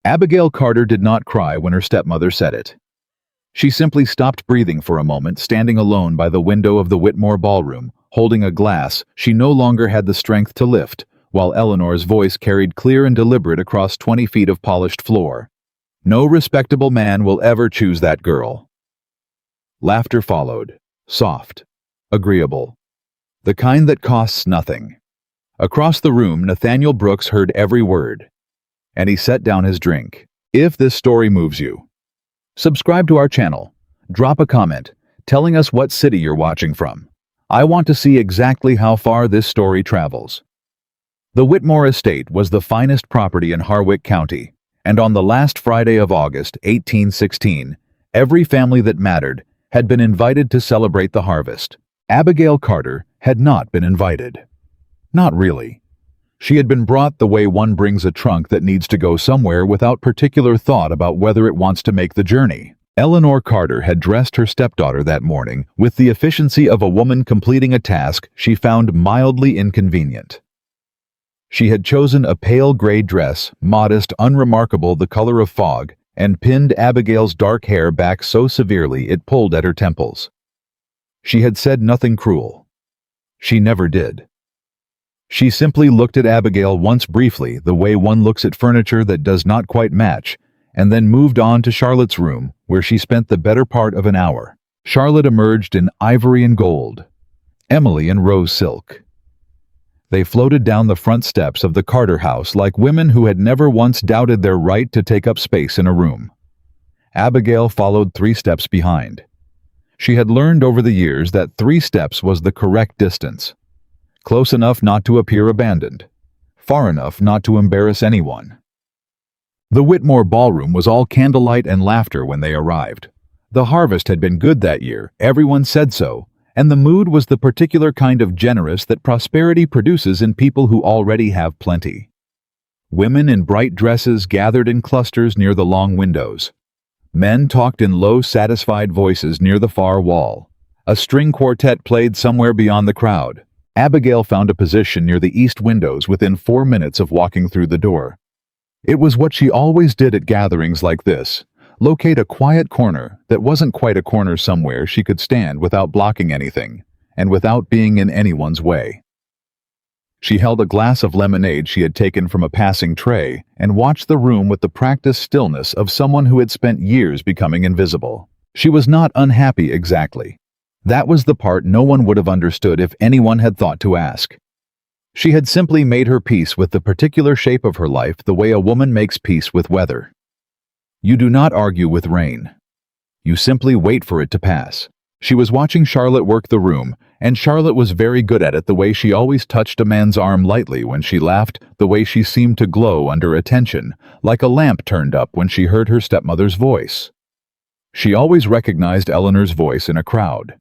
Abigail Carter did not cry when her stepmother said it. She simply stopped breathing for a moment, standing alone by the window of the Whitmore ballroom, holding a glass she no longer had the strength to lift, while Eleanor's voice carried clear and deliberate across 20 feet of polished floor. "No respectable man will ever choose that girl." Laughter followed, soft, agreeable, the kind that costs nothing. Across the room, Nathaniel Brooks heard every word, and he set down his drink. If this story moves you, subscribe to our channel, drop a comment, telling us what city you're watching from. I want to see exactly how far this story travels. The Whitmore estate was the finest property in Harwick County, and on the last Friday of August, 1816, every family that mattered had been invited to celebrate the harvest. Abigail Carter had not been invited. Not really. She had been brought the way one brings a trunk that needs to go somewhere without particular thought about whether it wants to make the journey. Eleanor Carter had dressed her stepdaughter that morning with the efficiency of a woman completing a task she found mildly inconvenient. She had chosen a pale gray dress, modest, unremarkable, the color of fog, and pinned Abigail's dark hair back so severely it pulled at her temples. She had said nothing cruel. She never did. She simply looked at Abigail once briefly, the way one looks at furniture that does not quite match, and then moved on to Charlotte's room, where she spent the better part of an hour. Charlotte emerged in ivory and gold, Emily in rose silk. They floated down the front steps of the Carter house like women who had never once doubted their right to take up space in a room. Abigail followed 3 steps behind. She had learned over the years that 3 steps was the correct distance. Close enough not to appear abandoned, far enough not to embarrass anyone. The Whitmore ballroom was all candlelight and laughter when they arrived. The harvest had been good that year, everyone said so, and the mood was the particular kind of generous that prosperity produces in people who already have plenty. Women in bright dresses gathered in clusters near the long windows. Men talked in low, satisfied voices near the far wall. A string quartet played somewhere beyond the crowd. Abigail found a position near the east windows within 4 minutes of walking through the door. It was what she always did at gatherings like this: locate a quiet corner that wasn't quite a corner somewhere she could stand without blocking anything, and without being in anyone's way. She held a glass of lemonade she had taken from a passing tray and watched the room with the practiced stillness of someone who had spent years becoming invisible. She was not unhappy exactly. That was the part no one would have understood if anyone had thought to ask. She had simply made her peace with the particular shape of her life the way a woman makes peace with weather. You do not argue with rain. You simply wait for it to pass. She was watching Charlotte work the room, and Charlotte was very good at it, the way she always touched a man's arm lightly when she laughed, the way she seemed to glow under attention, like a lamp turned up when she heard her stepmother's voice. She always recognized Eleanor's voice in a crowd.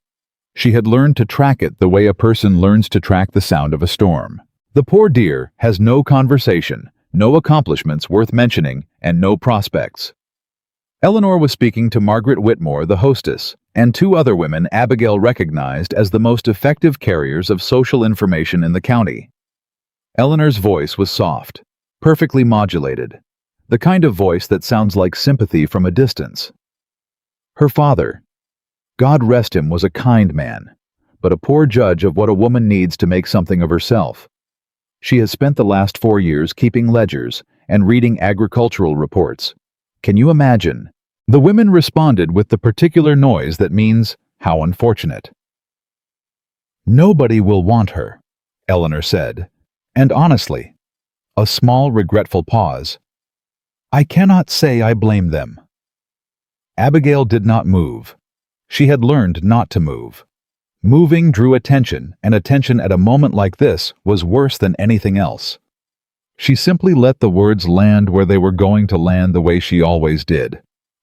She had learned to track it the way a person learns to track the sound of a storm. The poor dear has no conversation, no accomplishments worth mentioning, and no prospects. Eleanor was speaking to Margaret Whitmore, the hostess, and 2 other women Abigail recognized as the most effective carriers of social information in the county. Eleanor's voice was soft, perfectly modulated, the kind of voice that sounds like sympathy from a distance. Her father, God rest him, was a kind man, but a poor judge of what a woman needs to make something of herself. She has spent the last 4 years keeping ledgers and reading agricultural reports. Can you imagine? The women responded with the particular noise that means, how unfortunate. Nobody will want her, Eleanor said, and honestly, a small regretful pause. I cannot say I blame them. Abigail did not move. She had learned not to move. Moving drew attention, and attention at a moment like this was worse than anything else. She simply let the words land where they were going to land the way she always did,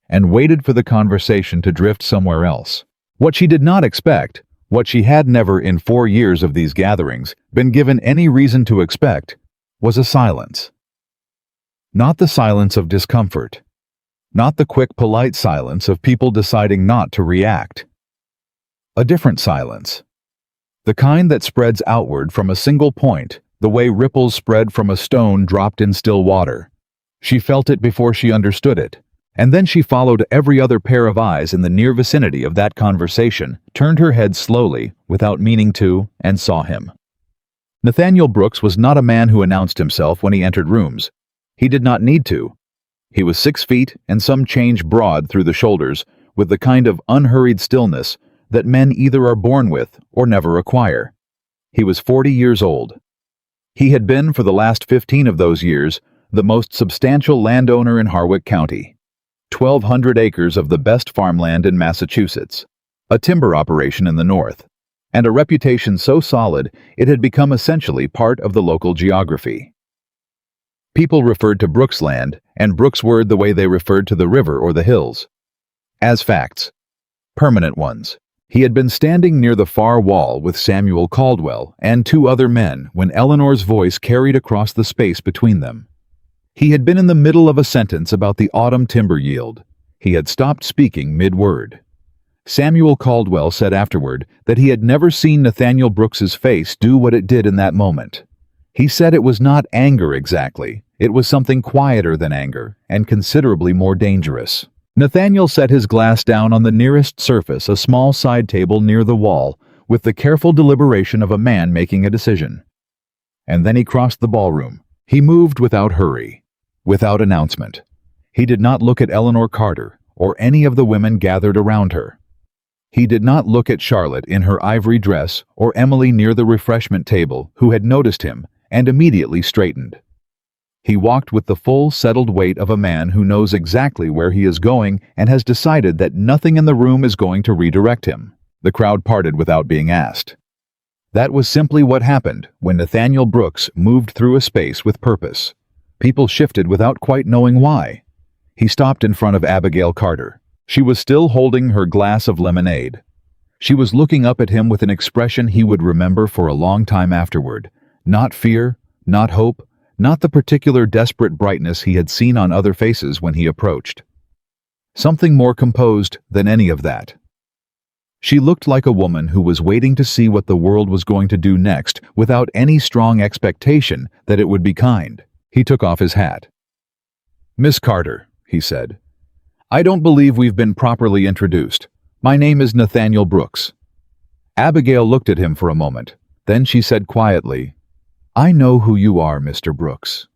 and waited for the conversation to drift somewhere else. What she did not expect, what she had never in 4 years of these gatherings been given any reason to expect, was a silence. Not the silence of discomfort. Not the quick, polite silence of people deciding not to react. A different silence. The kind that spreads outward from a single point, the way ripples spread from a stone dropped in still water. She felt it before she understood it. And then she followed every other pair of eyes in the near vicinity of that conversation, turned her head slowly, without meaning to, and saw him. Nathaniel Brooks was not a man who announced himself when he entered rooms. He did not need to. He was 6 feet and some change broad through the shoulders, with the kind of unhurried stillness that men either are born with or never acquire. He was 40 years old. He had been, for the last 15 of those years, the most substantial landowner in Harwick County. 1,200 acres of the best farmland in Massachusetts, a timber operation in the north, and a reputation so solid it had become essentially part of the local geography. People referred to Brooks land and Brooksward the way they referred to the river or the hills. As facts. Permanent ones. He had been standing near the far wall with Samuel Caldwell and 2 other men when Eleanor's voice carried across the space between them. He had been in the middle of a sentence about the autumn timber yield. He had stopped speaking mid-word. Samuel Caldwell said afterward that he had never seen Nathaniel Brooks's face do what it did in that moment. He said it was not anger exactly. It was something quieter than anger and considerably more dangerous. Nathaniel set his glass down on the nearest surface, a small side table near the wall, with the careful deliberation of a man making a decision. And then he crossed the ballroom. He moved without hurry, without announcement. He did not look at Eleanor Carter or any of the women gathered around her. He did not look at Charlotte in her ivory dress or Emily near the refreshment table, who had noticed him and immediately straightened. He walked with the full, settled weight of a man who knows exactly where he is going and has decided that nothing in the room is going to redirect him. The crowd parted without being asked. That was simply what happened when Nathaniel Brooks moved through a space with purpose. People shifted without quite knowing why. He stopped in front of Abigail Carter. She was still holding her glass of lemonade. She was looking up at him with an expression he would remember for a long time afterward. Not fear, not hope, not the particular desperate brightness he had seen on other faces when he approached. Something more composed than any of that. She looked like a woman who was waiting to see what the world was going to do next without any strong expectation that it would be kind. He took off his hat. "Miss Carter," he said, "I don't believe we've been properly introduced. My name is Nathaniel Brooks." Abigail looked at him for a moment. Then she said quietly, "I know who you are, Mr. Brooks."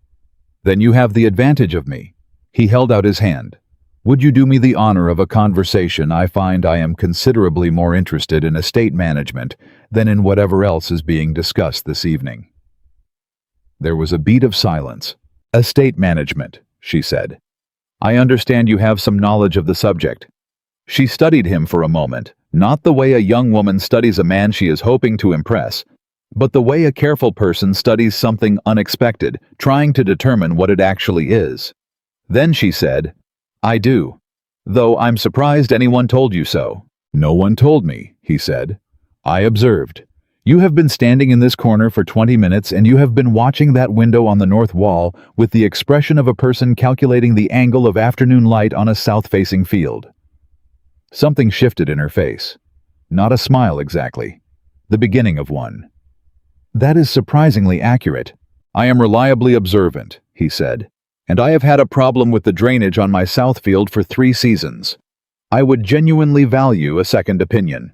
"Then you have the advantage of me." He held out his hand. "Would you do me the honor of a conversation? I find I am considerably more interested in estate management than in whatever else is being discussed this evening." There was a beat of silence. "Estate management," she said. "I understand you have some knowledge of the subject." She studied him for a moment, not the way a young woman studies a man she is hoping to impress, but the way a careful person studies something unexpected, trying to determine what it actually is. Then she said, "I do. Though I'm surprised anyone told you so." "No one told me," he said. "I observed. You have been standing in this corner for 20 minutes and you have been watching that window on the north wall with the expression of a person calculating the angle of afternoon light on a south-facing field." Something shifted in her face. Not a smile exactly. The beginning of one. "That is surprisingly accurate. I am reliably observant," he said, "and I have had a problem with the drainage on my south field for 3 seasons. I would genuinely value a second opinion."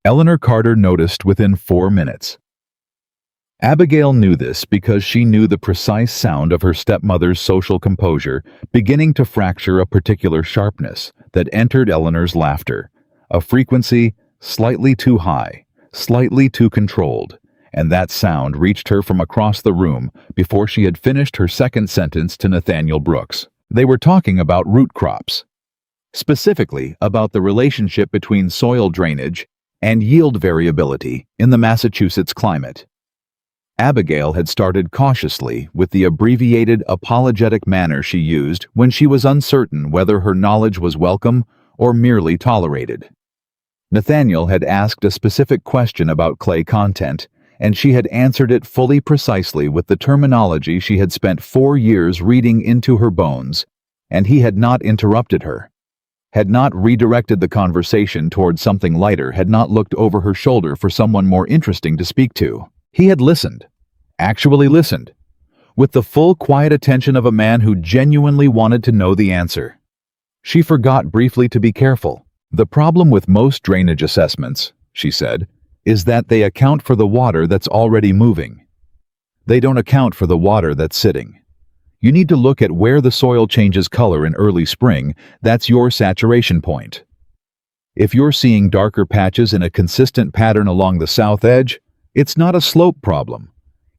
Eleanor Carter noticed within 4 minutes. Abigail knew this because she knew the precise sound of her stepmother's social composure beginning to fracture a particular sharpness that entered Eleanor's laughter, a frequency slightly too high, slightly too controlled, and that sound reached her from across the room before she had finished her second sentence to Nathaniel Brooks. They were talking about root crops, specifically about the relationship between soil drainage and yield variability in the Massachusetts climate. Abigail had started cautiously with the abbreviated, apologetic manner she used when she was uncertain whether her knowledge was welcome or merely tolerated. Nathaniel had asked a specific question about clay content, and she had answered it fully precisely with the terminology she had spent 4 years reading into her bones, and he had not interrupted her, had not redirected the conversation toward something lighter, had not looked over her shoulder for someone more interesting to speak to. He had listened, actually listened, with the full quiet attention of a man who genuinely wanted to know the answer. She forgot briefly to be careful. "The problem with most drainage assessments," she said, "is that they account for the water that's already moving. They don't account for the water that's sitting. You need to look at where the soil changes color in early spring. That's your saturation point. If you're seeing darker patches in a consistent pattern along the south edge, it's not a slope problem.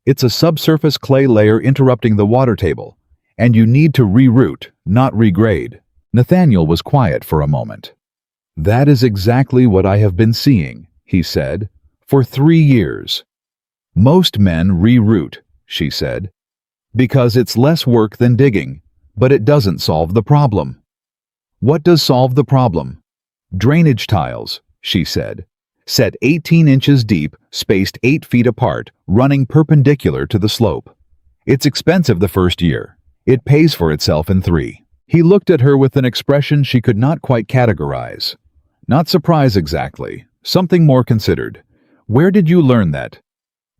It's a subsurface clay layer interrupting the water table, and you need to reroute, not regrade." Nathaniel was quiet for a moment. "That is exactly what I have been seeing," he said, "for 3 years. Most men reroute," she said, "because it's less work than digging, but it doesn't solve the problem." "What does solve the problem?" "Drainage tiles," she said, "set 18 inches deep, spaced 8 feet apart, running perpendicular to the slope. It's expensive the first year. It pays for itself in 3. He looked at her with an expression she could not quite categorize. Not surprise exactly, something more considered. "Where did you learn that?"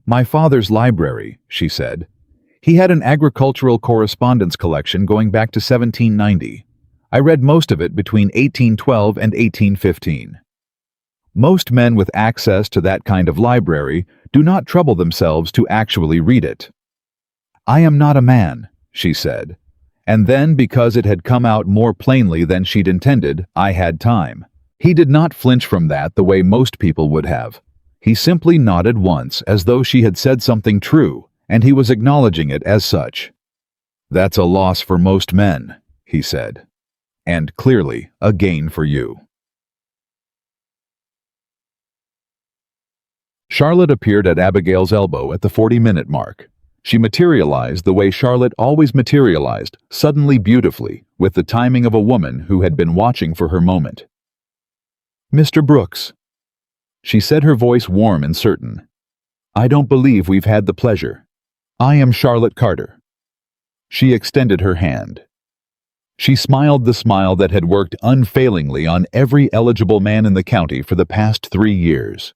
"My father's library," she said. "He had an agricultural correspondence collection going back to 1790. I read most of it between 1812 and 1815. Most men with access to that kind of library do not trouble themselves to actually read it." "I am not a man," she said. And then, because it had come out more plainly than she'd intended, I had time. He did not flinch from that the way most people would have. He simply nodded once, as though she had said something true, and he was acknowledging it as such. "That's a loss for most men," he said. "And clearly a gain for you." Charlotte appeared at Abigail's elbow at the 40-minute mark. She materialized the way Charlotte always materialized, suddenly beautifully, with the timing of a woman who had been watching for her moment. "Mr. Brooks," she said, her voice warm and certain. "I don't believe we've had the pleasure. I am Charlotte Carter." She extended her hand. She smiled the smile that had worked unfailingly on every eligible man in the county for the past 3 years.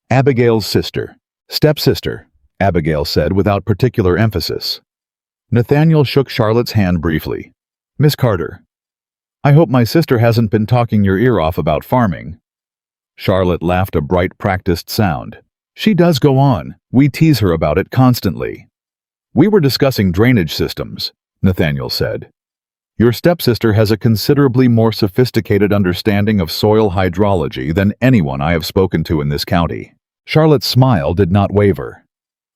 "Abigail's sister. Stepsister," Abigail said without particular emphasis. Nathaniel shook Charlotte's hand briefly. "Miss Carter, I hope my sister hasn't been talking your ear off about farming." Charlotte laughed a bright, practiced sound. "She does go on. We tease her about it constantly." "We were discussing drainage systems," Nathaniel said. "Your stepsister has a considerably more sophisticated understanding of soil hydrology than anyone I have spoken to in this county." Charlotte's smile did not waver.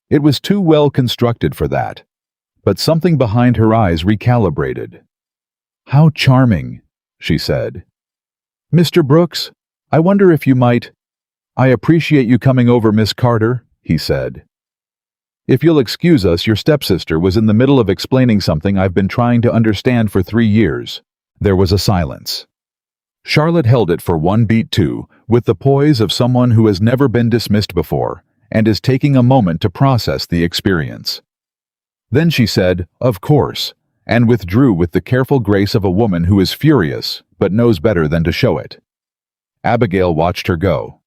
It was too well constructed for that. But something behind her eyes recalibrated. "How charming," she said. "Mr. Brooks, I wonder if you might—" "I appreciate you coming over, Miss Carter," he said. "If you'll excuse us, your stepsister was in the middle of explaining something I've been trying to understand for 3 years." There was a silence. Charlotte held it for one beat too, with the poise of someone who has never been dismissed before, and is taking a moment to process the experience. Then she said, "Of course," and withdrew with the careful grace of a woman who is furious, but knows better than to show it. Abigail watched her go.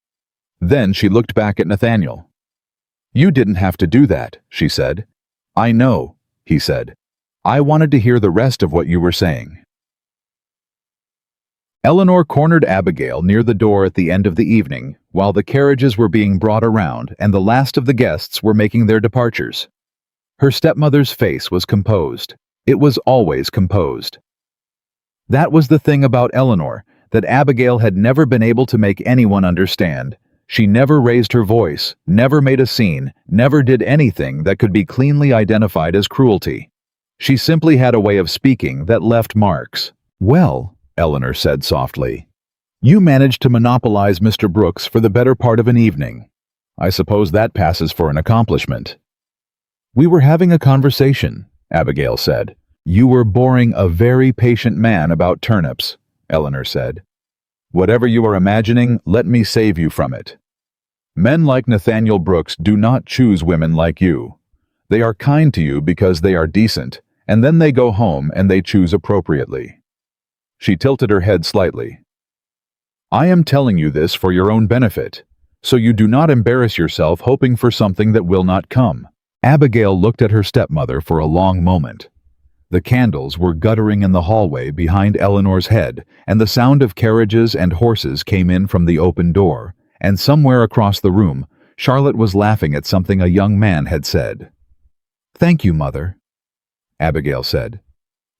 Then she looked back at Nathaniel. "You didn't have to do that," she said. "I know," he said. "I wanted to hear the rest of what you were saying." Eleanor cornered Abigail near the door at the end of the evening, while the carriages were being brought around and the last of the guests were making their departures. Her stepmother's face was composed. It was always composed. That was the thing about Eleanor, that Abigail had never been able to make anyone understand. She never raised her voice, never made a scene, never did anything that could be cleanly identified as cruelty. She simply had a way of speaking that left marks. "Well," Eleanor said softly, "you managed to monopolize Mr. Brooks for the better part of an evening. I suppose that passes for an accomplishment." "We were having a conversation," Abigail said. "You were boring a very patient man about turnips," Eleanor said. "Whatever you are imagining, let me save you from it. Men like Nathaniel Brooks do not choose women like you. They are kind to you because they are decent, and then they go home and they choose appropriately." She tilted her head slightly. "I am telling you this for your own benefit, so you do not embarrass yourself hoping for something that will not come. Abigail looked at her stepmother for a long moment. The candles were guttering in the hallway behind Eleanor's head, and the sound of carriages and horses came in from the open door, and somewhere across the room, Charlotte was laughing at something a young man had said. "Thank you, Mother," Abigail said.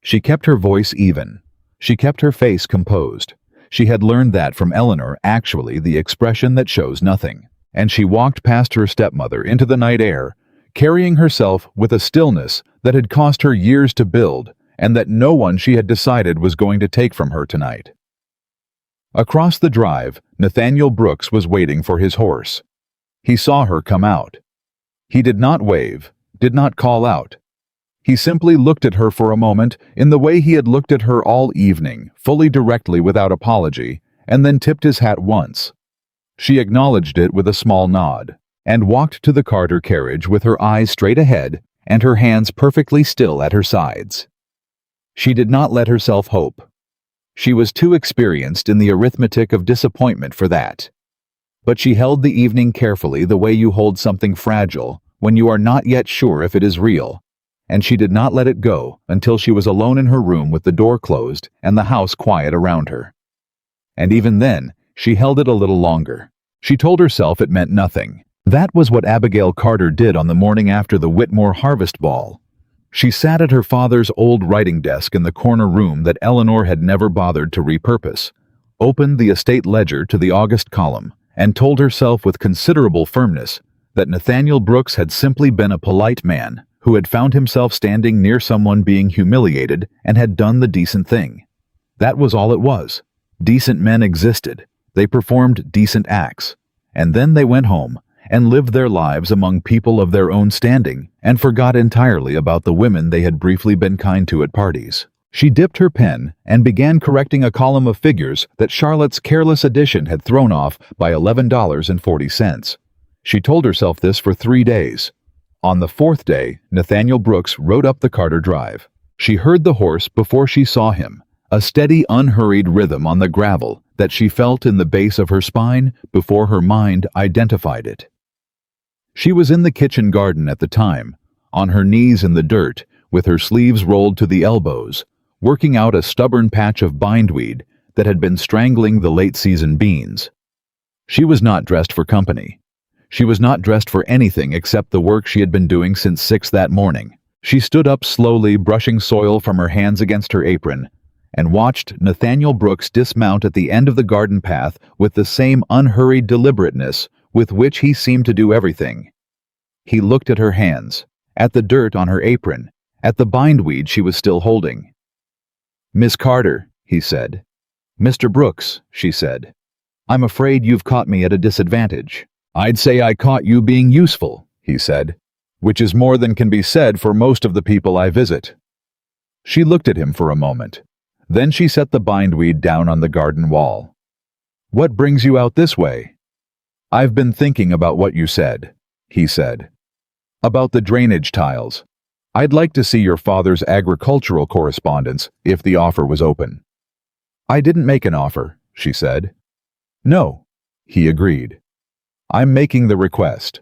She kept her voice even. She kept her face composed. She had learned that from Eleanor, actually the expression that shows nothing. And she walked past her stepmother into the night air, carrying herself with a stillness that had cost her years to build, and that no one she had decided was going to take from her tonight. Across the drive, Nathaniel Brooks was waiting for his horse. He saw her come out. He did not wave, did not call out. He simply looked at her for a moment in the way he had looked at her all evening, fully directly without apology, and then tipped his hat once. She acknowledged it with a small nod, and walked to the Carter carriage with her eyes straight ahead and her hands perfectly still at her sides. She did not let herself hope. She was too experienced in the arithmetic of disappointment for that. But she held the evening carefully the way you hold something fragile when you are not yet sure if it is real, and she did not let it go until she was alone in her room with the door closed and the house quiet around her. And even then, she held it a little longer. She told herself it meant nothing. That was what Abigail Carter did on the morning after the Whitmore Harvest Ball. She sat at her father's old writing desk in the corner room that Eleanor had never bothered to repurpose, opened the estate ledger to the August column, and told herself with considerable firmness that Nathaniel Brooks had simply been a polite man who had found himself standing near someone being humiliated and had done the decent thing. That was all it was. Decent men existed. They performed decent acts. And then they went home and lived their lives among people of their own standing and forgot entirely about the women they had briefly been kind to at parties. She dipped her pen and began correcting a column of figures that Charlotte's careless addition had thrown off by $11.40. She told herself this for 3 days. On the 4th day, Nathaniel Brooks rode up the Carter Drive. She heard the horse before she saw him, a steady, unhurried rhythm on the gravel that she felt in the base of her spine before her mind identified it. She was in the kitchen garden at the time, on her knees in the dirt, with her sleeves rolled to the elbows, working out a stubborn patch of bindweed that had been strangling the late-season beans. She was not dressed for company. She was not dressed for anything except the work she had been doing since 6 that morning. She stood up slowly, brushing soil from her hands against her apron, and watched Nathaniel Brooks dismount at the end of the garden path with the same unhurried deliberateness with which he seemed to do everything. He looked at her hands, at the dirt on her apron, at the bindweed she was still holding. "Miss Carter," he said. "Mr. Brooks," she said. "I'm afraid you've caught me at a disadvantage." "I'd say I caught you being useful," he said, "which is more than can be said for most of the people I visit." She looked at him for a moment. Then she set the bindweed down on the garden wall. "What brings you out this way?" "I've been thinking about what you said," he said. "About the drainage tiles. I'd like to see your father's agricultural correspondence if the offer was open." "I didn't make an offer," she said. "No," he agreed. "I'm making the request."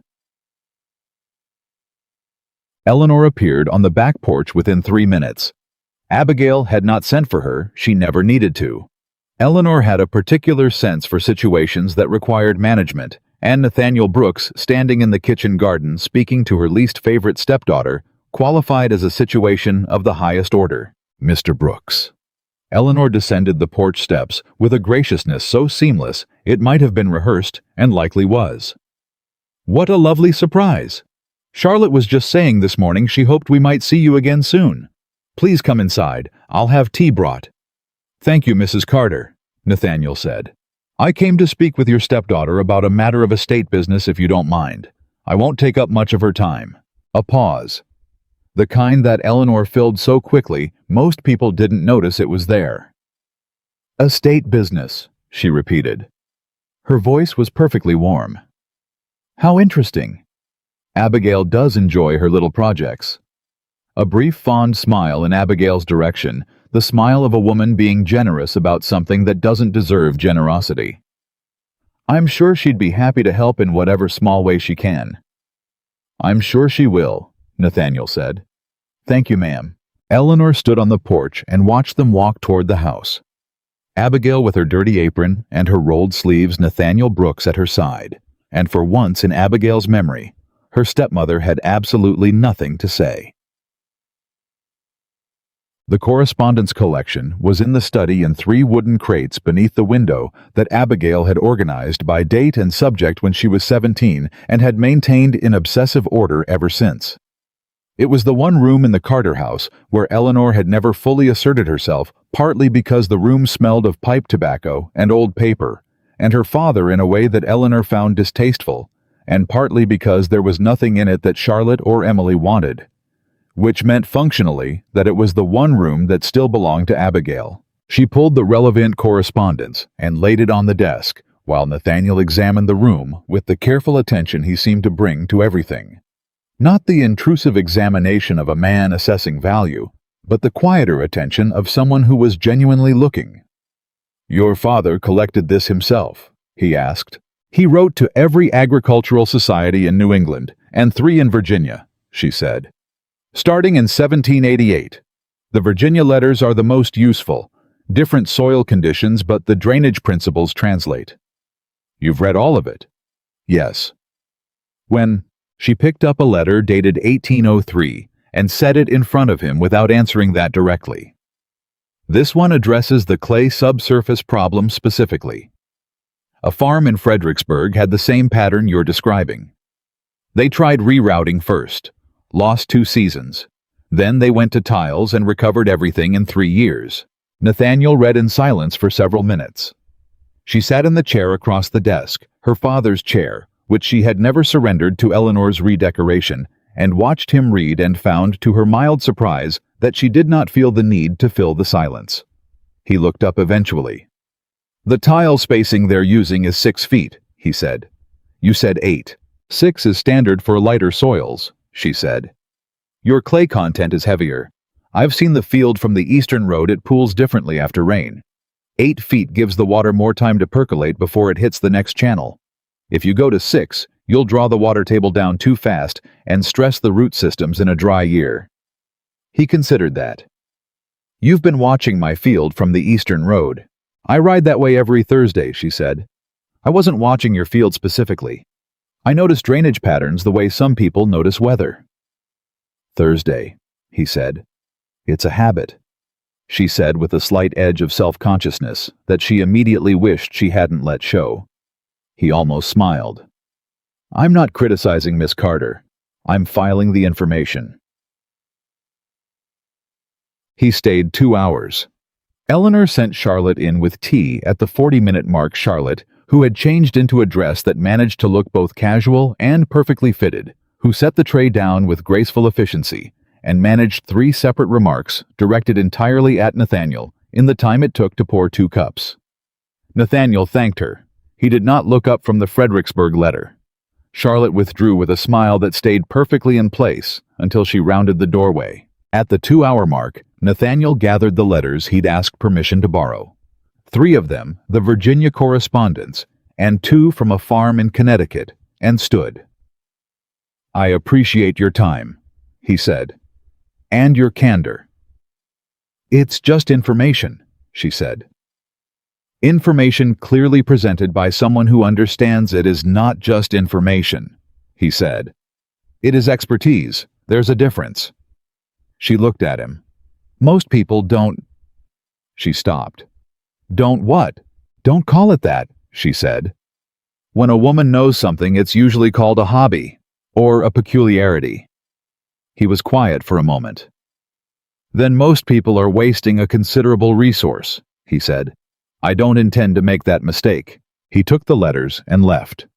Eleanor appeared on the back porch within 3 minutes. Abigail had not sent for her, she never needed to. Eleanor had a particular sense for situations that required management, and Nathaniel Brooks, standing in the kitchen garden speaking to her least favorite stepdaughter, qualified as a situation of the highest order. "Mr. Brooks." Eleanor descended the porch steps with a graciousness so seamless it might have been rehearsed, and likely was. "What a lovely surprise! Charlotte was just saying this morning she hoped we might see you again soon. Please come inside. I'll have tea brought." "Thank you, Mrs. Carter," Nathaniel said. "I came to speak with your stepdaughter about a matter of estate business if you don't mind. I won't take up much of her time." A pause. The kind that Eleanor filled so quickly, most people didn't notice it was there. "Estate business," she repeated. Her voice was perfectly warm. "How interesting. Abigail does enjoy her little projects." A brief fond smile in Abigail's direction, the smile of a woman being generous about something that doesn't deserve generosity. "I'm sure she'd be happy to help in whatever small way she can." "I'm sure she will," Nathaniel said. "Thank you, ma'am." Eleanor stood on the porch and watched them walk toward the house. Abigail with her dirty apron and her rolled sleeves, Nathaniel Brooks at her side. And for once in Abigail's memory, her stepmother had absolutely nothing to say. The correspondence collection was in the study in 3 wooden crates beneath the window that Abigail had organized by date and subject when she was 17 and had maintained in obsessive order ever since. It was the one room in the Carter house where Eleanor had never fully asserted herself, partly because the room smelled of pipe tobacco and old paper, and her father in a way that Eleanor found distasteful, and partly because there was nothing in it that Charlotte or Emily wanted, which meant functionally that it was the one room that still belonged to Abigail. She pulled the relevant correspondence and laid it on the desk, while Nathaniel examined the room with the careful attention he seemed to bring to everything. Not the intrusive examination of a man assessing value, but the quieter attention of someone who was genuinely looking. "Your father collected this himself?" he asked. "He wrote to every agricultural society in New England, and 3 in Virginia," she said. "Starting in 1788. The Virginia letters are the most useful. Different soil conditions, but the drainage principles translate." "You've read all of it?" "Yes." When she picked up a letter dated 1803 and set it in front of him without answering that directly. "This one addresses the clay subsurface problem specifically. A farm in Fredericksburg had the same pattern you're describing. They tried rerouting first, lost 2 seasons. Then they went to tiles and recovered everything in 3 years." Nathaniel read in silence for several minutes. She sat in the chair across the desk, her father's chair, which she had never surrendered to Eleanor's redecoration, and watched him read and found, to her mild surprise, that she did not feel the need to fill the silence. He looked up eventually. "The tile spacing they're using is 6 feet, he said. "You said 8. 6 is standard for lighter soils," she said. "Your clay content is heavier. I've seen the field from the eastern road. It pools differently after rain. 8 feet gives the water more time to percolate before it hits the next channel. If you go to 6, you'll draw the water table down too fast and stress the root systems in a dry year." He considered that. "You've been watching my field from the eastern road. I ride that way every Thursday," she said. "I wasn't watching your field specifically. I notice drainage patterns the way some people notice weather." "Thursday," he said. "It's a habit," she said with a slight edge of self-consciousness that she immediately wished she hadn't let show. He almost smiled. "I'm not criticizing Miss Carter. I'm filing the information." He stayed 2 hours. Eleanor sent Charlotte in with tea at the 40-minute mark. Charlotte, who had changed into a dress that managed to look both casual and perfectly fitted, who set the tray down with graceful efficiency and managed 3 separate remarks directed entirely at Nathaniel in the time it took to pour 2 cups. Nathaniel thanked her. He did not look up from the Fredericksburg letter. Charlotte withdrew with a smile that stayed perfectly in place until she rounded the doorway. At the 2-hour mark, Nathaniel gathered the letters he'd asked permission to borrow. 3 of them, the Virginia correspondence, and 2 from a farm in Connecticut, and stood. "I appreciate your time," he said, "and your candor." "It's just information," she said. "Information clearly presented by someone who understands it is not just information," he said. "It is expertise. There's a difference." She looked at him. "Most people don't—" She stopped. "Don't what?" "Don't call it that," she said. "When a woman knows something, it's usually called a hobby, or a peculiarity." He was quiet for a moment. "Then most people are wasting a considerable resource," he said. "I don't intend to make that mistake." He took the letters and left.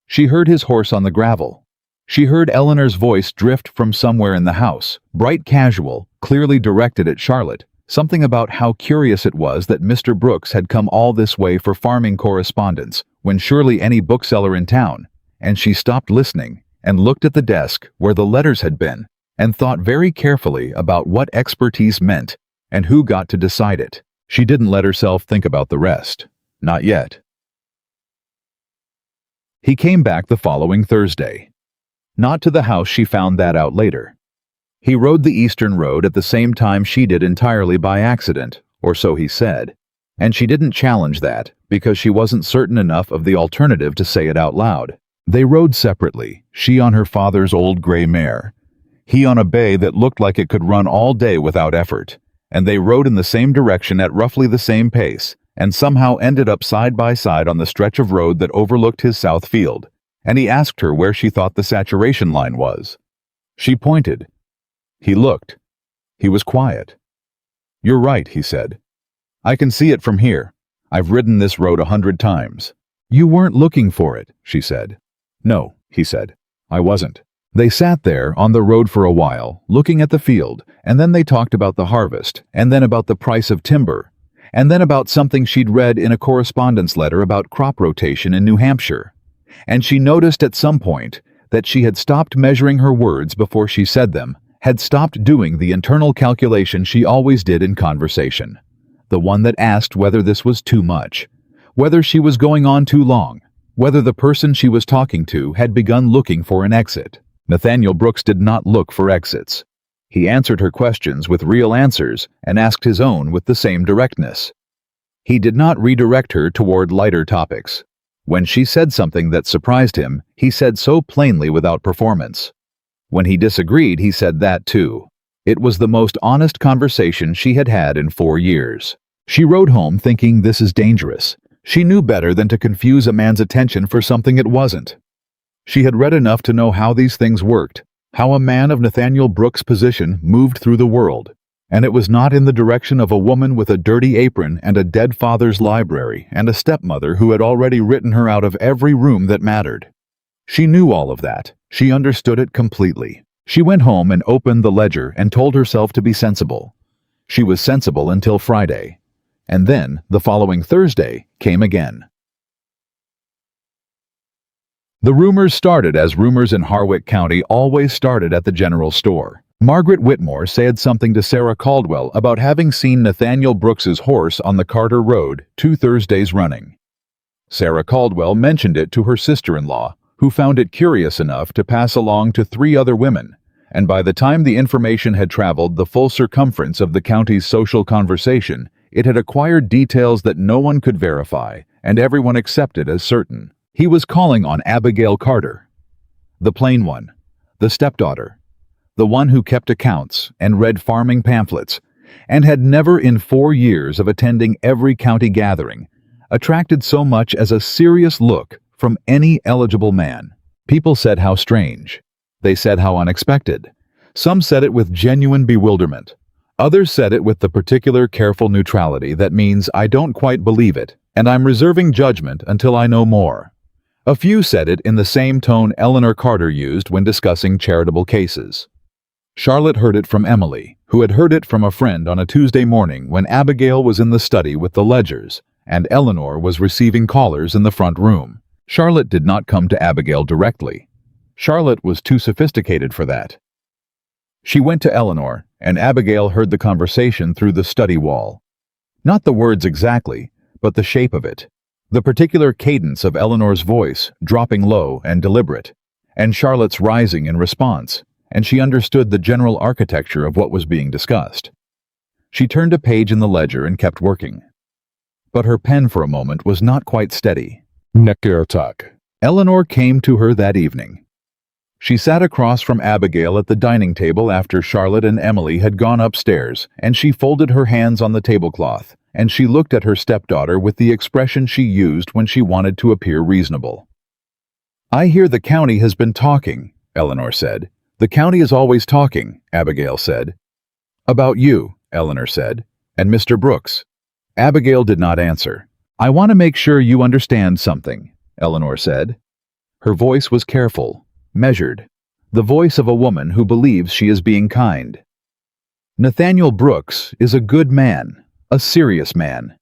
She heard his horse on the gravel. She heard Eleanor's voice drift from somewhere in the house, bright casual, clearly directed at Charlotte, something about how curious it was that Mr. Brooks had come all this way for farming correspondence, when surely any bookseller in town, and she stopped listening and looked at the desk where the letters had been, and thought very carefully about what expertise meant and who got to decide it. She didn't let herself think about the rest. Not yet. He came back the following Thursday. Not to the house, she found that out later. He rode the eastern road at the same time she did entirely by accident, or so he said. And she didn't challenge that, because she wasn't certain enough of the alternative to say it out loud. They rode separately, she on her father's old gray mare, he on a bay that looked like it could run all day without effort, and they rode in the same direction at roughly the same pace, and somehow ended up side by side on the stretch of road that overlooked his south field, and he asked her where she thought the saturation line was. She pointed. He looked. He was quiet. "You're right," he said. "I can see it from here. I've ridden this road 100 times. You weren't looking for it," she said. "No," he said. "I wasn't." They sat there on the road for a while, looking at the field, and then they talked about the harvest, and then about the price of timber, and then about something she'd read in a correspondence letter about crop rotation in New Hampshire. And she noticed at some point that she had stopped measuring her words before she said them, had stopped doing the internal calculation she always did in conversation, the one that asked whether this was too much, whether she was going on too long, whether the person she was talking to had begun looking for an exit. Nathaniel Brooks did not look for exits. He answered her questions with real answers and asked his own with the same directness. He did not redirect her toward lighter topics. When she said something that surprised him, he said so plainly without performance. When he disagreed, he said that too. It was the most honest conversation she had had in 4 years. She rode home thinking, this is dangerous. She knew better than to confuse a man's attention for something it wasn't. She had read enough to know how these things worked, how a man of Nathaniel Brooks' position moved through the world, and it was not in the direction of a woman with a dirty apron and a dead father's library and a stepmother who had already written her out of every room that mattered. She knew all of that. She understood it completely. She went home and opened the ledger and told herself to be sensible. She was sensible until Friday. And then, the following Thursday, came again. The rumors started as rumors in Harwick County always started at the general store. Margaret Whitmore said something to Sarah Caldwell about having seen Nathaniel Brooks's horse on the Carter Road 2 Thursdays running. Sarah Caldwell mentioned it to her sister-in-law, who found it curious enough to pass along to 3 other women, and by the time the information had traveled the full circumference of the county's social conversation, it had acquired details that no one could verify, and everyone accepted as certain. He was calling on Abigail Carter, the plain one, the stepdaughter, the one who kept accounts and read farming pamphlets, and had never in 4 years of attending every county gathering attracted so much as a serious look from any eligible man. People said how strange. They said how unexpected. Some said it with genuine bewilderment. Others said it with the particular careful neutrality that means I don't quite believe it, and I'm reserving judgment until I know more. A few said it in the same tone Eleanor Carter used when discussing charitable cases. Charlotte heard it from Emily, who had heard it from a friend on a Tuesday morning when Abigail was in the study with the ledgers, and Eleanor was receiving callers in the front room. Charlotte did not come to Abigail directly. Charlotte was too sophisticated for that. She went to Eleanor, and Abigail heard the conversation through the study wall. Not the words exactly, but the shape of it. The particular cadence of Eleanor's voice, dropping low and deliberate, and Charlotte's rising in response, and she understood the general architecture of what was being discussed. She turned a page in the ledger and kept working. But her pen for a moment was not quite steady. Nekirtak. Eleanor came to her that evening. She sat across from Abigail at the dining table after Charlotte and Emily had gone upstairs, and she folded her hands on the tablecloth, and she looked at her stepdaughter with the expression she used when she wanted to appear reasonable. "I hear the county has been talking," Eleanor said. "The county is always talking," Abigail said. "About you," Eleanor said, "and Mr. Brooks." Abigail did not answer. "I want to make sure you understand something," Eleanor said. Her voice was careful, measured, the voice of a woman who believes she is being kind. Nathaniel Brooks is a good man, a serious man.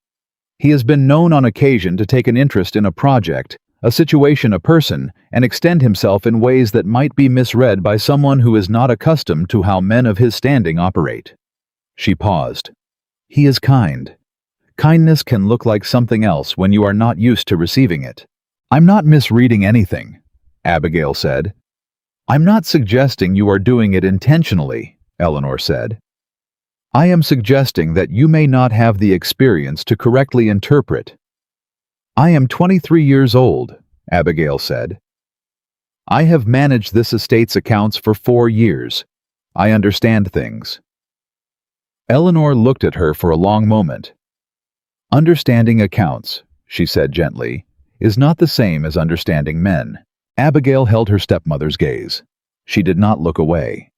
He has been known on occasion to take an interest in a project, a situation, a person, and extend himself in ways that might be misread by someone who is not accustomed to how men of his standing operate. She paused. He is kind. Kindness can look like something else when you are not used to receiving it. "I'm not misreading anything," Abigail said. "I'm not suggesting you are doing it intentionally," Eleanor said. "I am suggesting that you may not have the experience to correctly interpret." "I am 23 years old," Abigail said. "I have managed this estate's accounts for 4 years. I understand things." Eleanor looked at her for a long moment. "Understanding accounts," she said gently, "is not the same as understanding men." Abigail held her stepmother's gaze. She did not look away.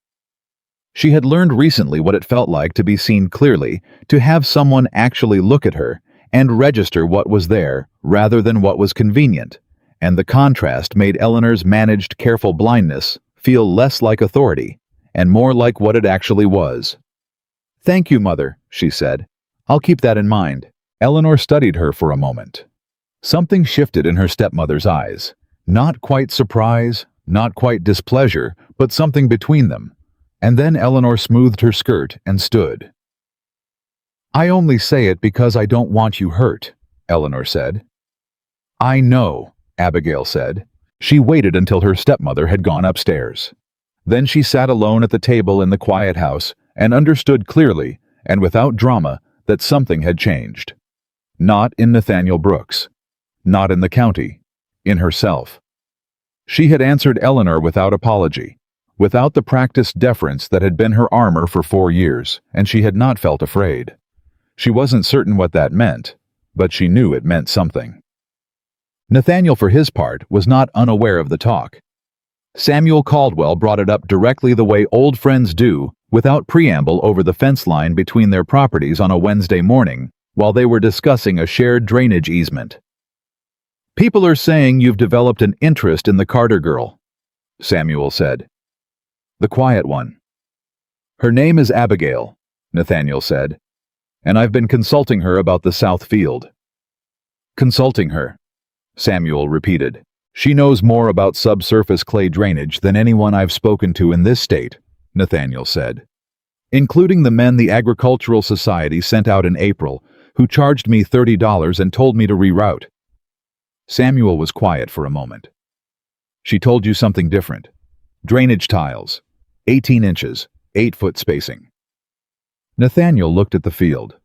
She had learned recently what it felt like to be seen clearly, to have someone actually look at her and register what was there rather than what was convenient, and the contrast made Eleanor's managed, careful blindness feel less like authority and more like what it actually was. "Thank you, Mother," she said. "I'll keep that in mind." Eleanor studied her for a moment. Something shifted in her stepmother's eyes. Not quite surprise, not quite displeasure, but something between them. And then Eleanor smoothed her skirt and stood. "I only say it because I don't want you hurt," Eleanor said. "I know," Abigail said. She waited until her stepmother had gone upstairs. Then she sat alone at the table in the quiet house and understood clearly, and without drama, that something had changed. Not in Nathaniel Brooks. Not in the county. In herself. She had answered Eleanor without apology, without the practiced deference that had been her armor for 4 years, and she had not felt afraid. She wasn't certain what that meant, but she knew it meant something. Nathaniel, for his part, was not unaware of the talk. Samuel Caldwell brought it up directly the way old friends do, without preamble, over the fence line between their properties on a Wednesday morning, while they were discussing a shared drainage easement. "People are saying you've developed an interest in the Carter girl," Samuel said. "The quiet one." "Her name is Abigail," Nathaniel said, "and I've been consulting her about the South Field." "Consulting her," Samuel repeated. "She knows more about subsurface clay drainage than anyone I've spoken to in this state," Nathaniel said, "including the men the Agricultural Society sent out in April, who charged me $30 and told me to reroute." Samuel was quiet for a moment. "She told you something different. Drainage tiles, 18 inches, 8-foot spacing." Nathaniel looked at the field.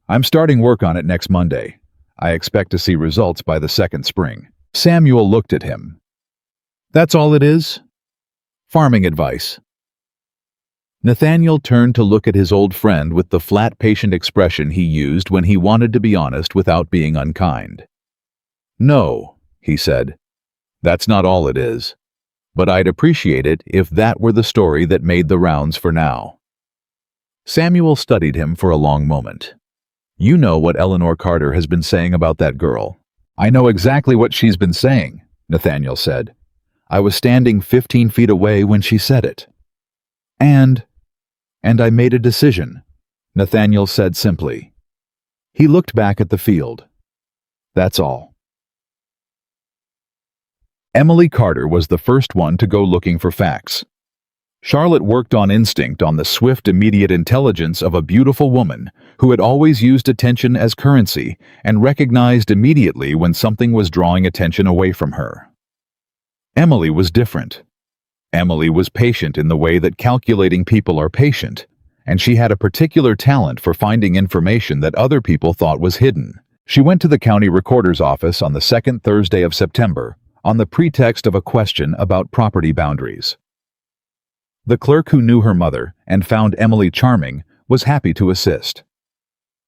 "I'm starting work on it next Monday. I expect to see results by the second spring." Samuel looked at him. "That's all it is? Farming advice." Nathaniel turned to look at his old friend with the flat, patient expression he used when he wanted to be honest without being unkind. "No," he said. "That's not all it is. But I'd appreciate it if that were the story that made the rounds for now." Samuel studied him for a long moment. "You know what Eleanor Carter has been saying about that girl." "I know exactly what she's been saying," Nathaniel said. "I was standing 15 feet away when she said it." And I made a decision," Nathaniel said simply. He looked back at the field. "That's all." Emily Carter was the first one to go looking for facts. Charlotte worked on instinct, on the swift, immediate intelligence of a beautiful woman who had always used attention as currency and recognized immediately when something was drawing attention away from her. Emily was different. Emily was patient in the way that calculating people are patient, and she had a particular talent for finding information that other people thought was hidden. She went to the county recorder's office on the second Thursday of September on the pretext of a question about property boundaries. The clerk, who knew her mother and found Emily charming, was happy to assist.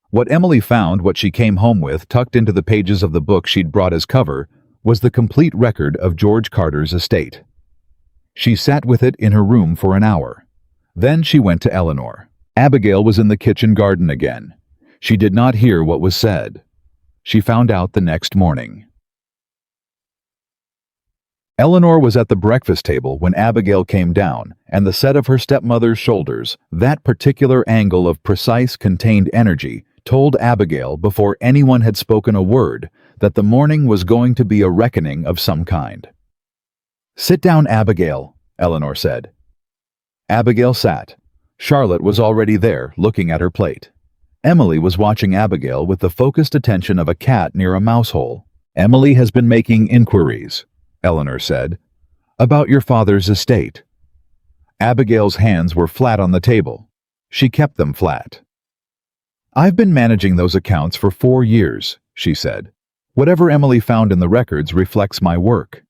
What Emily found, what she came home with tucked into the pages of the book she'd brought as cover, was the complete record of George Carter's estate. She sat with it in her room for an hour. Then she went to Eleanor. Abigail was in the kitchen garden again. She did not hear what was said. She found out the next morning. Eleanor was at the breakfast table when Abigail came down, and the set of her stepmother's shoulders, that particular angle of precise, contained energy, told Abigail before anyone had spoken a word that the morning was going to be a reckoning of some kind. "Sit down, Abigail," Eleanor said. Abigail sat. Charlotte was already there, looking at her plate. Emily was watching Abigail with the focused attention of a cat near a mouse hole. "Emily has been making inquiries," Eleanor said, "about your father's estate." Abigail's hands were flat on the table. She kept them flat. "I've been managing those accounts for 4 years," she said. "Whatever Emily found in the records reflects my work."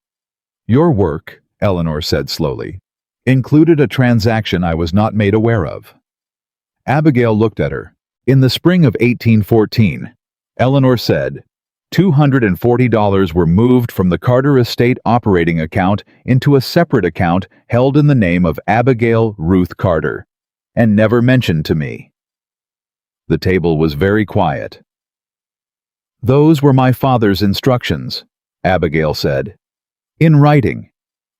"Your work," Eleanor said slowly, "included a transaction I was not made aware of." Abigail looked at her. "In the spring of 1814, Eleanor said, $240 were moved from the Carter estate operating account into a separate account held in the name of Abigail Ruth Carter, and never mentioned to me." The table was very quiet. "Those were my father's instructions," Abigail said. "In writing,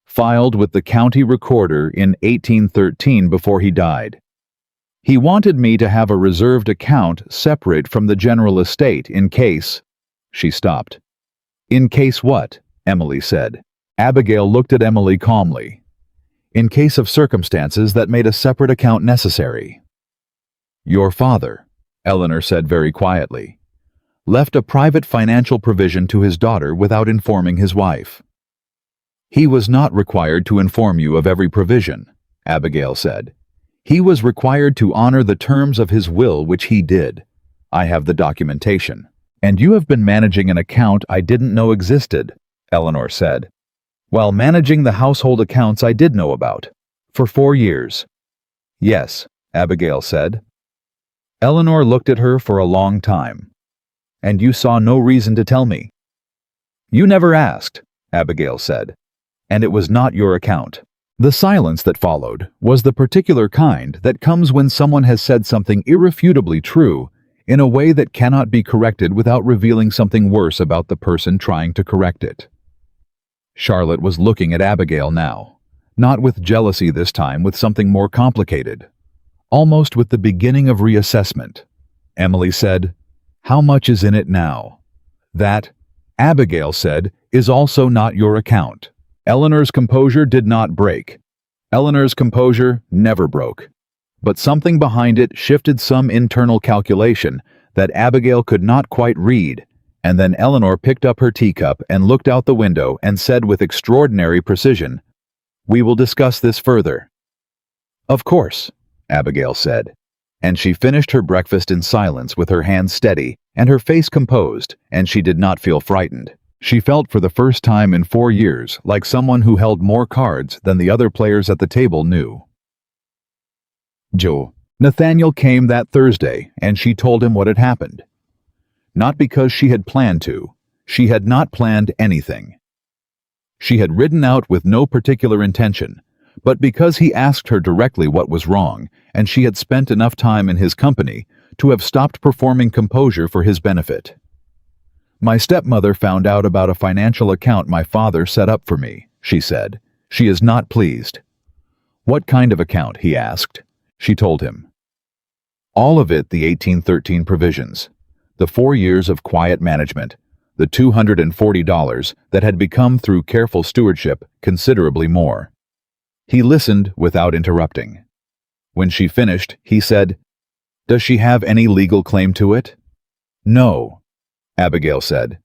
filed with the county recorder in 1813 before he died. He wanted me to have a reserved account separate from the general estate in case—" She stopped. "In case what?" Emily said. Abigail looked at Emily calmly. "In case of circumstances that made a separate account necessary." "Your father," Eleanor said very quietly, "left a private financial provision to his daughter without informing his wife." "He was not required to inform you of every provision," Abigail said. "He was required to honor the terms of his will, which he did. I have the documentation." "And you have been managing an account I didn't know existed," Eleanor said, "while managing the household accounts I did know about, for 4 years." "Yes," Abigail said. Eleanor looked at her for a long time. "And you saw no reason to tell me?" "You never asked," Abigail said. "And it was not your account." The silence that followed was the particular kind that comes when someone has said something irrefutably true in a way that cannot be corrected without revealing something worse about the person trying to correct it. Charlotte was looking at Abigail now, not with jealousy this time, with something more complicated, almost with the beginning of reassessment. Emily said, "How much is in it now?" "That," Abigail said, "is also not your account." Eleanor's composure did not break. Eleanor's composure never broke. But something behind it shifted some internal calculation that Abigail could not quite read, and then Eleanor picked up her teacup and looked out the window and said with extraordinary precision, "We will discuss this further." "Of course," Abigail said, and she finished her breakfast in silence with her hands steady and her face composed, and she did not feel frightened. She felt for the first time in 4 years like someone who held more cards than the other players at the table knew. Nathaniel came that Thursday, and she told him what had happened. Not because she had planned to. She had not planned anything. She had ridden out with no particular intention, but because he asked her directly what was wrong, and she had spent enough time in his company to have stopped performing composure for his benefit. "My stepmother found out about a financial account my father set up for me," she said. "She is not pleased." "What kind of account?" he asked. She told him. All of it, the 1813 provisions, the 4 years of quiet management, the $240 that had become, through careful stewardship, considerably more. He listened without interrupting. When she finished, he said, "Does she have any legal claim to it?" "No," Abigail said.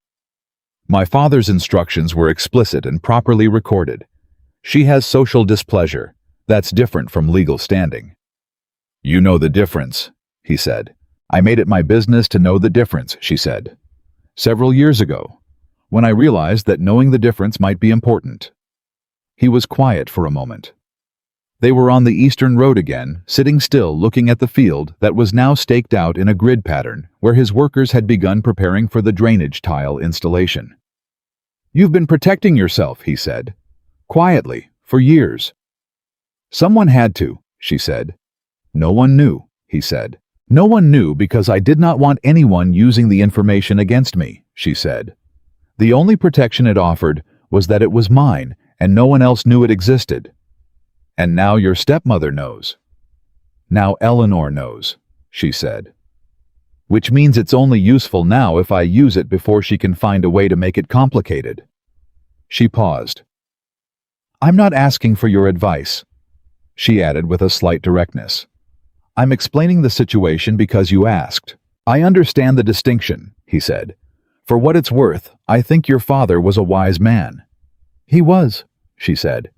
"My father's instructions were explicit and properly recorded. She has social displeasure. That's different from legal standing." "You know the difference," he said. "I made it my business to know the difference," she said. "Several years ago, when I realized that knowing the difference might be important." He was quiet for a moment. They were on the eastern road again, sitting still looking at the field that was now staked out in a grid pattern where his workers had begun preparing for the drainage tile installation. "You've been protecting yourself," he said. "Quietly, for years." "Someone had to," she said. "No one knew," he said. "No one knew because I did not want anyone using the information against me," she said. "The only protection it offered was that it was mine and no one else knew it existed. And now your stepmother knows." "Now Eleanor knows," she said. "Which means it's only useful now if I use it before she can find a way to make it complicated." She paused. "I'm not asking for your advice," she added with a slight directness. "I'm explaining the situation because you asked." "I understand the distinction," he said. "For what it's worth, I think your father was a wise man." "He was," she said.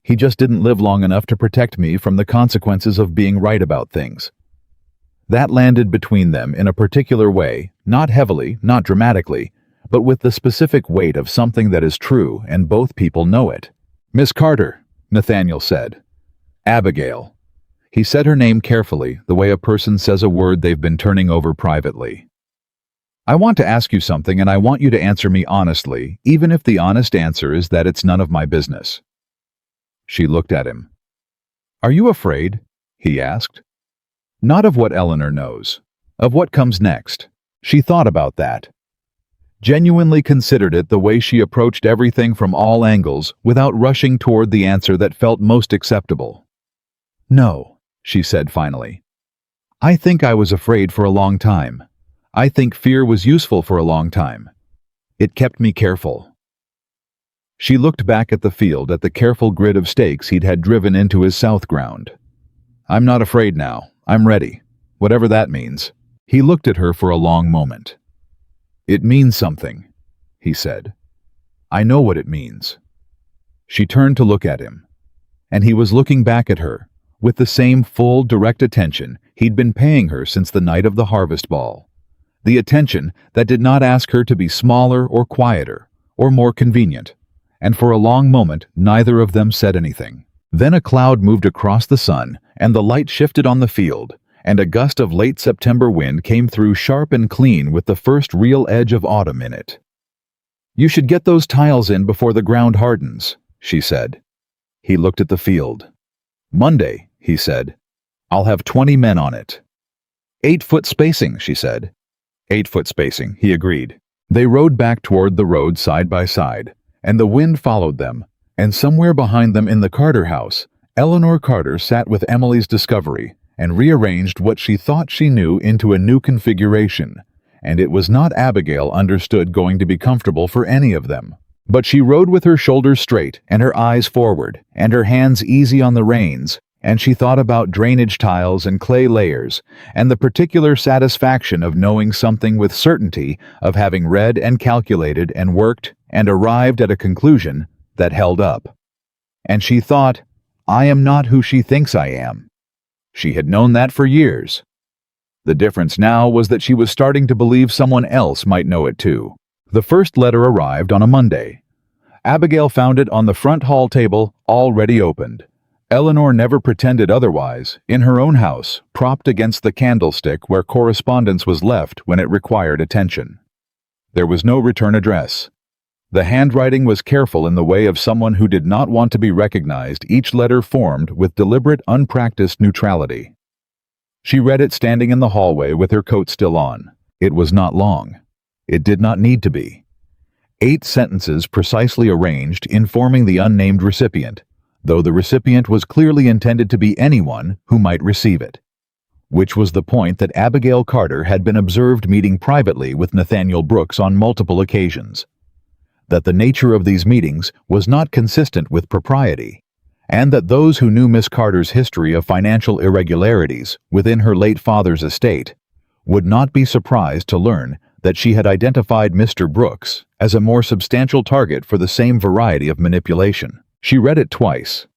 He just didn't live long enough to protect me from the consequences of being right about things. That landed between them in a particular way, not heavily, not dramatically, but with the specific weight of something that is true, and both people know it. "Miss Carter," Nathaniel said. "Abigail." He said her name carefully, the way a person says a word they've been turning over privately. "I want to ask you something, and I want you to answer me honestly, even if the honest answer is that it's none of my business." She looked at him. "Are you afraid?" he asked. "Not of what Eleanor knows. Of what comes next." She thought about that. Genuinely considered it the way she approached everything from all angles without rushing toward the answer that felt most acceptable. "No," she said finally. "I think I was afraid for a long time. I think fear was useful for a long time. It kept me careful." She looked back at the field, at the careful grid of stakes he'd had driven into his south ground. "I'm not afraid now. I'm ready. Whatever that means." He looked at her for a long moment. "It means something," he said. "I know what it means." She turned to look at him, and he was looking back at her, with the same full, direct attention he'd been paying her since the night of the harvest ball. The attention that did not ask her to be smaller or quieter, or more convenient. And for a long moment, neither of them said anything. Then a cloud moved across the sun, and the light shifted on the field, and a gust of late September wind came through sharp and clean with the first real edge of autumn in it. "You should get those tiles in before the ground hardens," she said. He looked at the field. "Monday," he said. "I'll have 20 men on it." 8-foot spacing, she said. 8-foot spacing, he agreed. They rode back toward the road side by side, and the wind followed them, and somewhere behind them in the Carter house, Eleanor Carter sat with Emily's discovery and rearranged what she thought she knew into a new configuration, and it was not Abigail understood going to be comfortable for any of them. But she rode with her shoulders straight and her eyes forward and her hands easy on the reins, and she thought about drainage tiles and clay layers, and the particular satisfaction of knowing something with certainty, of having read and calculated and worked and arrived at a conclusion that held up. And she thought, "I am not who she thinks I am." She had known that for years. The difference now was that she was starting to believe someone else might know it too. The first letter arrived on a Monday. Abigail found it on the front hall table, already opened. Eleanor never pretended otherwise, in her own house, propped against the candlestick where correspondence was left when it required attention. There was no return address. The handwriting was careful in the way of someone who did not want to be recognized, each letter formed with deliberate, unpracticed neutrality. She read it standing in the hallway with her coat still on. It was not long. It did not need to be. 8 sentences precisely arranged informing the unnamed recipient, though the recipient was clearly intended to be anyone who might receive it. Which was the point that Abigail Carter had been observed meeting privately with Nathaniel Brooks on multiple occasions. That the nature of these meetings was not consistent with propriety, and that those who knew Miss Carter's history of financial irregularities within her late father's estate would not be surprised to learn that she had identified Mr. Brooks as a more substantial target for the same variety of manipulation. She read it twice.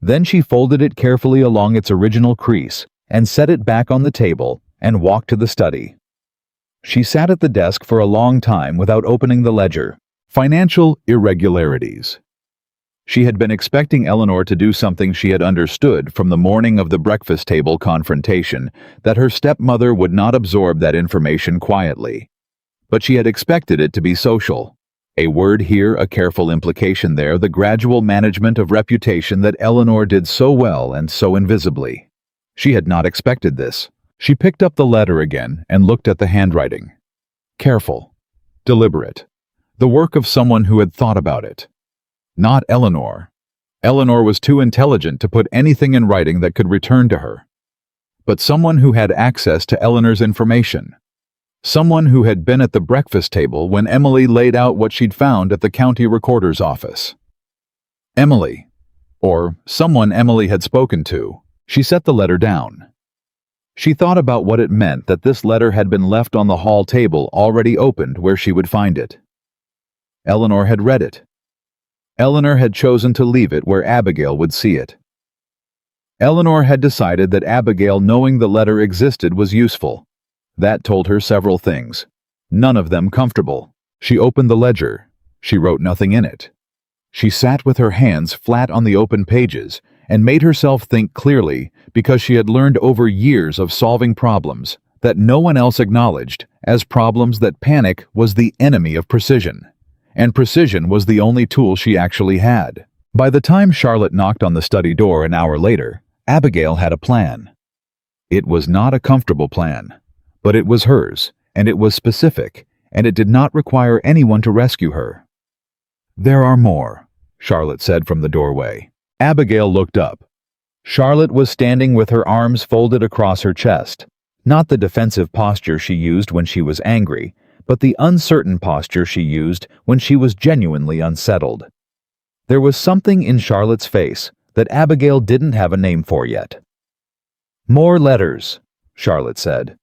Then she folded it carefully along its original crease and set it back on the table and walked to the study. She sat at the desk for a long time without opening the ledger. Financial irregularities. She had been expecting Eleanor to do something she had understood from the morning of the breakfast table confrontation, that her stepmother would not absorb that information quietly. But she had expected it to be social. A word here, a careful implication there, the gradual management of reputation that Eleanor did so well and so invisibly. She had not expected this. She picked up the letter again and looked at the handwriting. Careful. Deliberate. The work of someone who had thought about it. Not Eleanor. Eleanor was too intelligent to put anything in writing that could return to her. But someone who had access to Eleanor's information. Someone who had been at the breakfast table when Emily laid out what she'd found at the county recorder's office. Emily. Or someone Emily had spoken to. She set the letter down. She thought about what it meant that this letter had been left on the hall table already opened where she would find it. Eleanor had read it. Eleanor had chosen to leave it where Abigail would see it. Eleanor had decided that Abigail knowing the letter existed was useful. That told her several things, none of them comfortable. She opened the ledger. She wrote nothing in it. She sat with her hands flat on the open pages and made herself think clearly because she had learned over years of solving problems that no one else acknowledged as problems that panic was the enemy of precision, and precision was the only tool she actually had. By the time Charlotte knocked on the study door an hour later, Abigail had a plan. It was not a comfortable plan, but it was hers, and it was specific, and it did not require anyone to rescue her. "There are more," Charlotte said from the doorway. Abigail looked up. Charlotte was standing with her arms folded across her chest, not the defensive posture she used when she was angry, but the uncertain posture she used when she was genuinely unsettled. There was something in Charlotte's face that Abigail didn't have a name for yet. "More letters," Charlotte said.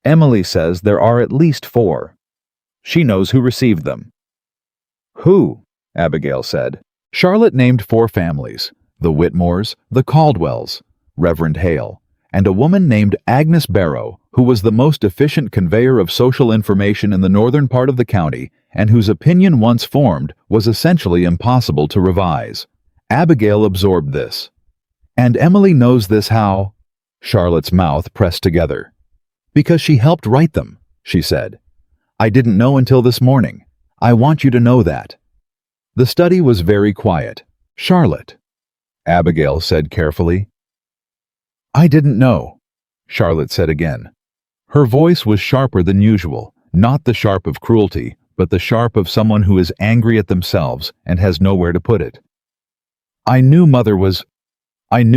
"Emily says there are at least 4. She knows who received them." "Who?" Abigail said. Charlotte named 4 families, the Whitmores, the Caldwells, Reverend Hale, and a woman named Agnes Barrow, who was the most efficient conveyor of social information in the northern part of the county and whose opinion once formed was essentially impossible to revise. Abigail absorbed this. "And Emily knows this how?" Charlotte's mouth pressed together. "Because she helped write them," she said. "I didn't know until this morning. I want you to know that." The study was very quiet. "Charlotte," Abigail said carefully. "I didn't know," Charlotte said again. Her voice was sharper than usual, not the sharp of cruelty, but the sharp of someone who is angry at themselves and has nowhere to put it. I knew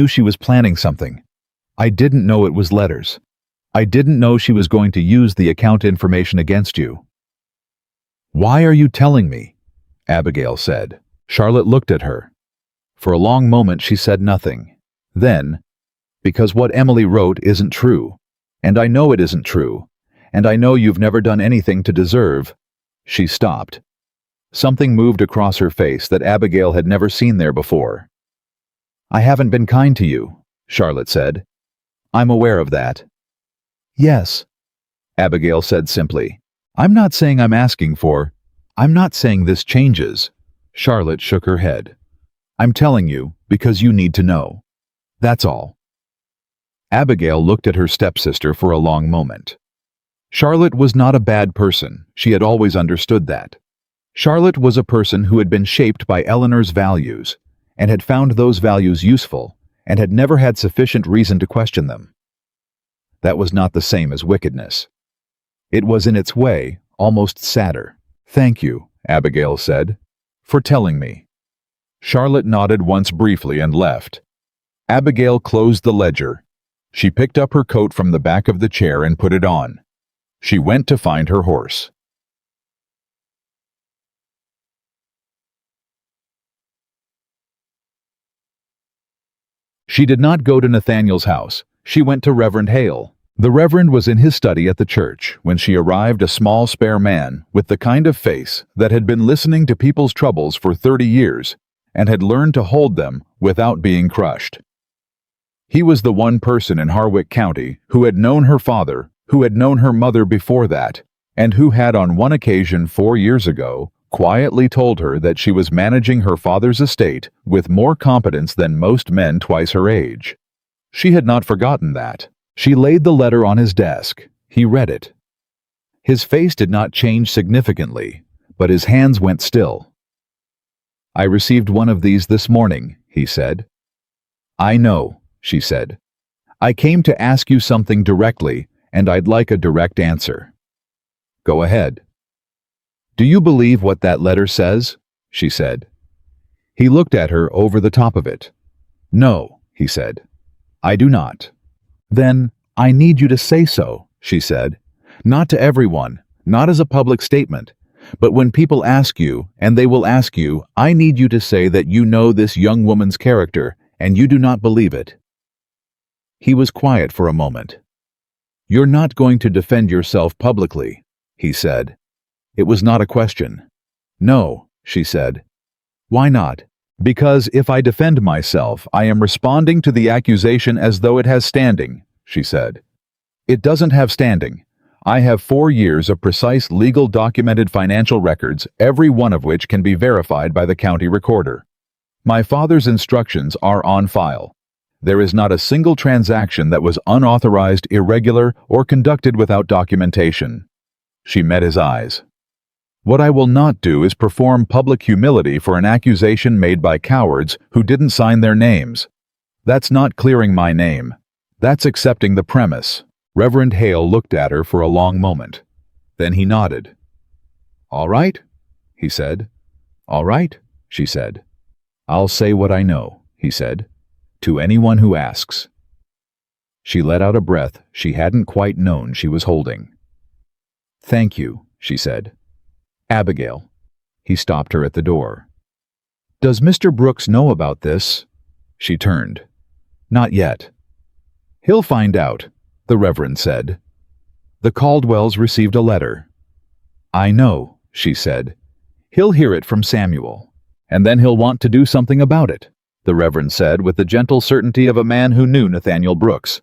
she was planning something. I didn't know it was letters. I didn't know she was going to use the account information against you." "Why are you telling me?" Abigail said. Charlotte looked at her. For a long moment she said nothing. Then, "Because what Emily wrote isn't true. And I know it isn't true. And I know you've never done anything to deserve." She stopped. Something moved across her face that Abigail had never seen there before. "I haven't been kind to you," Charlotte said. "I'm aware of that." "Yes," Abigail said simply. "I'm not saying I'm not saying this changes." Charlotte shook her head. "I'm telling you because you need to know. That's all." Abigail looked at her stepsister for a long moment. Charlotte was not a bad person. She had always understood that. Charlotte was a person who had been shaped by Eleanor's values, and had found those values useful, and had never had sufficient reason to question them. That was not the same as wickedness. It was in its way almost sadder. "Thank you," Abigail said, "for telling me." Charlotte nodded once briefly and left. Abigail closed the ledger. She picked up her coat from the back of the chair and put it on. She went to find her horse. She did not go to Nathaniel's house. She went to Reverend Hale. The Reverend was in his study at the church when she arrived, a small, spare man with the kind of face that had been listening to people's troubles for 30 years and had learned to hold them without being crushed. He was the one person in Harwick County who had known her father, who had known her mother before that, and who had on one occasion 4 years ago quietly told her that she was managing her father's estate with more competence than most men twice her age. She had not forgotten that. She laid the letter on his desk. He read it. His face did not change significantly, but his hands went still. "I received one of these this morning," he said. "I know," she said. "I came to ask you something directly, and I'd like a direct answer." "Go ahead." "Do you believe what that letter says?" she said. He looked at her over the top of it. "No," he said. "I do not." "Then, I need you to say so," she said. "Not to everyone, not as a public statement, but when people ask you, and they will ask you, I need you to say that you know this young woman's character, and you do not believe it." He was quiet for a moment. "You're not going to defend yourself publicly," he said. It was not a question. "No," she said. Why not? Because if I defend myself, I am responding to the accusation as though it has standing, she said. It doesn't have standing. I have 4 years of precise legal documented financial records, every one of which can be verified by the county recorder. My father's instructions are on file. There is not a single transaction that was unauthorized, irregular, or conducted without documentation. She met his eyes. What I will not do is perform public humility for an accusation made by cowards who didn't sign their names. That's not clearing my name. That's accepting the premise. Reverend Hale looked at her for a long moment. Then he nodded. All right, he said. All right, she said. I'll say what I know, he said, to anyone who asks. She let out a breath she hadn't quite known she was holding. Thank you, she said. Abigail. He stopped her at the door. Does Mr. Brooks know about this? She turned. Not yet. He'll find out, the Reverend said. The Caldwells received a letter. I know, she said. He'll hear it from Samuel, and then he'll want to do something about it, the Reverend said with the gentle certainty of a man who knew Nathaniel Brooks.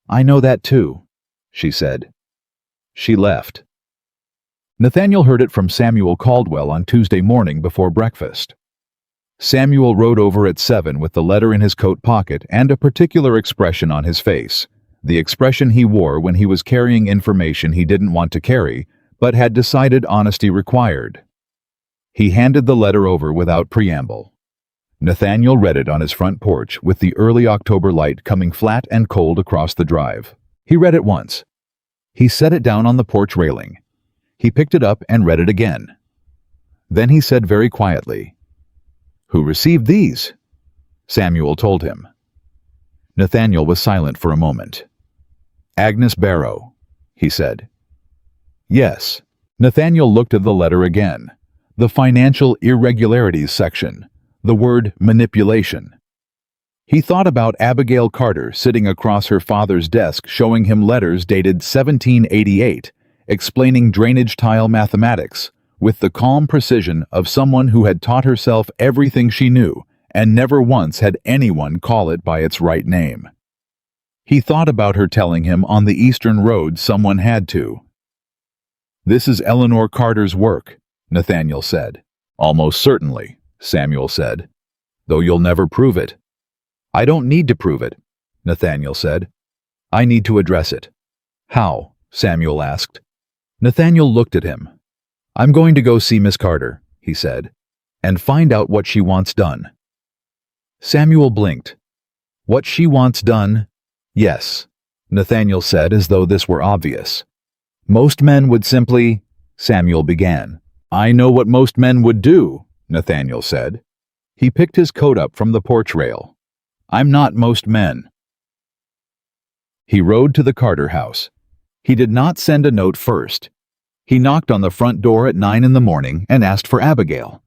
I know that too, she said. She left. Nathaniel heard it from Samuel Caldwell on Tuesday morning before breakfast. Samuel rode over at 7 with the letter in his coat pocket and a particular expression on his face, the expression he wore when he was carrying information he didn't want to carry, but had decided honesty required. He handed the letter over without preamble. Nathaniel read it on his front porch with the early October light coming flat and cold across the drive. He read it once. He set it down on the porch railing. He picked it up and read it again. Then he said very quietly, Who received these? Samuel told him. Nathaniel was silent for a moment. Agnes Barrow, he said. Yes. Nathaniel looked at the letter again. The financial irregularities section. The word manipulation. He thought about Abigail Carter sitting across her father's desk showing him letters dated 1788, explaining drainage tile mathematics, with the calm precision of someone who had taught herself everything she knew and never once had anyone call it by its right name. He thought about her telling him on the Eastern Road someone had to. This is Eleanor Carter's work, Nathaniel said. Almost certainly, Samuel said, though you'll never prove it. I don't need to prove it, Nathaniel said. I need to address it. How? Samuel asked. Nathaniel looked at him. I'm going to go see Miss Carter, he said, and find out what she wants done. Samuel blinked. What she wants done? Yes, Nathaniel said as though this were obvious. Most men would simply, Samuel began. I know what most men would do, Nathaniel said. He picked his coat up from the porch rail. I'm not most men. He rode to the Carter house. He did not send a note first. He knocked on the front door at 9 in the morning and asked for Abigail.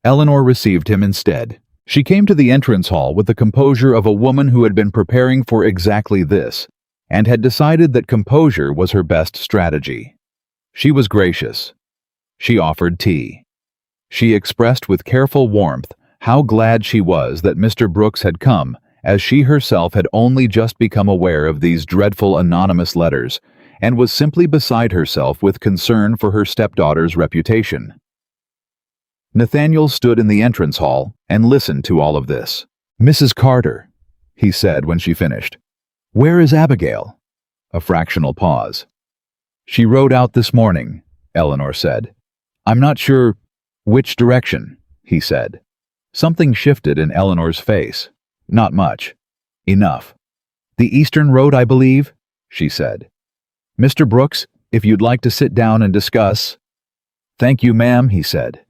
Eleanor received him instead. She came to the entrance hall with the composure of a woman who had been preparing for exactly this, and had decided that composure was her best strategy. She was gracious. She offered tea. She expressed with careful warmth how glad she was that Mr. Brooks had come, as she herself had only just become aware of these dreadful anonymous letters, and was simply beside herself with concern for her stepdaughter's reputation. Nathaniel stood in the entrance hall and listened to all of this. Mrs. Carter, he said when she finished. Where is Abigail? A fractional pause. She rode out this morning, Eleanor said. I'm not sure which direction, he said. Something shifted in Eleanor's face. Not much. Enough. The Eastern Road, I believe, she said. Mr. Brooks, if you'd like to sit down and discuss. Thank you, ma'am, he said.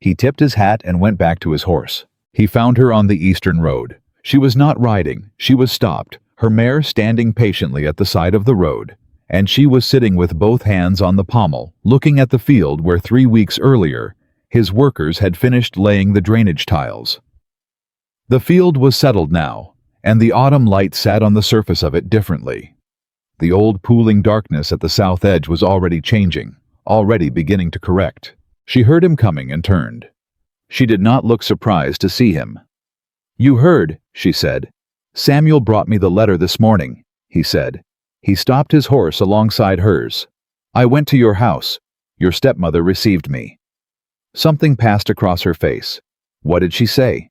He tipped his hat and went back to his horse. He found her on the Eastern Road. She was not riding. She was stopped, her mare standing patiently at the side of the road, and she was sitting with both hands on the pommel, looking at the field where 3 weeks earlier, his workers had finished laying the drainage tiles. The field was settled now, and the autumn light sat on the surface of it differently. The old pooling darkness at the south edge was already changing, already beginning to correct. She heard him coming and turned. She did not look surprised to see him. "You heard," she said. "Samuel brought me the letter this morning," he said. He stopped his horse alongside hers. "I went to your house. Your stepmother received me." Something passed across her face. What did she say?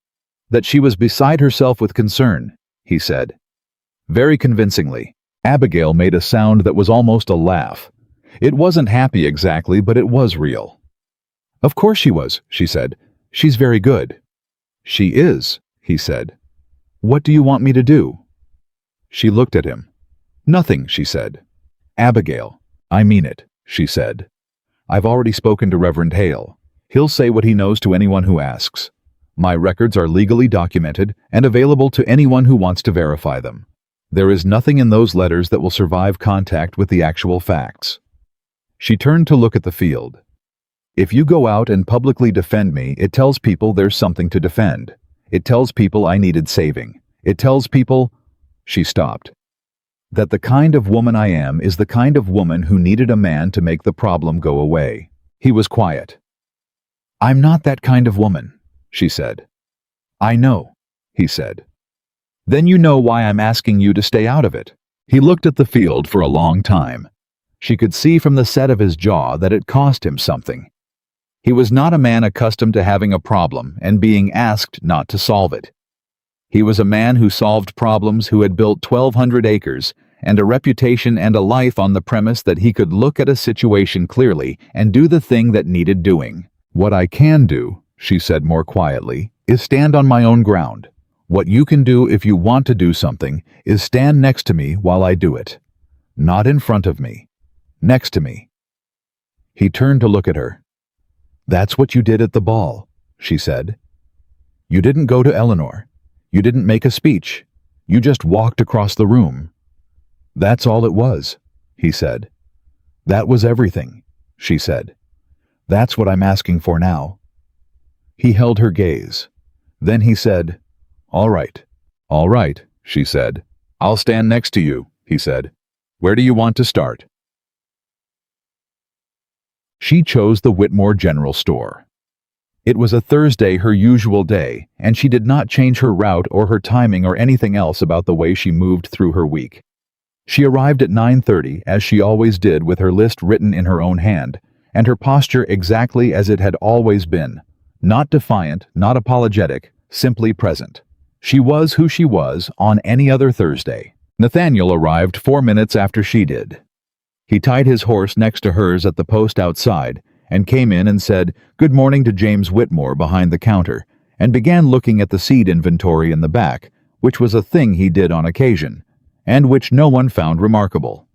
That she was beside herself with concern, he said. Very convincingly, Abigail made a sound that was almost a laugh. It wasn't happy exactly, but it was real. "Of course she was," she said. "She's very good." "She is," he said. "What do you want me to do?" She looked at him. "Nothing," she said. "Abigail, I mean it," she said. "I've already spoken to Reverend Hale. He'll say what he knows to anyone who asks. My records are legally documented and available to anyone who wants to verify them. There is nothing in those letters that will survive contact with the actual facts." She turned to look at the field. "If you go out and publicly defend me, it tells people there's something to defend. It tells people I needed saving. It tells people—" She stopped. "That the kind of woman I am is the kind of woman who needed a man to make the problem go away." He was quiet. "I'm not that kind of woman," she said. "I know," he said. "Then you know why I'm asking you to stay out of it." He looked at the field for a long time. She could see from the set of his jaw that it cost him something. He was not a man accustomed to having a problem and being asked not to solve it. He was a man who solved problems, who had built 1,200 acres and a reputation and a life on the premise that he could look at a situation clearly and do the thing that needed doing. "What I can do," she said more quietly, "is stand on my own ground. What you can do if you want to do something is stand next to me while I do it. Not in front of me. Next to me." He turned to look at her. "That's what you did at the ball," she said. "You didn't go to Eleanor. You didn't make a speech. You just walked across the room." "That's all it was," he said. "That was everything," she said. "That's what I'm asking for now." He held her gaze. Then he said, "All right," she said. "I'll stand next to you," he said. "Where do you want to start?" She chose the Whitmore General Store. It was a Thursday, her usual day, and she did not change her route or her timing or anything else about the way she moved through her week. She arrived at 9:30, as she always did, with her list written in her own hand, and her posture exactly as it had always been. Not defiant, not apologetic, simply present. She was who she was on any other Thursday. Nathaniel arrived 4 minutes after she did. He tied his horse next to hers at the post outside and came in and said, "Good morning" to James Whitmore behind the counter, and began looking at the seed inventory in the back, which was a thing he did on occasion, and which no one found remarkable.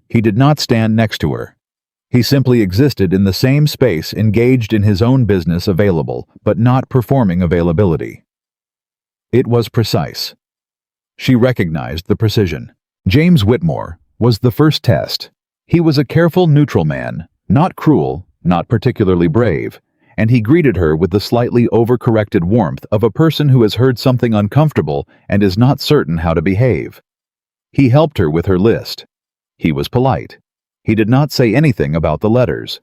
He did not stand next to her. He simply existed in the same space, engaged in his own business, available, but not performing availability. It was precise. She recognized the precision. James Whitmore was the first test. He was a careful, neutral man, not cruel, not particularly brave, and he greeted her with the slightly overcorrected warmth of a person who has heard something uncomfortable and is not certain how to behave. He helped her with her list. He was polite. He did not say anything about the letters.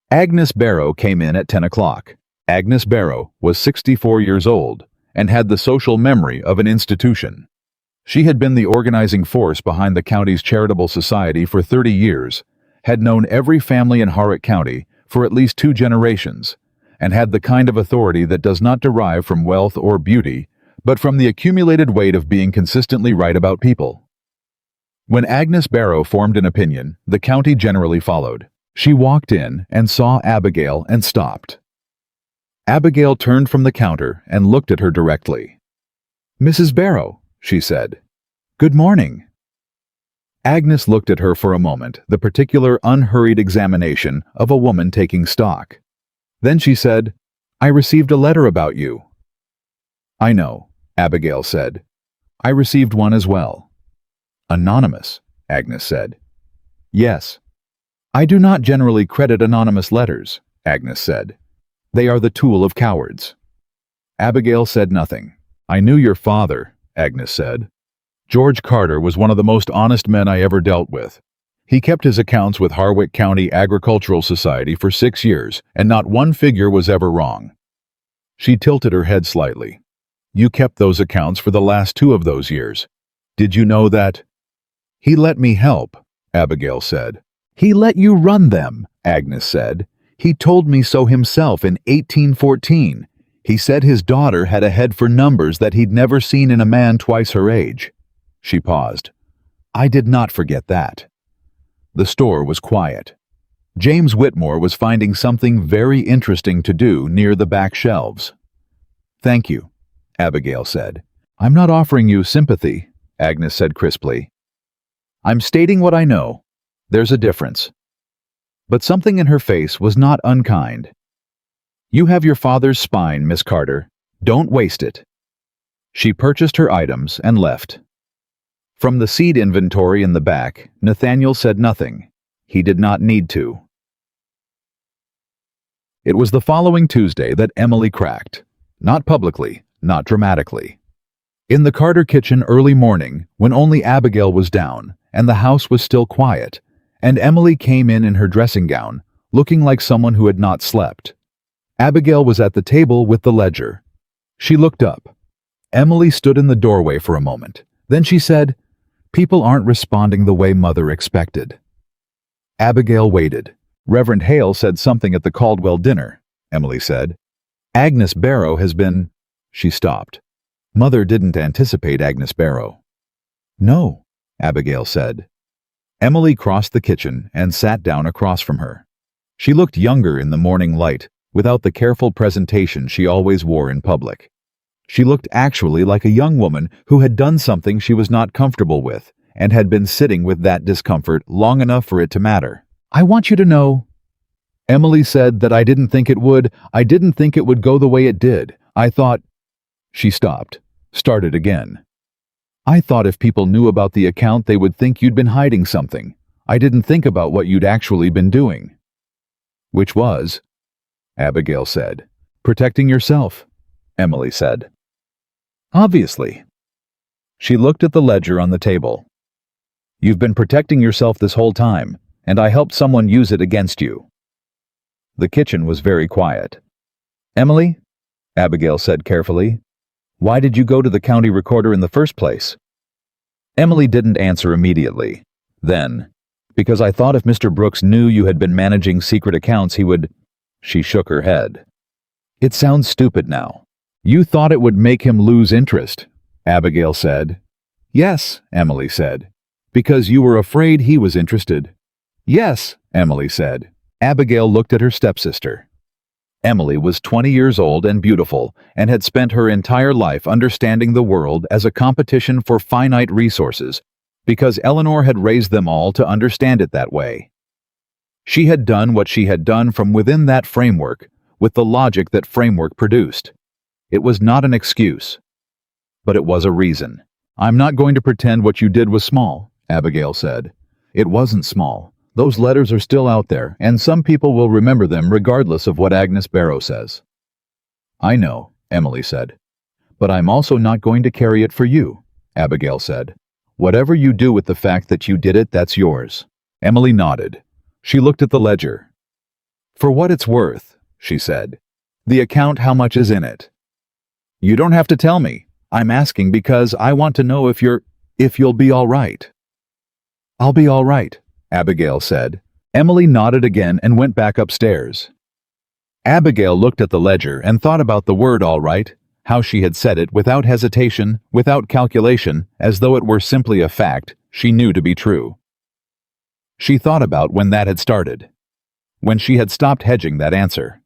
Agnes Barrow came in at 10 o'clock. Agnes Barrow was 64 years old and had the social memory of an institution. She had been the organizing force behind the county's charitable society for 30 years, had known every family in Harwick County for at least 2 generations, and had the kind of authority that does not derive from wealth or beauty, but from the accumulated weight of being consistently right about people. When Agnes Barrow formed an opinion, the county generally followed. She walked in and saw Abigail and stopped. Abigail turned from the counter and looked at her directly. "Mrs. Barrow," she said. "Good morning." Agnes looked at her for a moment, the particular unhurried examination of a woman taking stock. Then she said, "I received a letter about you." "I know," Abigail said. "I received one as well." "Anonymous," Agnes said. "Yes." "I do not generally credit anonymous letters," Agnes said. "They are the tool of cowards." Abigail said nothing. "I knew your father," Agnes said. "George Carter was one of the most honest men I ever dealt with. He kept his accounts with Harwick County Agricultural Society for 6 years, and not one figure was ever wrong. She tilted her head slightly. You kept those accounts for the last 2 of those years. Did you know that? He let me help, Abigail said. He let you run them, Agnes said. He told me so himself in 1814. He said his daughter had a head for numbers that he'd never seen in a man twice her age. She paused. I did not forget that. The store was quiet. James Whitmore was finding something very interesting to do near the back shelves. Thank you, Abigail said. I'm not offering you sympathy, Agnes said crisply. I'm stating what I know. There's a difference. But something in her face was not unkind. You have your father's spine, Miss Carter. Don't waste it. She purchased her items and left. From the seed inventory in the back, Nathaniel said nothing. He did not need to. It was the following Tuesday that Emily cracked. Not publicly, not dramatically. In the Carter kitchen early morning, when only Abigail was down, and the house was still quiet, and Emily came in her dressing gown, looking like someone who had not slept. Abigail was at the table with the ledger. She looked up. Emily stood in the doorway for a moment. Then she said, People aren't responding the way Mother expected. Abigail waited. Reverend Hale said something at the Caldwell dinner, Emily said. Agnes Barrow has been... She stopped. Mother didn't anticipate Agnes Barrow. No, Abigail said. Emily crossed the kitchen and sat down across from her. She looked younger in the morning light, without the careful presentation she always wore in public. She looked actually like a young woman who had done something she was not comfortable with, and had been sitting with that discomfort long enough for it to matter. I want you to know, Emily said, that I didn't think it would go the way it did. I thought... She stopped, started again. I thought if people knew about the account they would think you'd been hiding something. I didn't think about what you'd actually been doing. Which was, Abigail said. Protecting yourself, Emily said. Obviously. She looked at the ledger on the table. You've been protecting yourself this whole time, and I helped someone use it against you. The kitchen was very quiet. Emily, Abigail said carefully, why did you go to the county recorder in the first place? Emily didn't answer immediately. Then, because I thought if Mr. Brooks knew you had been managing secret accounts, he would... She shook her head. It sounds stupid now. You thought it would make him lose interest, Abigail said. Yes, Emily said. Because you were afraid he was interested. Yes, Emily said. Abigail looked at her stepsister. Emily was 20 years old and beautiful, and had spent her entire life understanding the world as a competition for finite resources, because Eleanor had raised them all to understand it that way. She had done what she had done from within that framework, with the logic that framework produced. It was not an excuse, but it was a reason. I'm not going to pretend what you did was small, Abigail said. It wasn't small. Those letters are still out there, and some people will remember them regardless of what Agnes Barrow says. I know, Emily said. But I'm also not going to carry it for you, Abigail said. Whatever you do with the fact that you did it, that's yours. Emily nodded. She looked at the ledger. For what it's worth, she said. The account, how much is in it? You don't have to tell me. I'm asking because I want to know if you'll be all right. I'll be all right, Abigail said. Emily nodded again and went back upstairs. Abigail looked at the ledger and thought about the word all right, how she had said it without hesitation, without calculation, as though it were simply a fact she knew to be true. She thought about when that had started, when she had stopped hedging that answer.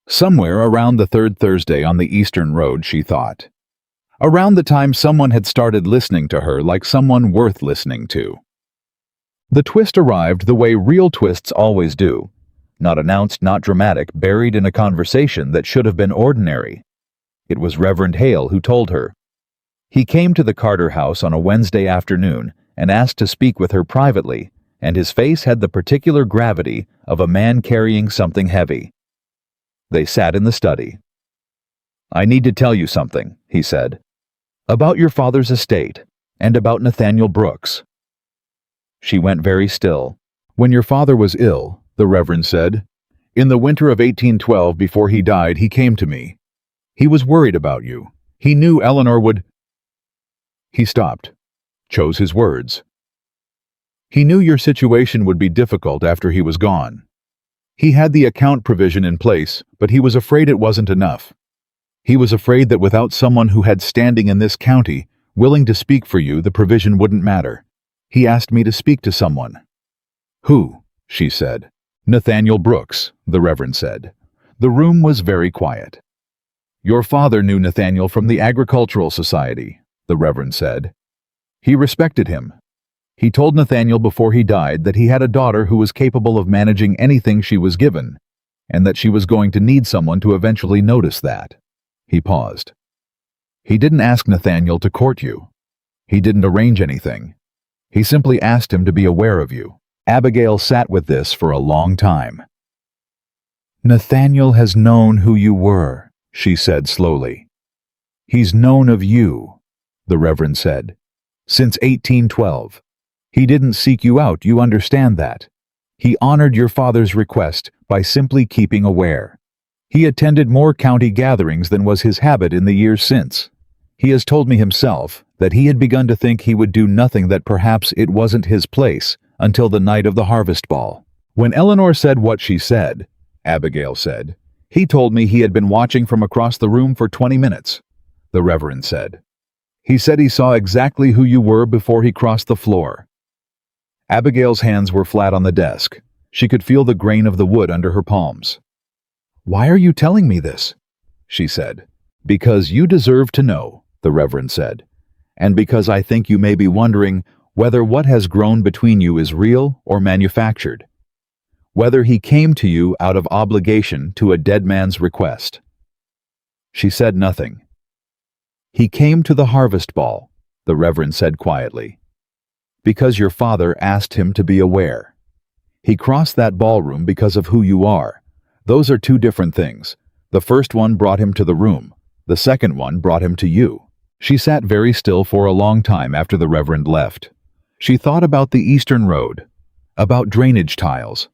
Somewhere around the third Thursday on the Eastern Road, she thought. Around the time someone had started listening to her like someone worth listening to. The twist arrived the way real twists always do. Not announced, not dramatic, buried in a conversation that should have been ordinary. It was Reverend Hale who told her. He came to the Carter house on a Wednesday afternoon and asked to speak with her privately, and his face had the particular gravity of a man carrying something heavy. They sat in the study. I need to tell you something, he said. About your father's estate, and about Nathaniel Brooks. She went very still. When your father was ill, the Reverend said, In the winter of 1812, before he died, he came to me. He was worried about you. He knew Eleanor would... He stopped, chose his words. He knew your situation would be difficult after he was gone. He had the account provision in place, but he was afraid it wasn't enough. He was afraid that without someone who had standing in this county, willing to speak for you, the provision wouldn't matter. He asked me to speak to someone. Who? She said. Nathaniel Brooks, the Reverend said. The room was very quiet. Your father knew Nathaniel from the Agricultural Society, the Reverend said. He respected him. He told Nathaniel before he died that he had a daughter who was capable of managing anything she was given, and that she was going to need someone to eventually notice that. He paused. He didn't ask Nathaniel to court you. He didn't arrange anything. He simply asked him to be aware of you. Abigail sat with this for a long time. Nathaniel has known who you were, she said slowly. He's known of you, the Reverend said, since 1812. He didn't seek you out, you understand that. He honored your father's request by simply keeping aware. He attended more county gatherings than was his habit in the years since. He has told me himself that he had begun to think he would do nothing, that perhaps it wasn't his place, until the night of the harvest ball. When Eleanor said what she said, Abigail said, he told me he had been watching from across the room for 20 minutes, the Reverend said. He said he saw exactly who you were before he crossed the floor. Abigail's hands were flat on the desk. She could feel the grain of the wood under her palms. Why are you telling me this? She said. Because you deserve to know, the Reverend said, and because I think you may be wondering whether what has grown between you is real or manufactured, whether he came to you out of obligation to a dead man's request. She said nothing. He came to the harvest ball, the Reverend said quietly, because your father asked him to be aware. He crossed that ballroom because of who you are. Those are two different things. The first one brought him to the room. The second one brought him to you. She sat very still for a long time after the Reverend left. She thought about the Eastern Road, about drainage tiles,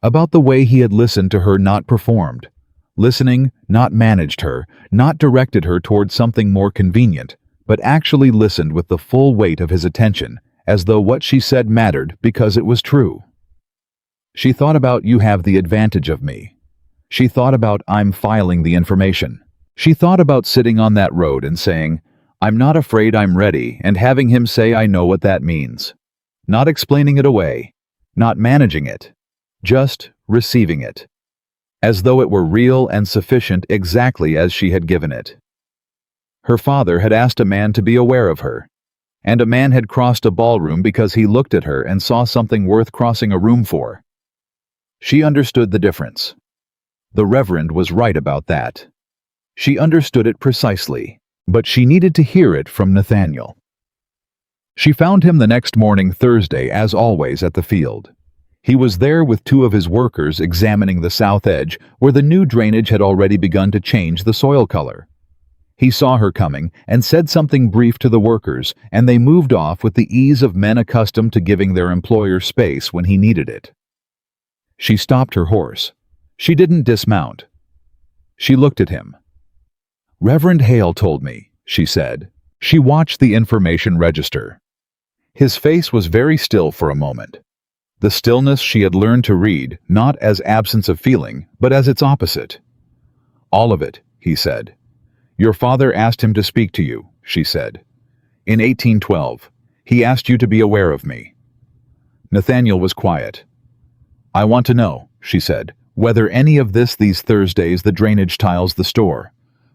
about the way he had listened to her, not performed. Listening, not managed her, not directed her towards something more convenient, but actually listened with the full weight of his attention, as though what she said mattered because it was true. She thought about you have the advantage of me. She thought about I'm filing the information. She thought about sitting on that road and saying, I'm not afraid, I'm ready, and having him say I know what that means. Not explaining it away, not managing it, just receiving it, as though it were real and sufficient exactly as she had given it. Her father had asked a man to be aware of her, and a man had crossed a ballroom because he looked at her and saw something worth crossing a room for. She understood the difference. The Reverend was right about that. She understood it precisely, but she needed to hear it from Nathaniel. She found him the next morning, Thursday, as always, at the field. He was there with two of his workers examining the south edge, where the new drainage had already begun to change the soil color. He saw her coming and said something brief to the workers, and they moved off with the ease of men accustomed to giving their employer space when he needed it. She stopped her horse. She didn't dismount. She looked at him. Reverend Hale told me, she said. She watched the information register. His face was very still for a moment. The stillness she had learned to read, not as absence of feeling, but as its opposite. All of it, he said. Your father asked him to speak to you, she said. In 1812, he asked you to be aware of me. Nathaniel was quiet. I want to know, she said, whether any of this these Thursdays, the drainage tiles, the store,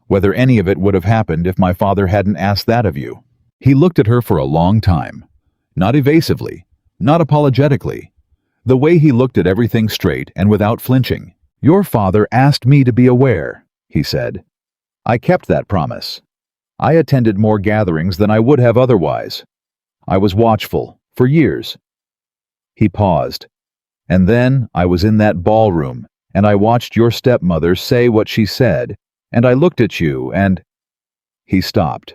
whether any of it would have happened if my father hadn't asked that of you. He looked at her for a long time, not evasively, not apologetically, the way he looked at everything straight and without flinching. Your father asked me to be aware, he said. I kept that promise. I attended more gatherings than I would have otherwise. I was watchful, for years. He paused. And then I was in that ballroom, and I watched your stepmother say what she said, and I looked at you, and... He stopped.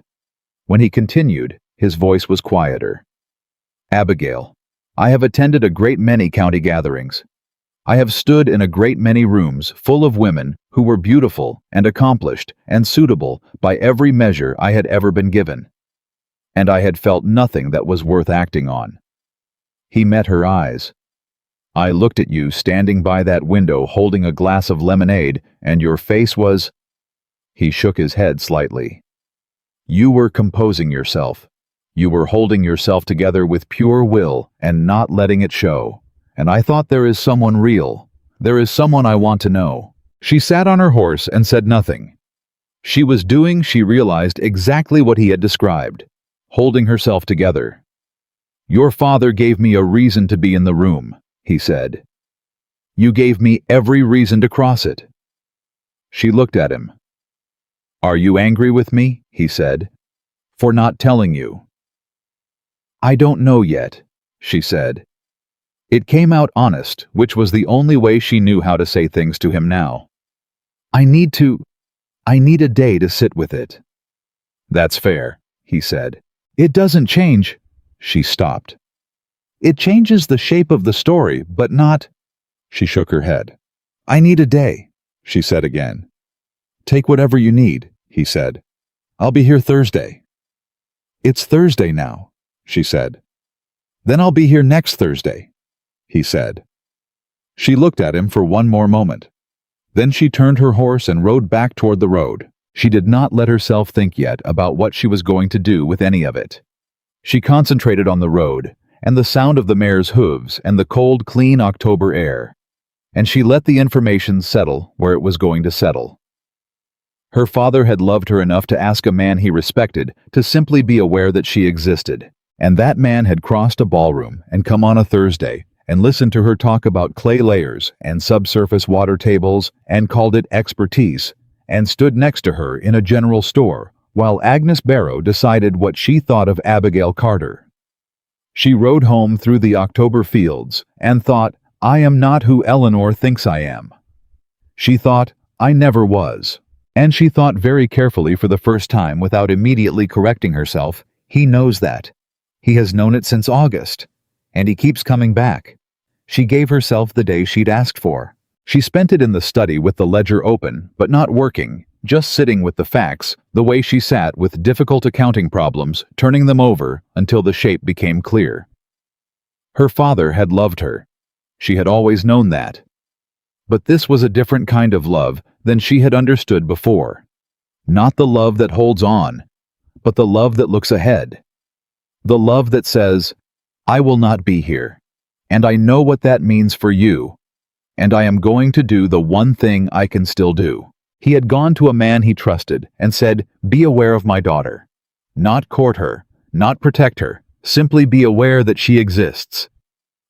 When he continued, his voice was quieter. Abigail, I have attended a great many county gatherings. I have stood in a great many rooms full of women who were beautiful and accomplished and suitable by every measure I had ever been given. And I had felt nothing that was worth acting on. He met her eyes. I looked at you standing by that window holding a glass of lemonade, and your face was... He shook his head slightly. You were composing yourself. You were holding yourself together with pure will and not letting it show. And I thought, there is someone real. There is someone I want to know. She sat on her horse and said nothing. She was doing, she realized, exactly what he had described, holding herself together. Your father gave me a reason to be in the room, he said. You gave me every reason to cross it. She looked at him. Are you angry with me, he said, for not telling you? I don't know yet, she said. It came out honest, which was the only way she knew how to say things to him now. I need a day to sit with it. That's fair, he said. It doesn't change. She stopped. It changes the shape of the story, but not... She shook her head. I need a day, she said again. Take whatever you need, he said. I'll be here Thursday. It's Thursday now, she said. Then I'll be here next Thursday, he said. She looked at him for one more moment. Then she turned her horse and rode back toward the road. She did not let herself think yet about what she was going to do with any of it. She concentrated on the road, and the sound of the mare's hooves, and the cold, clean October air. And she let the information settle where it was going to settle. Her father had loved her enough to ask a man he respected to simply be aware that she existed. And that man had crossed a ballroom and come on a Thursday and listened to her talk about clay layers and subsurface water tables and called it expertise, and stood next to her in a general store while Agnes Barrow decided what she thought of Abigail Carter. She rode home through the October fields and thought, I am not who Eleanor thinks I am. She thought, I never was. And she thought very carefully for the first time without immediately correcting herself, he knows that. He has known it since August. And he keeps coming back. She gave herself the day she'd asked for. She spent it in the study with the ledger open, but not working, just sitting with the facts, the way she sat with difficult accounting problems, turning them over until the shape became clear. Her father had loved her. She had always known that. But this was a different kind of love than she had understood before. Not the love that holds on, but the love that looks ahead. The love that says, I will not be here, and I know what that means for you, and I am going to do the one thing I can still do. He had gone to a man he trusted and said, be aware of my daughter. Not court her, not protect her, simply be aware that she exists.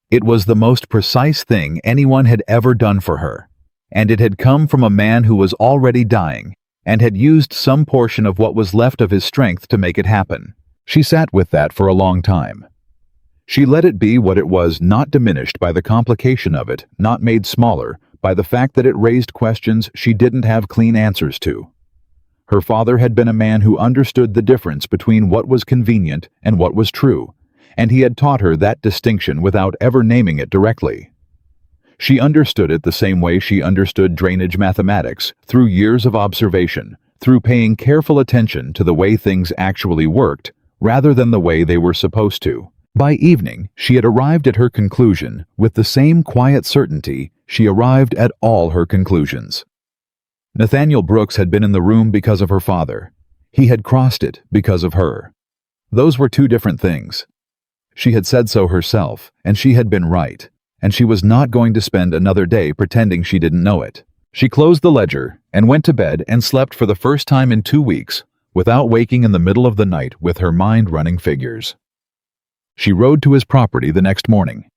It was the most precise thing anyone had ever done for her, and it had come from a man who was already dying and had used some portion of what was left of his strength to make it happen. She sat with that for a long time. She let it be what it was, not diminished by the complication of it, not made smaller by the fact that it raised questions she didn't have clean answers to. Her father had been a man who understood the difference between what was convenient and what was true, and he had taught her that distinction without ever naming it directly. She understood it the same way she understood drainage mathematics, through years of observation, through paying careful attention to the way things actually worked, rather than the way they were supposed to. By evening, she had arrived at her conclusion with the same quiet certainty she arrived at all her conclusions. Nathaniel Brooks had been in the room because of her father. He had crossed it because of her. Those were two different things. She had said so herself, and she had been right, and she was not going to spend another day pretending she didn't know it. She closed the ledger and went to bed and slept for the first time in 2 weeks, without waking in the middle of the night with her mind running figures. She rode to his property the next morning.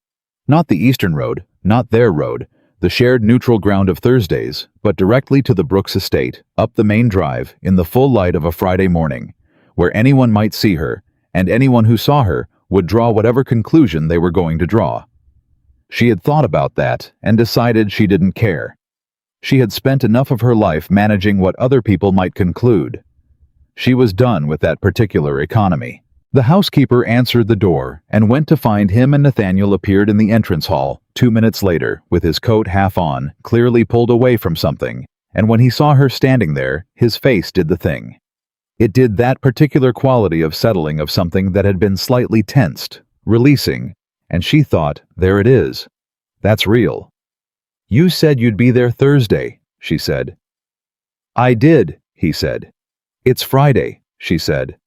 Not the Eastern Road, not their road, the shared neutral ground of Thursdays, but directly to the Brooks estate, up the main drive, in the full light of a Friday morning, where anyone might see her, and anyone who saw her would draw whatever conclusion they were going to draw. She had thought about that and decided she didn't care. She had spent enough of her life managing what other people might conclude. She was done with that particular economy. The housekeeper answered the door and went to find him, and Nathaniel appeared in the entrance hall 2 minutes later with his coat half on, clearly pulled away from something, and when he saw her standing there, his face did the thing. It did that particular quality of settling of something that had been slightly tensed, releasing, and she thought, there it is. That's real. You said you'd be there Thursday, she said. I did, he said. It's Friday, she said.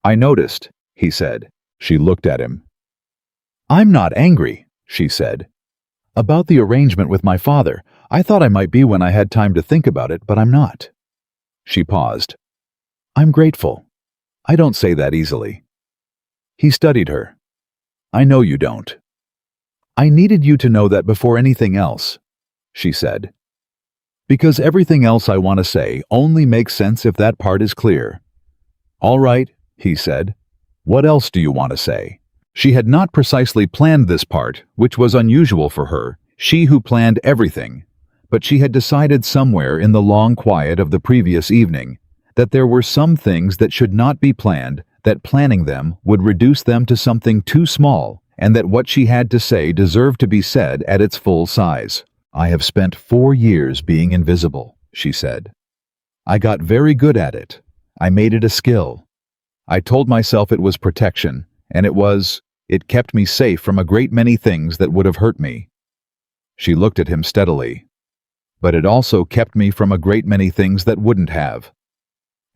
I noticed, he said. She looked at him. I'm not angry, she said. About the arrangement with my father, I thought I might be when I had time to think about it, but I'm not. She paused. I'm grateful. I don't say that easily. He studied her. I know you don't. I needed you to know that before anything else, she said. Because everything else I want to say only makes sense if that part is clear. All right, he said. What else do you want to say? She had not precisely planned this part, which was unusual for her, she who planned everything, but she had decided somewhere in the long quiet of the previous evening that there were some things that should not be planned, that planning them would reduce them to something too small, and that what she had to say deserved to be said at its full size. I have spent 4 years being invisible, she said. I got very good at it. I made it a skill. I told myself it was protection, and it kept me safe from a great many things that would have hurt me. She looked at him steadily. But it also kept me from a great many things that wouldn't have.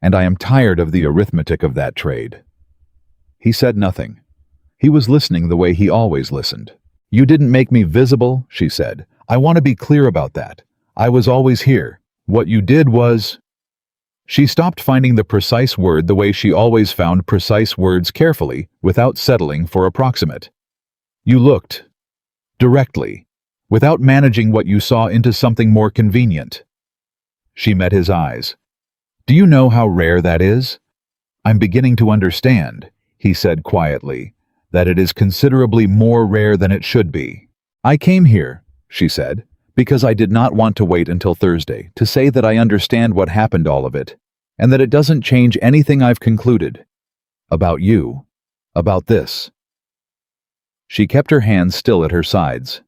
And I am tired of the arithmetic of that trade. He said nothing. He was listening the way he always listened. You didn't make me visible, she said. I want to be clear about that. I was always here. What you did was... She stopped finding the precise word the way she always found precise words carefully, without settling for approximate. You looked. Directly. Without managing what you saw into something more convenient. She met his eyes. Do you know how rare that is? I'm beginning to understand, he said quietly, that it is considerably more rare than it should be. I came here, she said, because I did not want to wait until Thursday to say that I understand what happened, all of it, and that it doesn't change anything I've concluded. About you. About this. She kept her hands still at her sides.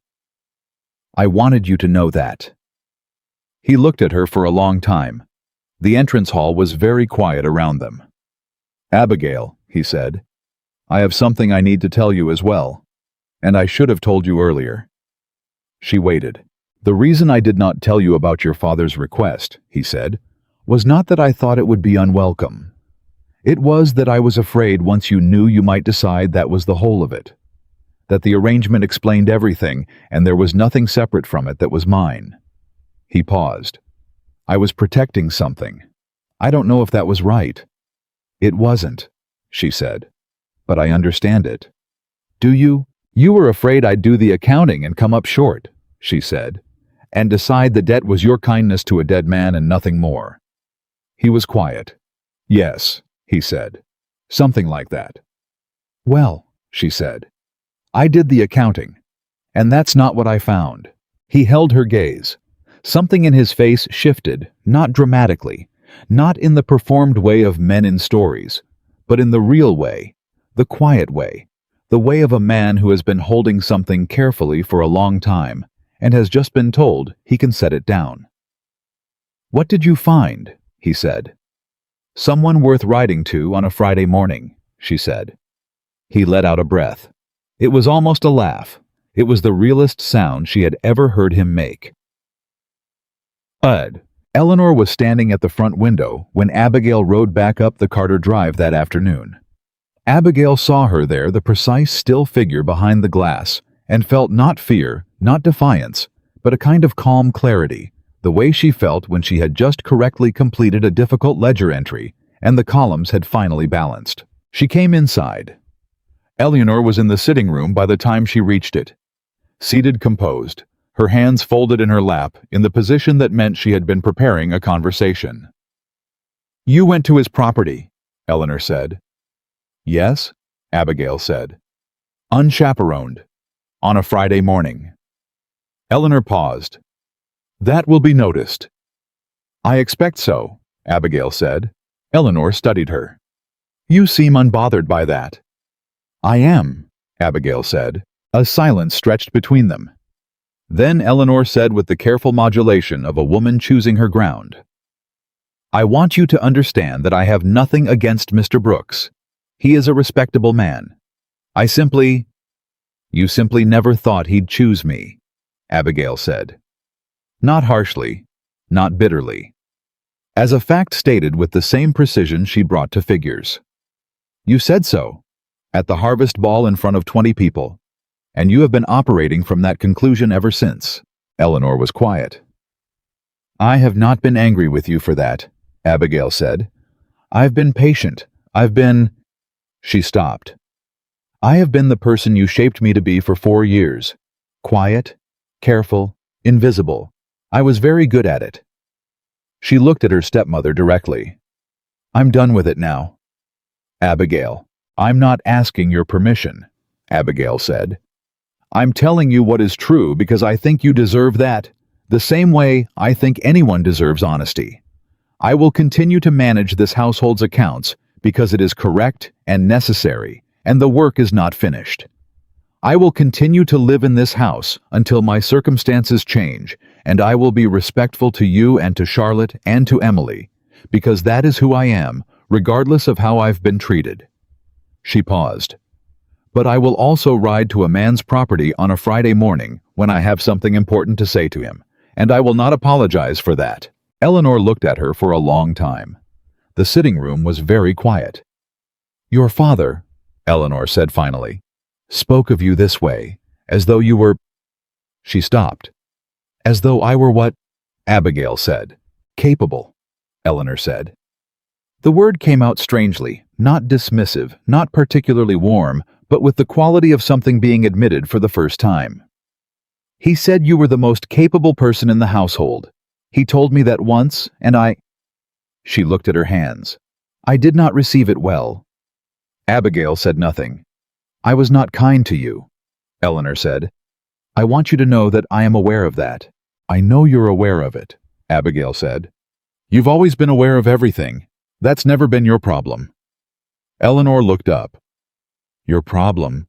I wanted you to know that. He looked at her for a long time. The entrance hall was very quiet around them. Abigail, he said, I have something I need to tell you as well, and I should have told you earlier. She waited. The reason I did not tell you about your father's request, he said, was not that I thought it would be unwelcome. It was that I was afraid once you knew you might decide that was the whole of it. That the arrangement explained everything, and there was nothing separate from it that was mine. He paused. I was protecting something. I don't know if that was right. It wasn't, she said. But I understand it. Do you? You were afraid I'd do the accounting and come up short, she said, and decide the debt was your kindness to a dead man and nothing more. He was quiet. Yes, he said. Something like that. Well, she said, I did the accounting, and that's not what I found. He held her gaze. Something in his face shifted, not dramatically, not in the performed way of men in stories, but in the real way, the quiet way, the way of a man who has been holding something carefully for a long time and has just been told he can set it down. What did you find? He said. Someone worth writing to on a Friday morning, she said. He let out a breath. It was almost a laugh. It was the realest sound she had ever heard him make. Eleanor was standing at the front window when Abigail rode back up the Carter Drive that afternoon. Abigail saw her there, the precise still figure behind the glass, and felt not fear, not defiance, but a kind of calm clarity, the way she felt when she had just correctly completed a difficult ledger entry and the columns had finally balanced. She came inside. Eleanor was in the sitting room by the time she reached it. Seated composed, her hands folded in her lap in the position that meant she had been preparing a conversation. You went to his property, Eleanor said. Yes, Abigail said. Unchaperoned. On a Friday morning. Eleanor paused. That will be noticed. I expect so, Abigail said. Eleanor studied her. You seem unbothered by that. I am, Abigail said. A silence stretched between them. Then Eleanor said with the careful modulation of a woman choosing her ground, I want you to understand that I have nothing against Mr. Brooks. He is a respectable man. You simply never thought he'd choose me, Abigail said. Not harshly, not bitterly. As a fact stated with the same precision she brought to figures. You said so, at the harvest ball in front of 20 people, and you have been operating from that conclusion ever since. Eleanor was quiet. I have not been angry with you for that, Abigail said. I've been patient. She stopped. I have been the person you shaped me to be for 4 years. Quiet, careful, invisible. I was very good at it. She looked at her stepmother directly. I'm done with it now. Abigail, I'm not asking your permission, Abigail said. I'm telling you what is true because I think you deserve that, the same way I think anyone deserves honesty. I will continue to manage this household's accounts because it is correct and necessary, and the work is not finished. I will continue to live in this house until my circumstances change, and I will be respectful to you and to Charlotte and to Emily, because that is who I am, regardless of how I've been treated. She paused. But I will also ride to a man's property on a Friday morning when I have something important to say to him, and I will not apologize for that. Eleanor looked at her for a long time. The sitting room was very quiet. Your father, Eleanor said finally, spoke of you this way, as though you were... She stopped. As though I were what? Abigail said. Capable, Eleanor said. The word came out strangely, not dismissive, not particularly warm, but with the quality of something being admitted for the first time. He said you were the most capable person in the household. He told me that once, and I... She looked at her hands. I did not receive it well. Abigail said nothing. I was not kind to you, Eleanor said. I want you to know that I am aware of that. I know you're aware of it, Abigail said. You've always been aware of everything. That's never been your problem. Eleanor looked up. Your problem,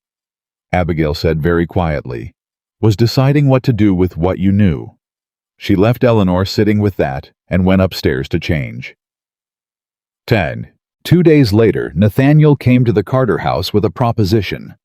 Abigail said very quietly, was deciding what to do with what you knew. She left Eleanor sitting with that and went upstairs to change. 10. 2 days later, Nathaniel came to the Carter house with a proposition.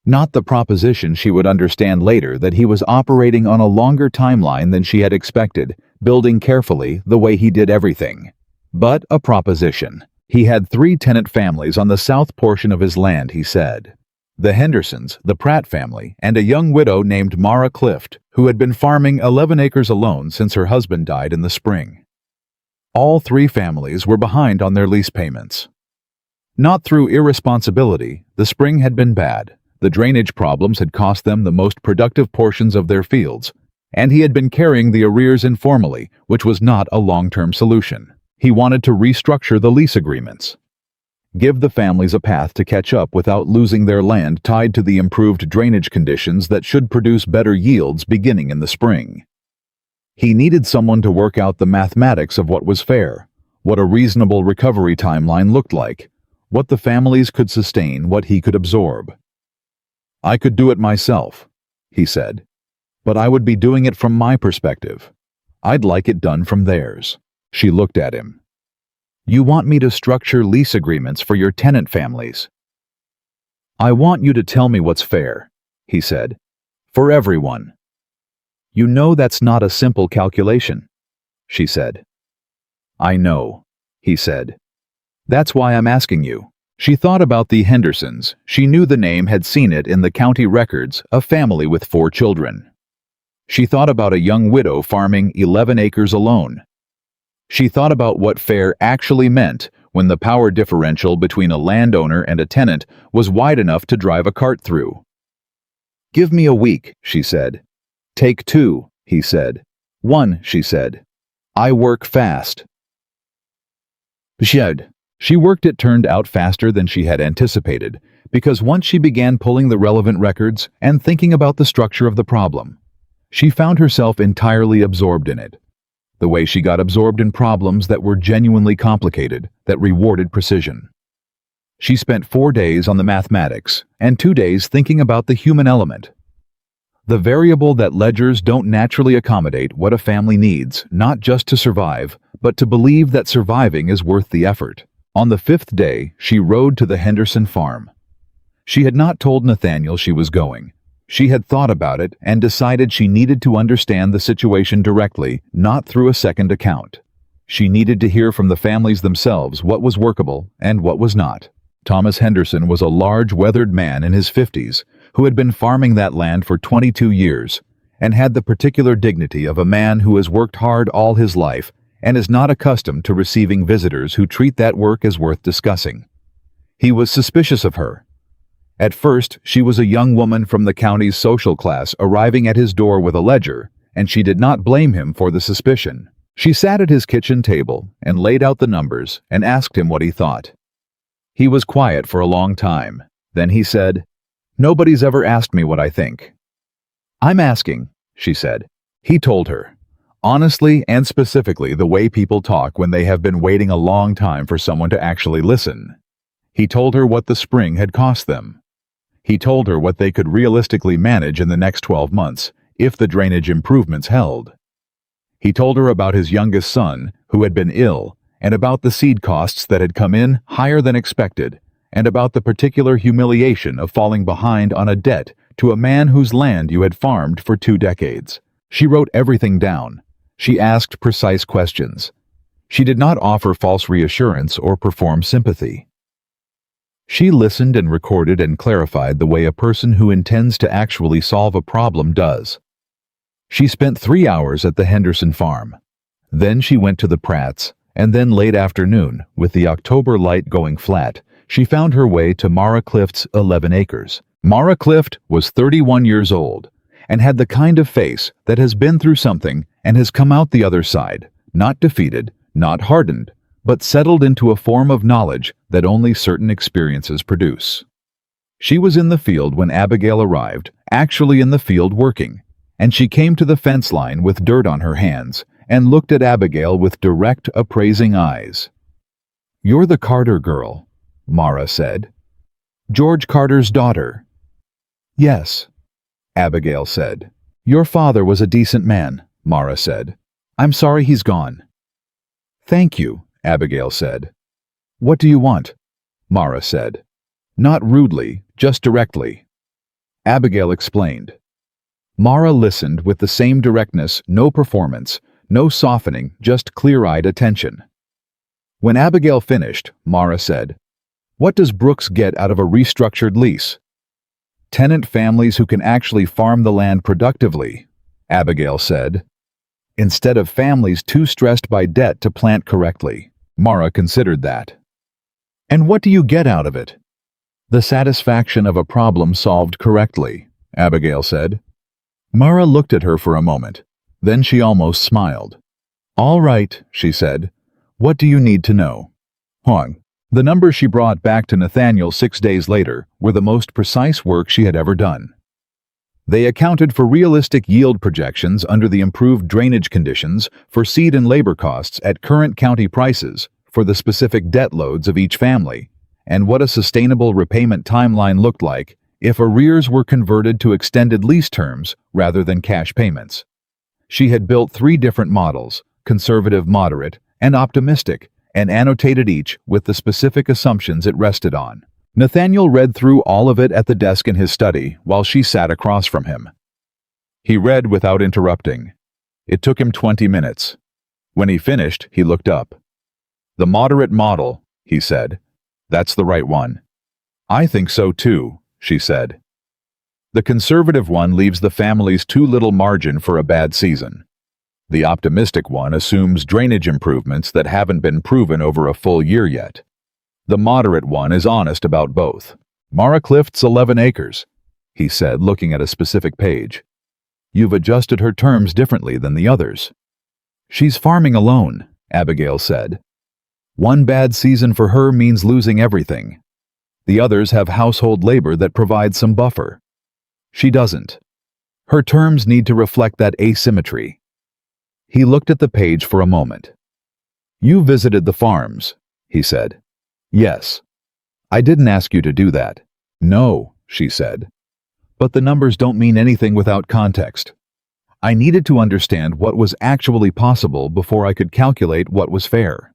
Not the proposition she would understand later that he was operating on a longer timeline than she had expected, building carefully the way he did everything. But a proposition. He had 3 tenant families on the south portion of his land, he said. The Hendersons, the Pratt family, and a young widow named Mara Clift, who had been farming 11 acres alone since her husband died in the spring. All 3 families were behind on their lease payments. Not through irresponsibility, the spring had been bad. The drainage problems had cost them the most productive portions of their fields, and he had been carrying the arrears informally, which was not a long-term solution. He wanted to restructure the lease agreements. Give the families a path to catch up without losing their land tied to the improved drainage conditions that should produce better yields beginning in the spring. He needed someone to work out the mathematics of what was fair, what a reasonable recovery timeline looked like, what the families could sustain, what he could absorb. I could do it myself, he said, but I would be doing it from my perspective. I'd like it done from theirs. She looked at him. You want me to structure lease agreements for your tenant families? I want you to tell me what's fair, he said, for everyone. You know that's not a simple calculation, she said. I know, he said. That's why I'm asking you. She thought about the Hendersons. She knew the name, had seen it in the county records, a family with 4 children. She thought about a young widow farming 11 acres alone. She thought about what fair actually meant when the power differential between a landowner and a tenant was wide enough to drive a cart through. Give me a week, she said. Take 2, he said. 1, she said. I work fast. She worked it turned out faster than she had anticipated, because once she began pulling the relevant records and thinking about the structure of the problem, she found herself entirely absorbed in it. The way she got absorbed in problems that were genuinely complicated, that rewarded precision. She spent 4 days on the mathematics and 2 days thinking about the human element. The variable that ledgers don't naturally accommodate what a family needs, not just to survive, but to believe that surviving is worth the effort. On the 5th day, she rode to the Henderson farm. She had not told Nathaniel she was going. She had thought about it and decided she needed to understand the situation directly, not through a second account. She needed to hear from the families themselves what was workable and what was not. Thomas Henderson was a large, weathered man in his 50s who had been farming that land for 22 years and had the particular dignity of a man who has worked hard all his life and is not accustomed to receiving visitors who treat that work as worth discussing. He was suspicious of her. At first, she was a young woman from the county's social class arriving at his door with a ledger, and she did not blame him for the suspicion. She sat at his kitchen table and laid out the numbers and asked him what he thought. He was quiet for a long time. Then he said, "Nobody's ever asked me what I think." "I'm asking," she said. He told her, honestly and specifically, the way people talk when they have been waiting a long time for someone to actually listen. He told her what the spring had cost them. He told her what they could realistically manage in the next 12 months, if the drainage improvements held. He told her about his youngest son, who had been ill, and about the seed costs that had come in higher than expected, and about the particular humiliation of falling behind on a debt to a man whose land you had farmed for 2 decades. She wrote everything down. She asked precise questions. She did not offer false reassurance or perform sympathy. She listened and recorded and clarified the way a person who intends to actually solve a problem does. She spent 3 hours at the Henderson farm. Then she went to the Pratts, and then late afternoon, with the October light going flat, she found her way to Mara Clift's 11 acres. Mara Clift was 31 years old and had the kind of face that has been through something and has come out the other side, not defeated, not hardened, but settled into a form of knowledge that only certain experiences produce. She was in the field when Abigail arrived, actually in the field working, and she came to the fence line with dirt on her hands and looked at Abigail with direct, appraising eyes. "You're the Carter girl," Mara said. "George Carter's daughter." "Yes," Abigail said. "Your father was a decent man," Mara said. "I'm sorry he's gone." "Thank you," Abigail said. "What do you want?" Mara said. Not rudely, just directly. Abigail explained. Mara listened with the same directness, no performance, no softening, just clear-eyed attention. When Abigail finished, Mara said, "What does Brooks get out of a restructured lease?" "Tenant families who can actually farm the land productively," Abigail said, "instead of families too stressed by debt to plant correctly." Mara considered that. "And what do you get out of it?" "The satisfaction of a problem solved correctly," Abigail said. Mara looked at her for a moment. Then she almost smiled. "All right," she said. "What do you need to know?" Huang. The numbers she brought back to Nathaniel 6 days later were the most precise work she had ever done. They accounted for realistic yield projections under the improved drainage conditions, for seed and labor costs at current county prices, for the specific debt loads of each family, and what a sustainable repayment timeline looked like if arrears were converted to extended lease terms rather than cash payments. She had built 3 different models, conservative, moderate, and optimistic, and annotated each with the specific assumptions it rested on. Nathaniel read through all of it at the desk in his study while she sat across from him. He read without interrupting. It took him 20 minutes. When he finished, he looked up. "The moderate model," he said. "That's the right one." "I think so too," she said. "The conservative one leaves the families too little margin for a bad season. The optimistic one assumes drainage improvements that haven't been proven over a full year yet. The moderate one is honest about both." "Mara Clift's 11 acres," he said, looking at a specific page. "You've adjusted her terms differently than the others." "She's farming alone," Abigail said. "One bad season for her means losing everything. The others have household labor that provides some buffer. She doesn't. Her terms need to reflect that asymmetry." He looked at the page for a moment. "You visited the farms," he said. "Yes." I didn't ask you to do that. No, she said. But the numbers don't mean anything without context. I needed to understand what was actually possible before I could calculate what was fair.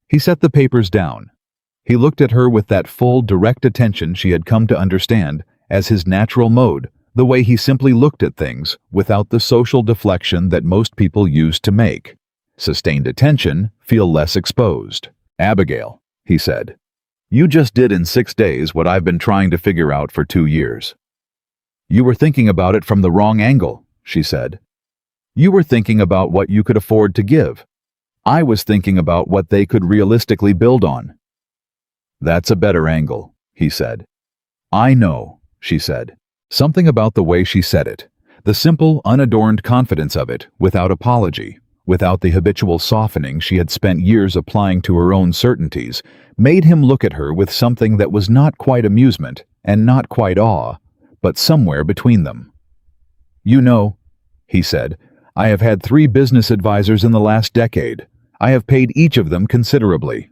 He set the papers down. He looked at her with that full, direct attention she had come to understand as his natural mode, the way he simply looked at things without the social deflection that most people use to make sustained attention feel less exposed. Abigail, he said, you just did in 6 days what I've been trying to figure out for 2 years. You were thinking about it from the wrong angle, she said. You were thinking about what you could afford to give. I was thinking about what they could realistically build on. That's a better angle, he said. I know, she said. Something about the way she said it, the simple, unadorned confidence of it, without apology, without the habitual softening she had spent years applying to her own certainties, made him look at her with something that was not quite amusement and not quite awe, but somewhere between them. You know, he said, I have had 3 business advisors in the last decade. I have paid each of them considerably.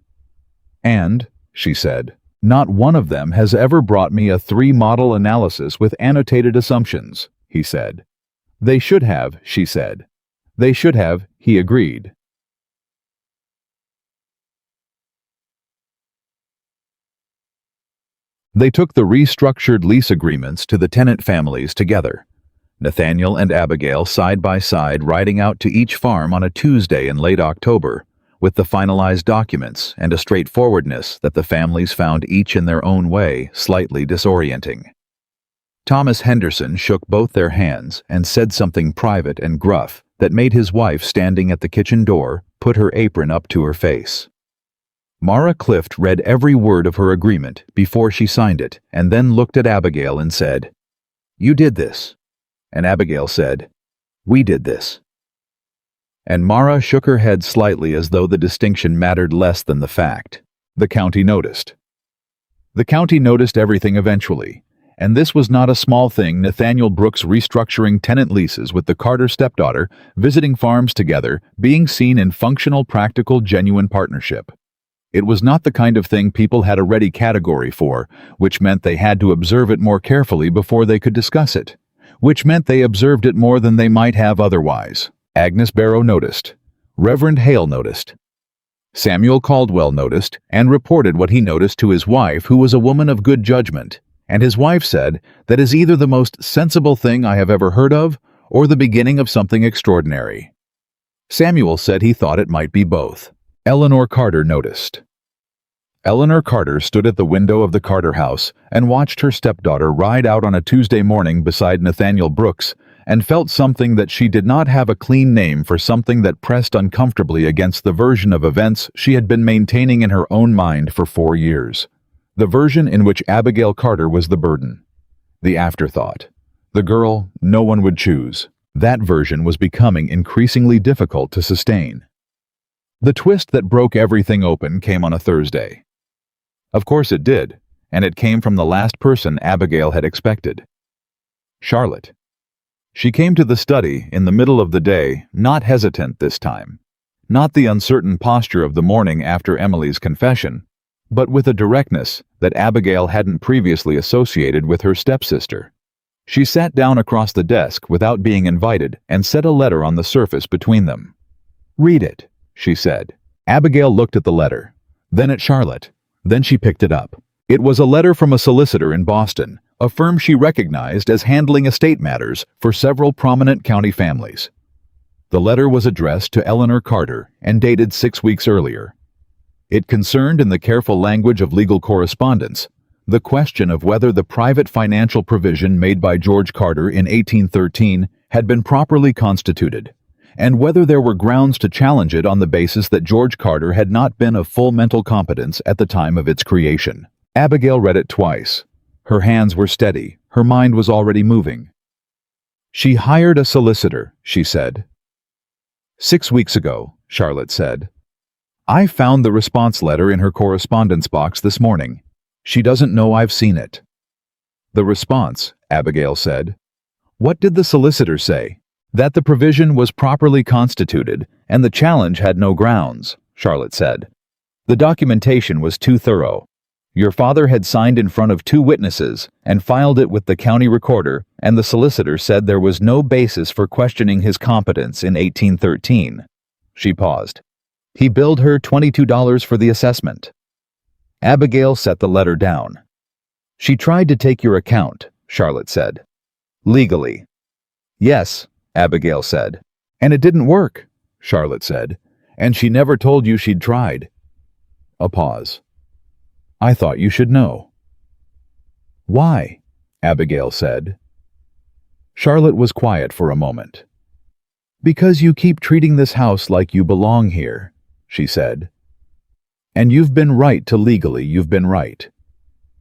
And, she said, not one of them has ever brought me a 3-model analysis with annotated assumptions, he said. They should have, she said. They should have, he agreed. They took the restructured lease agreements to the tenant families together. Nathaniel and Abigail side by side riding out to each farm on a Tuesday in late October, with the finalized documents and a straightforwardness that the families found each in their own way slightly disorienting. Thomas Henderson shook both their hands and said something private and gruff that made his wife standing at the kitchen door put her apron up to her face. Mara Clift read every word of her agreement before she signed it and then looked at Abigail and said, You did this. And Abigail said, We did this. And Mara shook her head slightly as though the distinction mattered less than the fact. The county noticed. The county noticed everything eventually, and this was not a small thing. Nathaniel Brooks restructuring tenant leases with the Carter stepdaughter, visiting farms together, being seen in functional, practical, genuine partnership. It was not the kind of thing people had a ready category for, which meant they had to observe it more carefully before they could discuss it, which meant they observed it more than they might have otherwise. Agnes Barrow noticed. Reverend Hale noticed. Samuel Caldwell noticed and reported what he noticed to his wife, who was a woman of good judgment, and his wife said, That is either the most sensible thing I have ever heard of or the beginning of something extraordinary. Samuel said he thought it might be both. Eleanor Carter noticed. Eleanor Carter stood at the window of the Carter house and watched her stepdaughter ride out on a Tuesday morning beside Nathaniel Brooks and felt something that she did not have a clean name for, something that pressed uncomfortably against the version of events she had been maintaining in her own mind for 4 years. The version in which Abigail Carter was the burden, the afterthought, the girl no one would choose. That version was becoming increasingly difficult to sustain. The twist that broke everything open came on a Thursday. Of course it did, and it came from the last person Abigail had expected. Charlotte. She came to the study in the middle of the day, not hesitant this time, not the uncertain posture of the morning after Emily's confession, but with a directness that Abigail hadn't previously associated with her stepsister. She sat down across the desk without being invited and set a letter on the surface between them. "Read it," she said. Abigail looked at the letter, then at Charlotte. Then she picked it up. It was a letter from a solicitor in Boston, a firm she recognized as handling estate matters for several prominent county families. The letter was addressed to Eleanor Carter and dated 6 weeks earlier. It concerned, in the careful language of legal correspondence, the question of whether the private financial provision made by George Carter in 1813 had been properly constituted, and whether there were grounds to challenge it on the basis that George Carter had not been of full mental competence at the time of its creation. Abigail read it twice. Her hands were steady. Her mind was already moving. "She hired a solicitor," she said. "6 weeks ago," Charlotte said. "I found the response letter in her correspondence box this morning. She doesn't know I've seen it." "The response," Abigail said. "What did the solicitor say?" "That the provision was properly constituted, and the challenge had no grounds," Charlotte said. "The documentation was too thorough. Your father had signed in front of 2 witnesses and filed it with the county recorder, and the solicitor said there was no basis for questioning his competence in 1813. She paused. He billed her $22 for the assessment. Abigail set the letter down. She tried to take your account, Charlotte said. Legally. Yes, Abigail said. And it didn't work, Charlotte said. And she never told you she'd tried. A pause. I thought you should know. Why? Abigail said. Charlotte was quiet for a moment. Because you keep treating this house like you belong here, she said. And you've been right to legally, you've been right.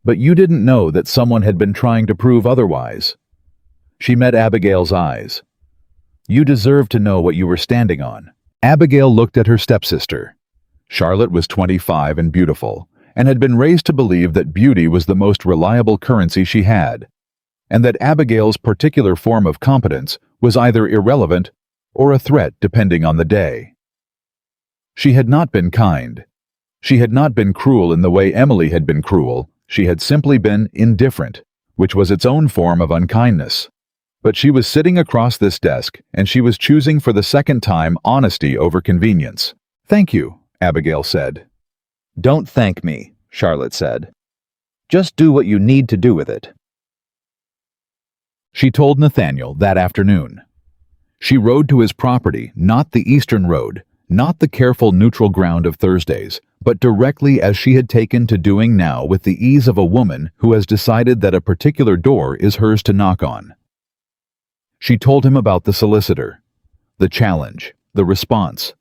But you didn't know that someone had been trying to prove otherwise. She met Abigail's eyes. You deserve to know what you were standing on. Abigail looked at her stepsister. Charlotte was 25 and beautiful, and had been raised to believe that beauty was the most reliable currency she had, and that Abigail's particular form of competence was either irrelevant or a threat depending on the day. She had not been kind. She had not been cruel in the way Emily had been cruel. She had simply been indifferent, which was its own form of unkindness. But she was sitting across this desk, and she was choosing for the second time honesty over convenience. Thank you, Abigail said. Don't thank me, Charlotte said. Just do what you need to do with it. She told Nathaniel that afternoon. She rode to his property, not the eastern road, not the careful neutral ground of Thursdays, but directly as she had taken to doing now with the ease of a woman who has decided that a particular door is hers to knock on. She told him about the solicitor, the challenge, the response.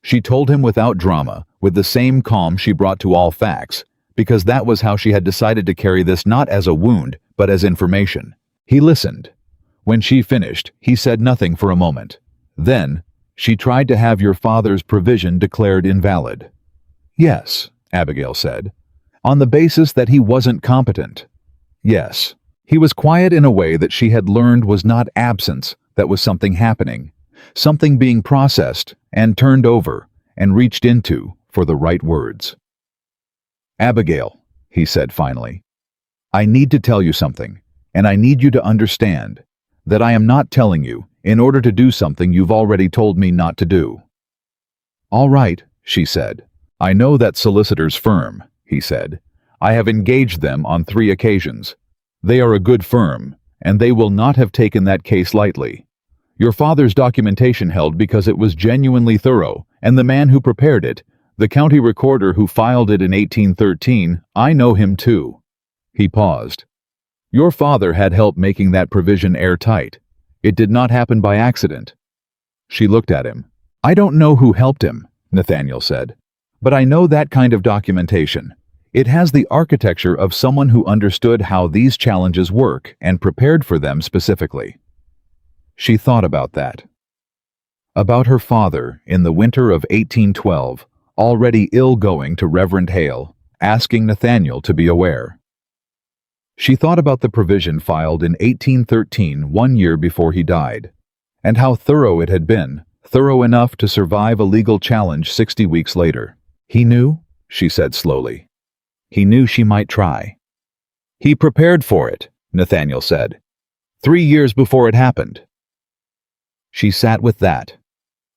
She told him without drama, with the same calm she brought to all facts, because that was how she had decided to carry this not as a wound, but as information. He listened. When she finished, he said nothing for a moment. Then, she tried to have your father's provision declared invalid. Yes, Abigail said, on the basis that he wasn't competent. Yes, he was quiet in a way that she had learned was not absence, that was something happening, something being processed and turned over and reached into for the right words. Abigail, he said finally, I need to tell you something, and I need you to understand that I am not telling you in order to do something you've already told me not to do. All right, she said. I know that solicitor's firm, he said. I have engaged them on 3 occasions. They are a good firm, and they will not have taken that case lightly. Your father's documentation held because it was genuinely thorough, and the man who prepared it, the county recorder who filed it in 1813, I know him too. He paused. Your father had help making that provision airtight. It did not happen by accident. She looked at him. I don't know who helped him, Nathaniel said, but I know that kind of documentation. It has the architecture of someone who understood how these challenges work and prepared for them specifically. She thought about that. About her father in the winter of 1812, already ill-going to Reverend Hale, asking Nathaniel to be aware. She thought about the provision filed in 1813, 1 year before he died, and how thorough it had been, thorough enough to survive a legal challenge 60 weeks later. He knew, she said slowly. He knew she might try. He prepared for it, Nathaniel said, 3 years before it happened. She sat with that.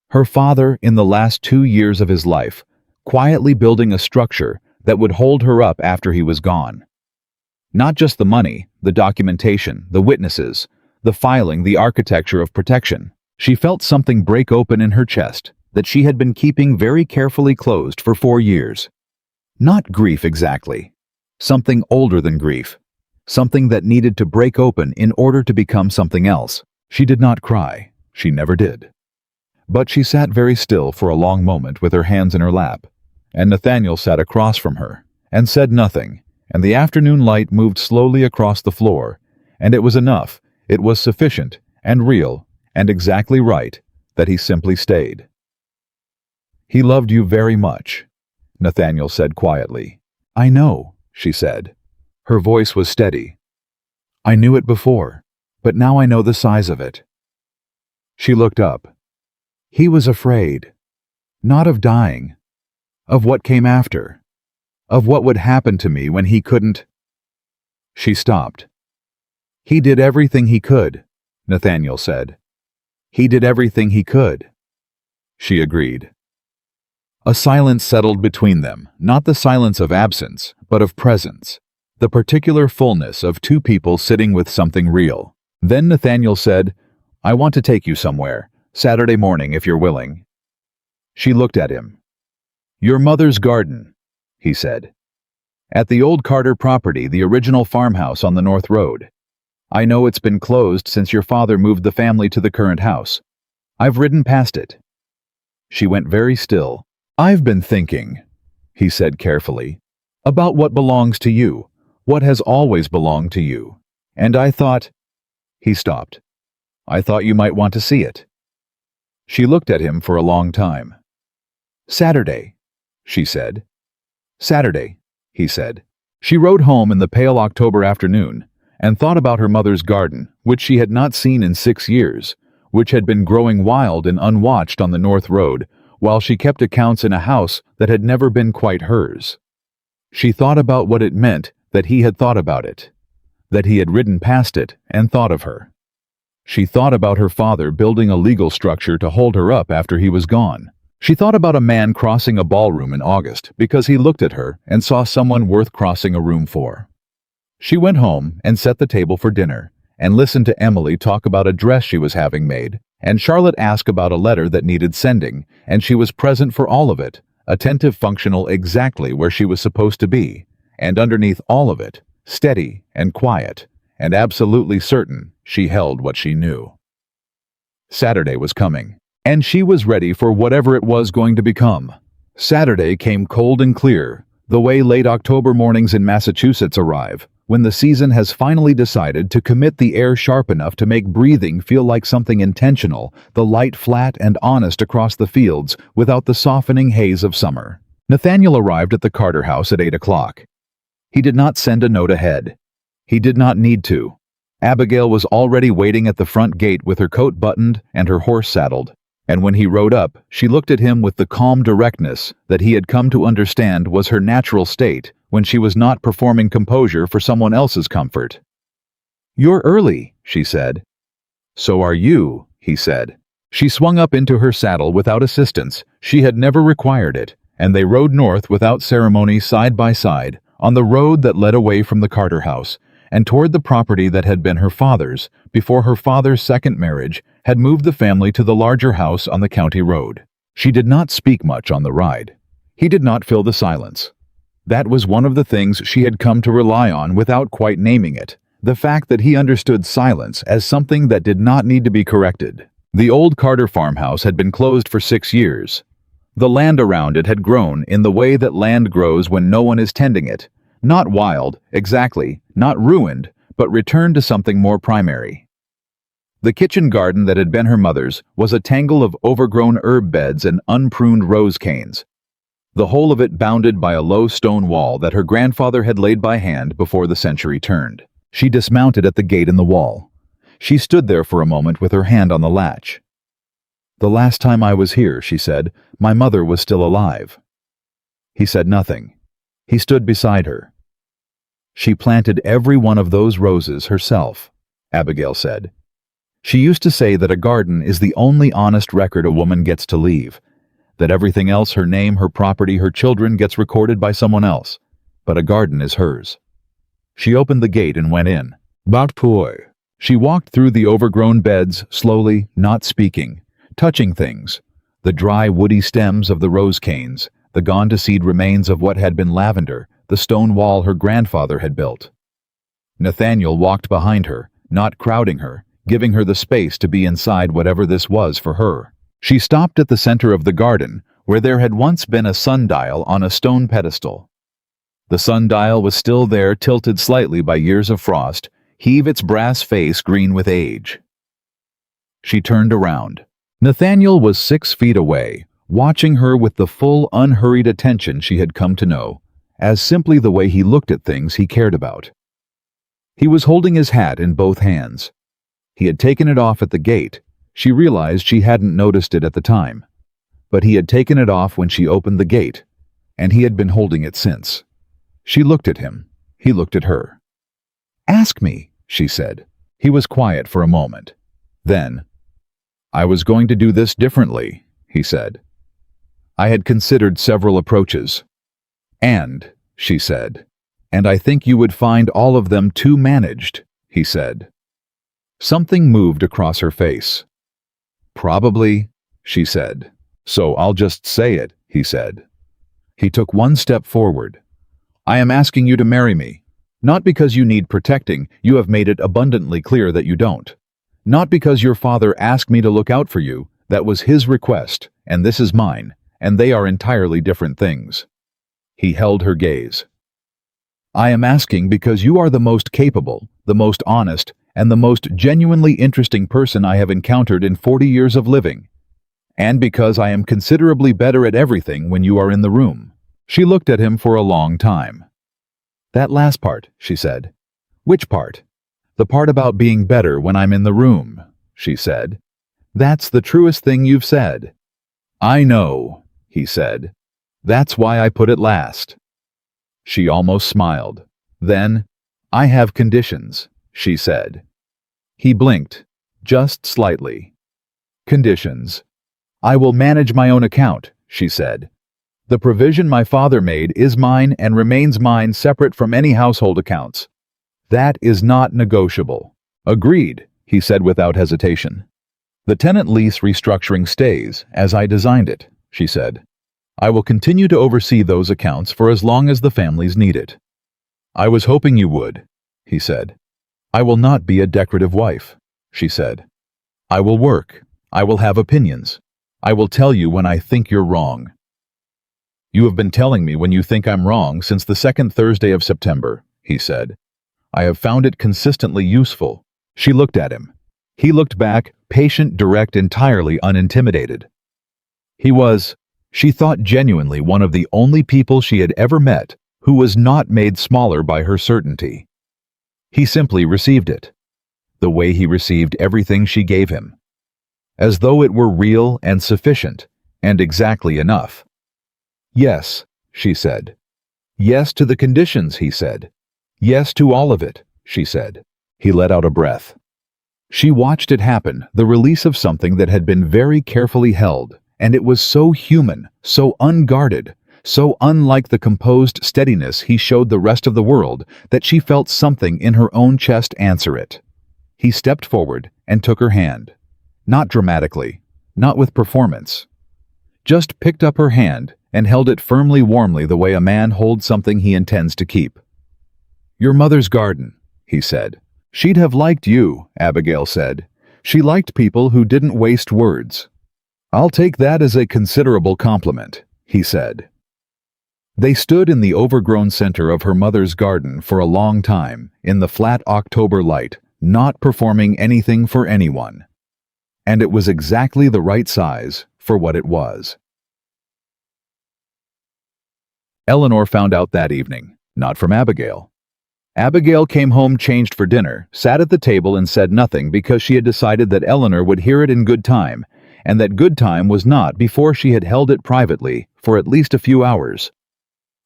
Her father, in the last 2 years of his life, quietly building a structure that would hold her up after he was gone. Not just the money, the documentation, the witnesses, the filing, the architecture of protection. She felt something break open in her chest that she had been keeping very carefully closed for 4 years. Not grief exactly. Something older than grief. Something that needed to break open in order to become something else. She did not cry. She never did. But she sat very still for a long moment with her hands in her lap, and Nathaniel sat across from her and said nothing, and the afternoon light moved slowly across the floor, and it was enough, it was sufficient and real and exactly right that he simply stayed. He loved you very much, Nathaniel said quietly. I know, she said. Her voice was steady. I knew it before, but now I know the size of it. She looked up. He was afraid, not of dying, of what came after. Of what would happen to me when he couldn't. She stopped. He did everything he could, Nathaniel said. He did everything he could. She agreed. A silence settled between them, not the silence of absence, but of presence, the particular fullness of two people sitting with something real. Then Nathaniel said, "I want to take you somewhere, Saturday morning if you're willing." She looked at him. "Your mother's garden," he said. "At the old Carter property, the original farmhouse on the North Road. I know it's been closed since your father moved the family to the current house. I've ridden past it." She went very still. "I've been thinking," he said carefully, "about what belongs to you, what has always belonged to you. And I thought—" He stopped. "I thought you might want to see it." She looked at him for a long time. "Saturday," she said. "Saturday," he said. She rode home in the pale October afternoon and thought about her mother's garden, which she had not seen in 6 years, which had been growing wild and unwatched on the North Road, while she kept accounts in a house that had never been quite hers. She thought about what it meant that he had thought about it, that he had ridden past it and thought of her. She thought about her father building a legal structure to hold her up after he was gone. She thought about a man crossing a ballroom in August because he looked at her and saw someone worth crossing a room for. She went home and set the table for dinner and listened to Emily talk about a dress she was having made, and Charlotte ask about a letter that needed sending, and she was present for all of it, attentive, functional, exactly where she was supposed to be, and underneath all of it, steady and quiet, and absolutely certain she held what she knew. Saturday was coming, and she was ready for whatever it was going to become. Saturday came cold and clear, the way late October mornings in Massachusetts arrive, when the season has finally decided to commit the air sharp enough to make breathing feel like something intentional, the light flat and honest across the fields without the softening haze of summer. Nathaniel arrived at the Carter house at 8 o'clock. He did not send a note ahead. He did not need to. Abigail was already waiting at the front gate with her coat buttoned and her horse saddled, and when he rode up, she looked at him with the calm directness that he had come to understand was her natural state when she was not performing composure for someone else's comfort. "You're early," she said. "So are you," he said. She swung up into her saddle without assistance. She had never required it, and they rode north without ceremony side by side, on the road that led away from the Carter house, and toward the property that had been her father's, before her father's second marriage had moved the family to the larger house on the county road. She did not speak much on the ride. He did not fill the silence. That was one of the things she had come to rely on without quite naming it, the fact that he understood silence as something that did not need to be corrected. The old Carter farmhouse had been closed for 6 years. The land around it had grown in the way that land grows when no one is tending it, not wild, exactly, not ruined, but returned to something more primary. The kitchen garden that had been her mother's was a tangle of overgrown herb beds and unpruned rose canes, the whole of it bounded by a low stone wall that her grandfather had laid by hand before the century turned. She dismounted at the gate in the wall. She stood there for a moment with her hand on the latch. "The last time I was here," she said, "my mother was still alive." He said nothing. He stood beside her. "She planted every one of those roses herself," Abigail said. "She used to say that a garden is the only honest record a woman gets to leave, that everything else, her name, her property, her children, gets recorded by someone else, but a garden is hers." She opened the gate and went in. "Bot boy." She walked through the overgrown beds, slowly, not speaking, touching things, the dry woody stems of the rose canes, the gone-to-seed remains of what had been lavender, the stone wall her grandfather had built. Nathaniel walked behind her, not crowding her, giving her the space to be inside whatever this was for her. She stopped at the center of the garden, where there had once been a sundial on a stone pedestal. The sundial was still there, tilted slightly by years of frost, heave its brass face green with age. She turned around. Nathaniel was 6 feet away, watching her with the full, unhurried attention she had come to know, as simply the way he looked at things he cared about. He was holding his hat in both hands. He had taken it off at the gate. She realized she hadn't noticed it at the time, but he had taken it off when she opened the gate, and he had been holding it since. She looked at him. He looked at her. "Ask me," she said. He was quiet for a moment. Then, "I was going to do this differently," he said. "I had considered several approaches. She said, "and I think you would find all of them too managed," he said. Something moved across her face. "Probably," she said. "So I'll just say it," he said. He took one step forward. "I am asking you to marry me. Not because you need protecting, you have made it abundantly clear that you don't. Not because your father asked me to look out for you, that was his request, and this is mine, and they are entirely different things." He held her gaze. "I am asking because you are the most capable, the most honest, and the most genuinely interesting person I have encountered in 40 years of living. And because I am considerably better at everything when you are in the room." She looked at him for a long time. "That last part," she said. "Which part?" "The part about being better when I'm in the room," she said. "That's the truest thing you've said." "I know," he said. "That's why I put it last." She almost smiled. Then, "I have conditions," she said. He blinked, just slightly. "Conditions." "I will manage my own account," she said. "The provision my father made is mine and remains mine separate from any household accounts. That is not negotiable." "Agreed," he said without hesitation. "The tenant lease restructuring stays as I designed it," she said. "I will continue to oversee those accounts for as long as the families need it." "I was hoping you would," he said. "I will not be a decorative wife," she said. "I will work. I will have opinions. I will tell you when I think you're wrong." "You have been telling me when you think I'm wrong since the second Thursday of September," he said. "I have found it consistently useful." She looked at him. He looked back, patient, direct, entirely unintimidated. He was, she thought, genuinely one of the only people she had ever met who was not made smaller by her certainty. He simply received it, the way he received everything she gave him, as though it were real and sufficient, and exactly enough. "Yes," she said. "Yes to the conditions," he said. "Yes to all of it," she said. He let out a breath. She watched it happen, the release of something that had been very carefully held, and it was so human, so unguarded, so unlike the composed steadiness he showed the rest of the world that she felt something in her own chest answer it. He stepped forward and took her hand. Not dramatically, not with performance. Just picked up her hand and held it firmly, warmly, the way a man holds something he intends to keep. "Your mother's garden," he said. "She'd have liked you," Abigail said. "She liked people who didn't waste words." "I'll take that as a considerable compliment," he said. They stood in the overgrown center of her mother's garden for a long time, in the flat October light, not performing anything for anyone. And it was exactly the right size for what it was. Eleanor found out that evening, not from Abigail. Abigail came home changed for dinner, sat at the table and said nothing because she had decided that Eleanor would hear it in good time, and that good time was not before she had held it privately for at least a few hours.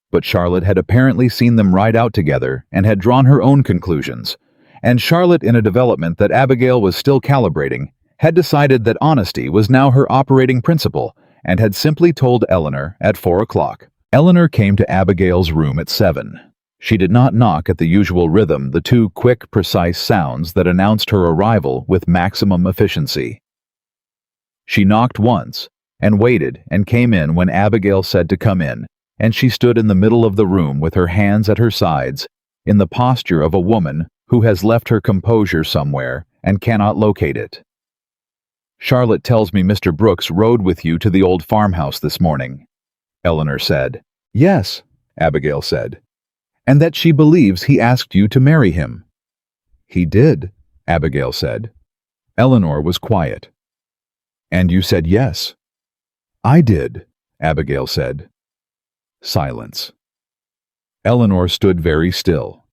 But Charlotte had apparently seen them ride out together and had drawn her own conclusions, and Charlotte, in a development that Abigail was still calibrating, had decided that honesty was now her operating principle and had simply told Eleanor at 4 o'clock. Eleanor came to Abigail's room at 7. She did not knock at the usual rhythm, the two quick, precise sounds that announced her arrival with maximum efficiency. She knocked once, and waited and came in when Abigail said to come in, and she stood in the middle of the room with her hands at her sides, in the posture of a woman who has left her composure somewhere and cannot locate it. "Charlotte tells me Mr. Brooks rode with you to the old farmhouse this morning," Eleanor said. "Yes," Abigail said. "And that she believes he asked you to marry him." "He did," Abigail said. Eleanor was quiet. "And you said yes." "I did," Abigail said. Silence. Eleanor stood very still.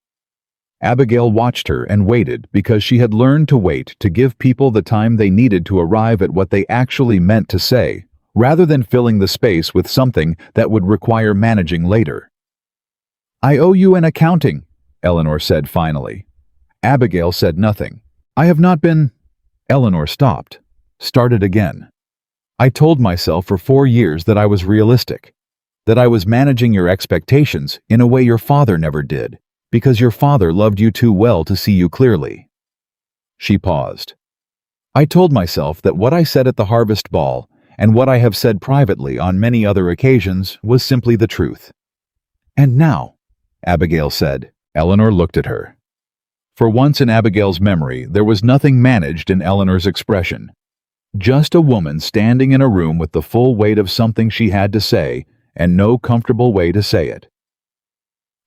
Abigail watched her and waited because she had learned to wait to give people the time they needed to arrive at what they actually meant to say, rather than filling the space with something that would require managing later. I owe you an accounting, Eleanor said finally. Abigail said nothing. I have not been... Eleanor stopped, started again. I told myself for 4 years that I was realistic, that I was managing your expectations in a way your father never did, because your father loved you too well to see you clearly. She paused. I told myself that what I said at the harvest ball and what I have said privately on many other occasions was simply the truth. And now, Abigail said. Eleanor looked at her. For once in Abigail's memory, there was nothing managed in Eleanor's expression. Just a woman standing in a room with the full weight of something she had to say and no comfortable way to say it.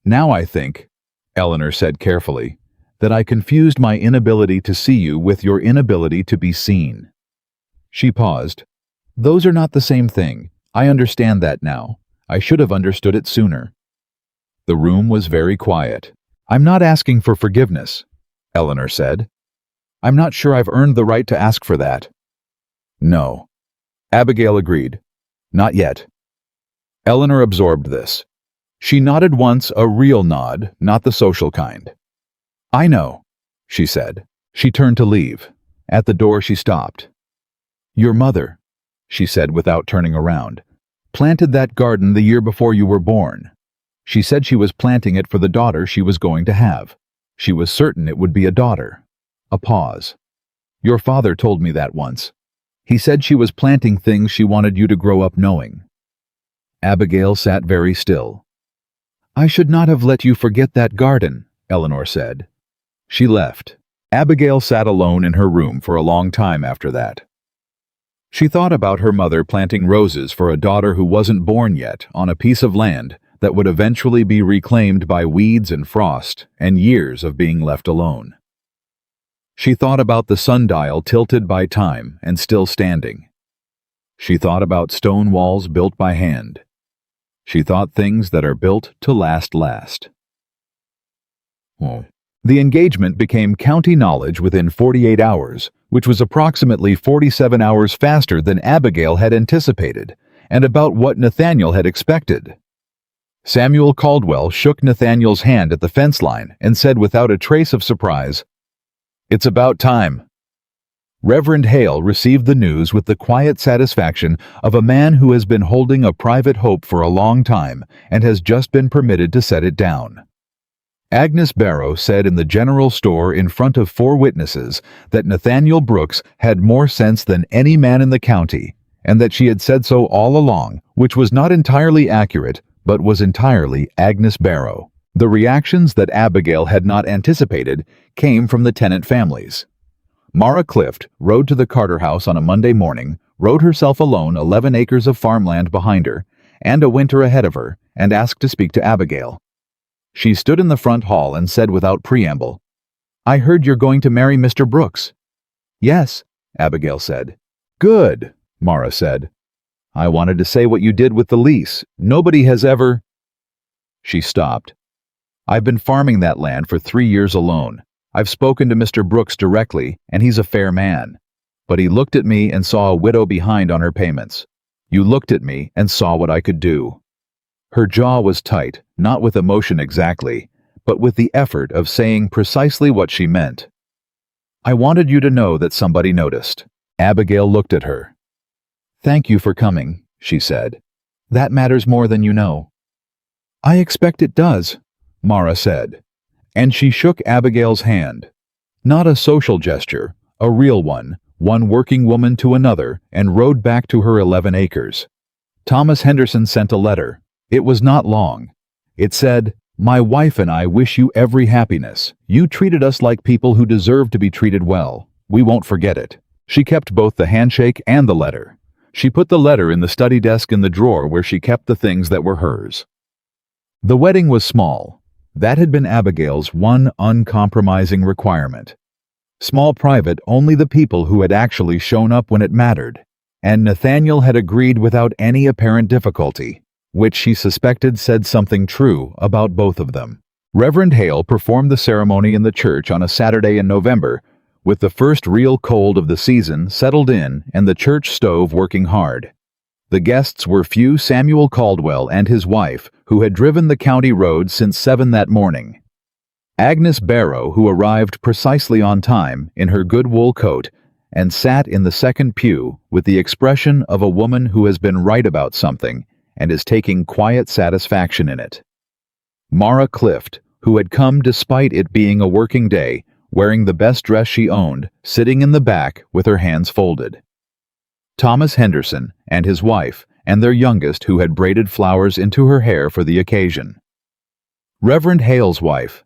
Now I think, Eleanor said carefully, that I confused my inability to see you with your inability to be seen. She paused. Those are not the same thing. I understand that now. I should have understood it sooner. The room was very quiet. I'm not asking for forgiveness, Eleanor said. I'm not sure I've earned the right to ask for that. No. Abigail agreed. Not yet. Eleanor absorbed this. She nodded once, a real nod, not the social kind. I know, she said. She turned to leave. At the door she stopped. Your mother, she said without turning around, planted that garden the year before you were born. She said she was planting it for the daughter she was going to have. She was certain it would be a daughter. A pause. Your father told me that once. He said she was planting things she wanted you to grow up knowing. Abigail sat very still. I should not have let you forget that garden, Eleanor said. She left. Abigail sat alone in her room for a long time after that. She thought about her mother planting roses for a daughter who wasn't born yet on a piece of land that would eventually be reclaimed by weeds and frost and years of being left alone. She thought about the sundial tilted by time and still standing. She thought about stone walls built by hand. She thought things that are built to last. The engagement became county knowledge within 48 hours, which was approximately 47 hours faster than Abigail had anticipated, and about what Nathaniel had expected. Samuel Caldwell shook Nathaniel's hand at the fence line and said without a trace of surprise, It's about time. Reverend Hale received the news with the quiet satisfaction of a man who has been holding a private hope for a long time and has just been permitted to set it down. Agnes Barrow said in the general store in front of 4 witnesses that Nathaniel Brooks had more sense than any man in the county, and that she had said so all along, which was not entirely accurate, but was entirely Agnes Barrow. The reactions that Abigail had not anticipated came from the tenant families. Mara Clift rode to the Carter house on a Monday morning, rode herself alone 11 acres of farmland behind her, and a winter ahead of her, and asked to speak to Abigail. She stood in the front hall and said without preamble, I heard you're going to marry Mr. Brooks. Yes, Abigail said. Good, Mara said. I wanted to say what you did with the lease. Nobody has ever... She stopped. I've been farming that land for 3 years alone. I've spoken to Mr. Brooks directly, and he's a fair man. But he looked at me and saw a widow behind on her payments. You looked at me and saw what I could do. Her jaw was tight, not with emotion exactly, but with the effort of saying precisely what she meant. I wanted you to know that somebody noticed. Abigail looked at her. Thank you for coming, she said. That matters more than you know. I expect it does, Mara said, and she shook Abigail's hand. Not a social gesture, a real one working woman to another, and rode back to her 11 acres. Thomas Henderson sent a letter. It was not long. It said, My wife and I wish you every happiness. You treated us like people who deserve to be treated well. We won't forget it. She kept both the handshake and the letter. She put the letter in the study desk in the drawer where she kept the things that were hers. The wedding was small. That had been Abigail's one uncompromising requirement. Small private, only the people who had actually shown up when it mattered. And Nathaniel had agreed without any apparent difficulty, which she suspected said something true about both of them. Reverend Hale performed the ceremony in the church on a Saturday in November, with the first real cold of the season settled in and the church stove working hard. The guests were few Samuel Caldwell and his wife, who had driven the county road since 7 that morning. Agnes Barrow, who arrived precisely on time in her good wool coat and sat in the second pew with the expression of a woman who has been right about something and is taking quiet satisfaction in it. Mara Clift, who had come despite it being a working day, wearing the best dress she owned, sitting in the back with her hands folded. Thomas Henderson and his wife and their youngest, who had braided flowers into her hair for the occasion. Reverend Hale's wife.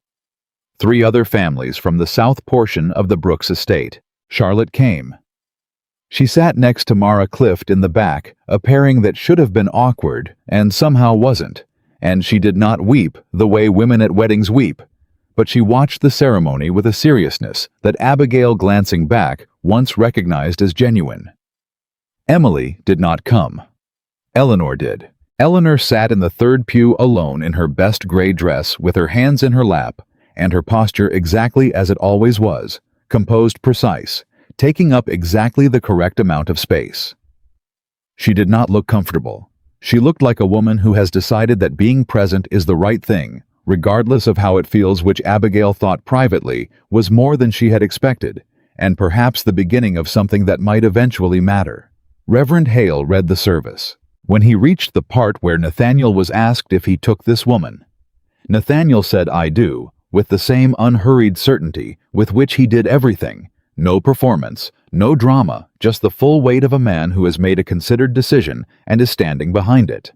3 other families from the south portion of the Brooks estate. Charlotte came. She sat next to Mara Clift in the back, a pairing that should have been awkward and somehow wasn't, and she did not weep the way women at weddings weep, but she watched the ceremony with a seriousness that Abigail, glancing back, once recognized as genuine. Emily did not come. Eleanor did. Eleanor sat in the third pew alone in her best gray dress with her hands in her lap, and her posture exactly as it always was, composed, precise, taking up exactly the correct amount of space. She did not look comfortable. She looked like a woman who has decided that being present is the right thing, regardless of how it feels, which Abigail thought privately was more than she had expected, and perhaps the beginning of something that might eventually matter. Reverend Hale read the service. When he reached the part where Nathaniel was asked if he took this woman, Nathaniel said, "I do," with the same unhurried certainty with which he did everything. No performance, no drama, just the full weight of a man who has made a considered decision and is standing behind it.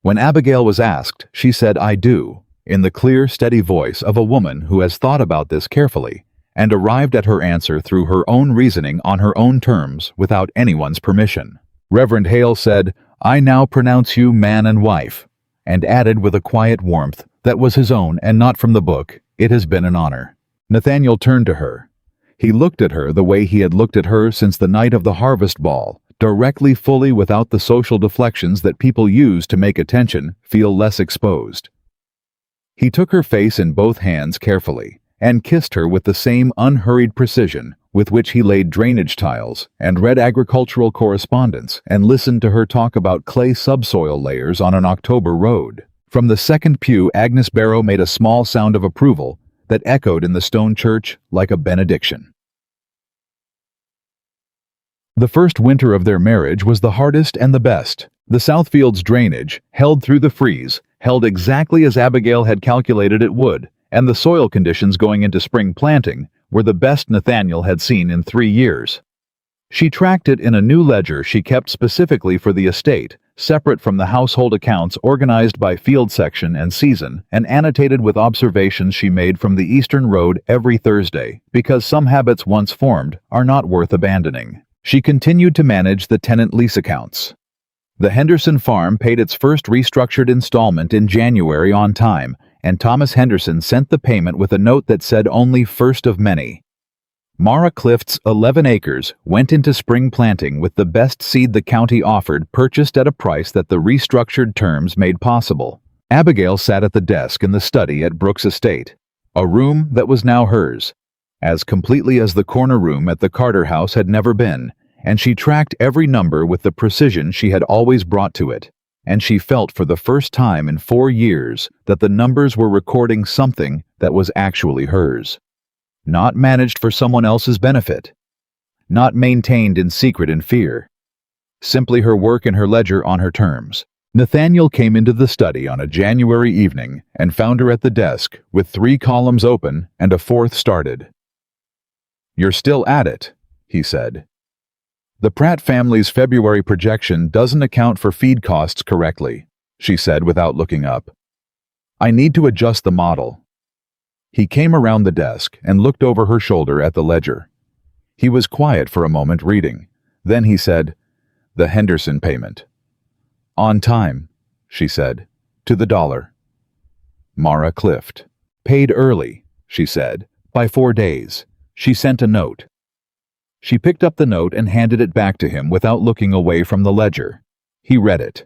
When Abigail was asked, she said, "I do," in the clear, steady voice of a woman who has thought about this carefully and arrived at her answer through her own reasoning on her own terms without anyone's permission. Reverend Hale said, "I now pronounce you man and wife," and added with a quiet warmth that was his own and not from the book, "It has been an honor." Nathaniel turned to her. He looked at her the way he had looked at her since the night of the harvest ball, directly, fully, without the social deflections that people use to make attention feel less exposed. He took her face in both hands carefully and kissed her with the same unhurried precision with which he laid drainage tiles and read agricultural correspondence and listened to her talk about clay subsoil layers on an October road. From the second pew, Agnes Barrow made a small sound of approval that echoed in the stone church like a benediction. The first winter of their marriage was the hardest and the best. The Southfield's drainage, held through the freeze, held exactly as Abigail had calculated it would, and the soil conditions going into spring planting were the best Nathaniel had seen in 3 years. She tracked it in a new ledger she kept specifically for the estate, separate from the household accounts, organized by field section and season, and annotated with observations she made from the Eastern Road every Thursday, because some habits once formed are not worth abandoning. She continued to manage the tenant lease accounts. The Henderson farm paid its first restructured installment in January on time, and Thomas Henderson sent the payment with a note that said only first of many. Mara Clift's 11 acres went into spring planting with the best seed the county offered, purchased at a price that the restructured terms made possible. Abigail sat at the desk in the study at Brooks Estate, a room that was now hers, as completely as the corner room at the Carter house had never been, and she tracked every number with the precision she had always brought to it, and she felt for the first time in 4 years that the numbers were recording something that was actually hers. Not managed for someone else's benefit. Not maintained in secret and fear. Simply her work in her ledger on her terms. Nathaniel came into the study on a January evening and found her at the desk with 3 columns open and a 4th started. "You're still at it," he said. "The Pratt family's February projection doesn't account for feed costs correctly," she said without looking up. "I need to adjust the model." He came around the desk and looked over her shoulder at the ledger. He was quiet for a moment reading. Then he said, "The Henderson payment." "On time," she said, "to the dollar." Mara Clift. "Paid early," she said, "by 4 days. She sent a note." She picked up the note and handed it back to him without looking away from the ledger. He read it.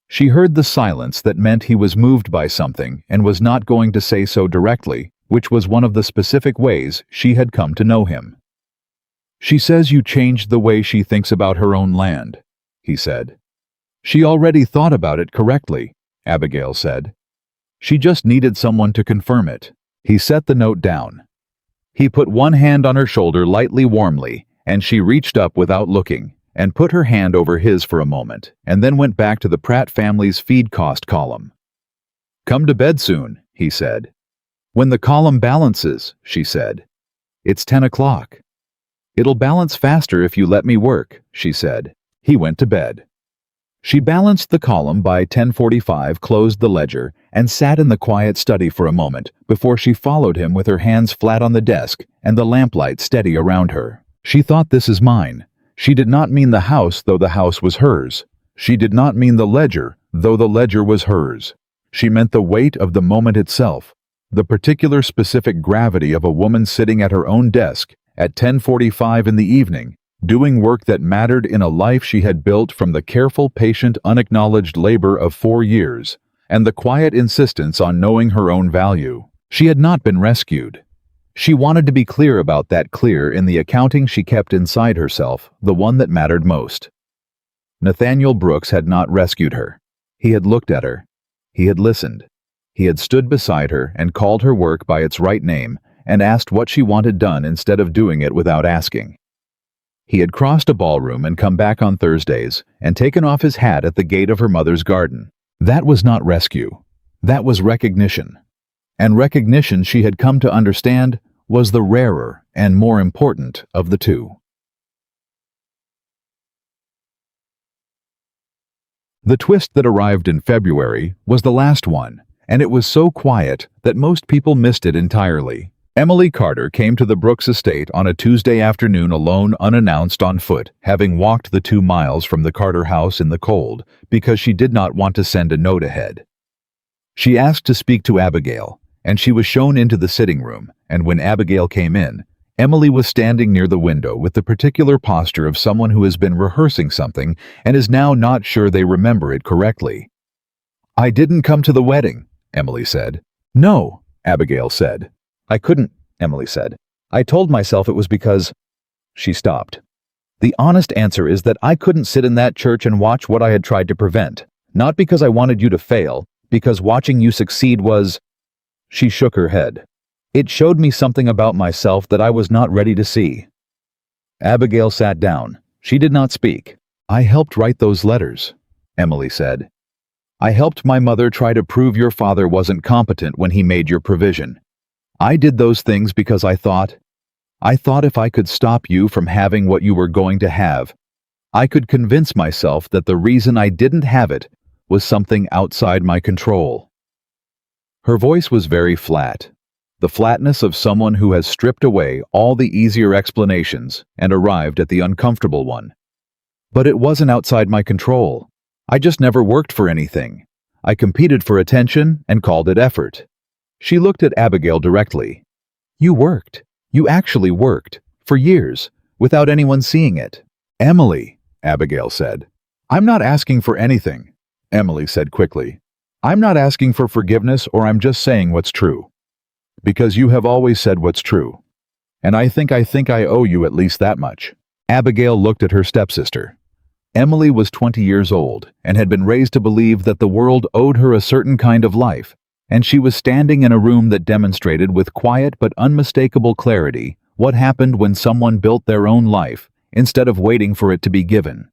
She heard the silence that meant he was moved by something and was not going to say so directly, which was one of the specific ways she had come to know him. "She says you changed the way she thinks about her own land," he said. She already thought about it correctly, Abigail said. She just needed someone to confirm it. He set the note down. He put one hand on her shoulder lightly warmly, and she reached up without looking, and put her hand over his for a moment, and then went back to the Pratt family's feed cost column. "Come to bed soon," he said. "When the column balances," she said. "It's 10 o'clock. "It'll balance faster if you let me work," she said. He went to bed. She balanced the column by 10:45, closed the ledger, and sat in the quiet study for a moment before she followed him with her hands flat on the desk and the lamplight steady around her. She thought, "This is mine." She did not mean the house, though the house was hers. She did not mean the ledger, though the ledger was hers. She meant the weight of the moment itself, the particular specific gravity of a woman sitting at her own desk at 10:45 in the evening, doing work that mattered in a life she had built from the careful, patient, unacknowledged labor of 4 years, and the quiet insistence on knowing her own value. She had not been rescued. She wanted to be clear about that, clear in the accounting she kept inside herself, the one that mattered most. Nathaniel Brooks had not rescued her. He had looked at her. He had listened. He had stood beside her and called her work by its right name and asked what she wanted done instead of doing it without asking. He had crossed a ballroom and come back on Thursdays and taken off his hat at the gate of her mother's garden. That was not rescue. That was recognition. And recognition, she had come to understand, was the rarer and more important of the two. The twist that arrived in February was the last one, and it was so quiet that most people missed it entirely. Emily Carter came to the Brooks estate on a Tuesday afternoon alone, unannounced, on foot, having walked the 2 miles from the Carter house in the cold because she did not want to send a note ahead. She asked to speak to Abigail, and she was shown into the sitting room, and when Abigail came in, Emily was standing near the window with the particular posture of someone who has been rehearsing something and is now not sure they remember it correctly. "I didn't come to the wedding," Emily said. "No," Abigail said. "I couldn't," Emily said. "I told myself it was because—" She stopped. "The honest answer is that I couldn't sit in that church and watch what I had tried to prevent. Not because I wanted you to fail, because watching you succeed was—" She shook her head. "It showed me something about myself that I was not ready to see." Abigail sat down. She did not speak. "I helped write those letters," Emily said. "I helped my mother try to prove your father wasn't competent when he made your provision. I did those things because I thought if I could stop you from having what you were going to have, I could convince myself that the reason I didn't have it was something outside my control." Her voice was very flat, the flatness of someone who has stripped away all the easier explanations and arrived at the uncomfortable one. "But it wasn't outside my control. I just never worked for anything. I competed for attention and called it effort." She looked at Abigail directly. "You worked. You actually worked. For years, without anyone seeing it." "Emily," Abigail said. "I'm not asking for anything," Emily said quickly. "I'm not asking for forgiveness, or I'm just saying what's true. Because you have always said what's true. And I think I owe you at least that much." Abigail looked at her stepsister. Emily was 20 years old and had been raised to believe that the world owed her a certain kind of life, and she was standing in a room that demonstrated with quiet but unmistakable clarity what happened when someone built their own life instead of waiting for it to be given.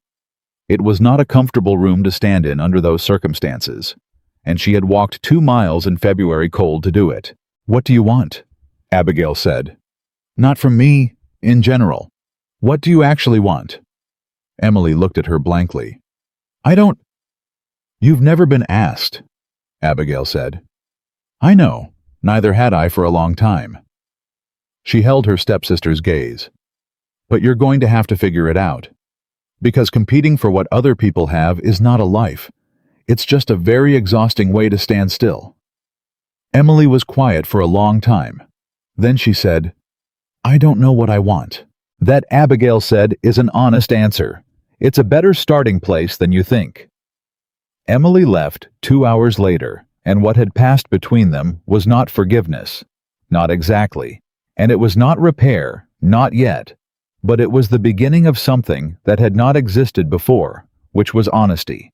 It was not a comfortable room to stand in under those circumstances, and she had walked 2 miles in February cold to do it. "What do you want?" Abigail said. "Not from me, in general. What do you actually want?" Emily looked at her blankly. "I don't—" "You've never been asked," Abigail said. "I know. Neither had I for a long time." She held her stepsister's gaze. "But you're going to have to figure it out. Because competing for what other people have is not a life. It's just a very exhausting way to stand still." Emily was quiet for a long time. Then she said, "I don't know what I want." That, Abigail said, is an honest answer. It's a better starting place than you think. Emily left 2 hours later, and what had passed between them was not forgiveness. Not exactly. And it was not repair, not yet. But it was the beginning of something that had not existed before, which was honesty.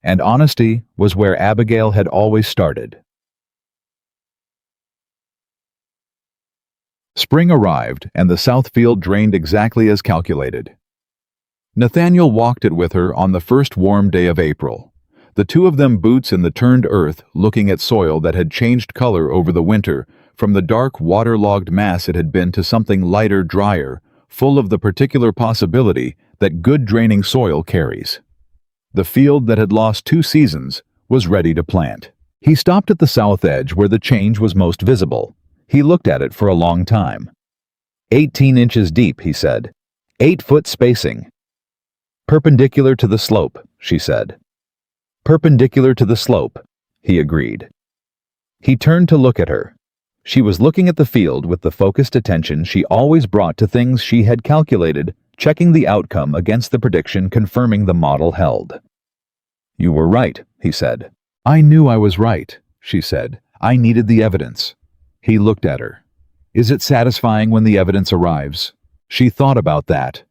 And honesty was where Abigail had always started. Spring arrived, and the south field drained exactly as calculated. Nathaniel walked it with her on the first warm day of April. The two of them boots in the turned earth, looking at soil that had changed color over the winter, from the dark, waterlogged mass it had been to something lighter, drier, full of the particular possibility that good draining soil carries. The field that had lost 2 seasons was ready to plant. He stopped at the south edge where the change was most visible. He looked at it for a long time. 18 inches deep, he said. 8-foot spacing. Perpendicular to the slope, she said. Perpendicular to the slope, he agreed. He turned to look at her. She was looking at the field with the focused attention she always brought to things she had calculated, checking the outcome against the prediction, confirming the model held. You were right, he said. I knew I was right, she said. I needed the evidence. He looked at her. Is it satisfying when the evidence arrives? She thought about that.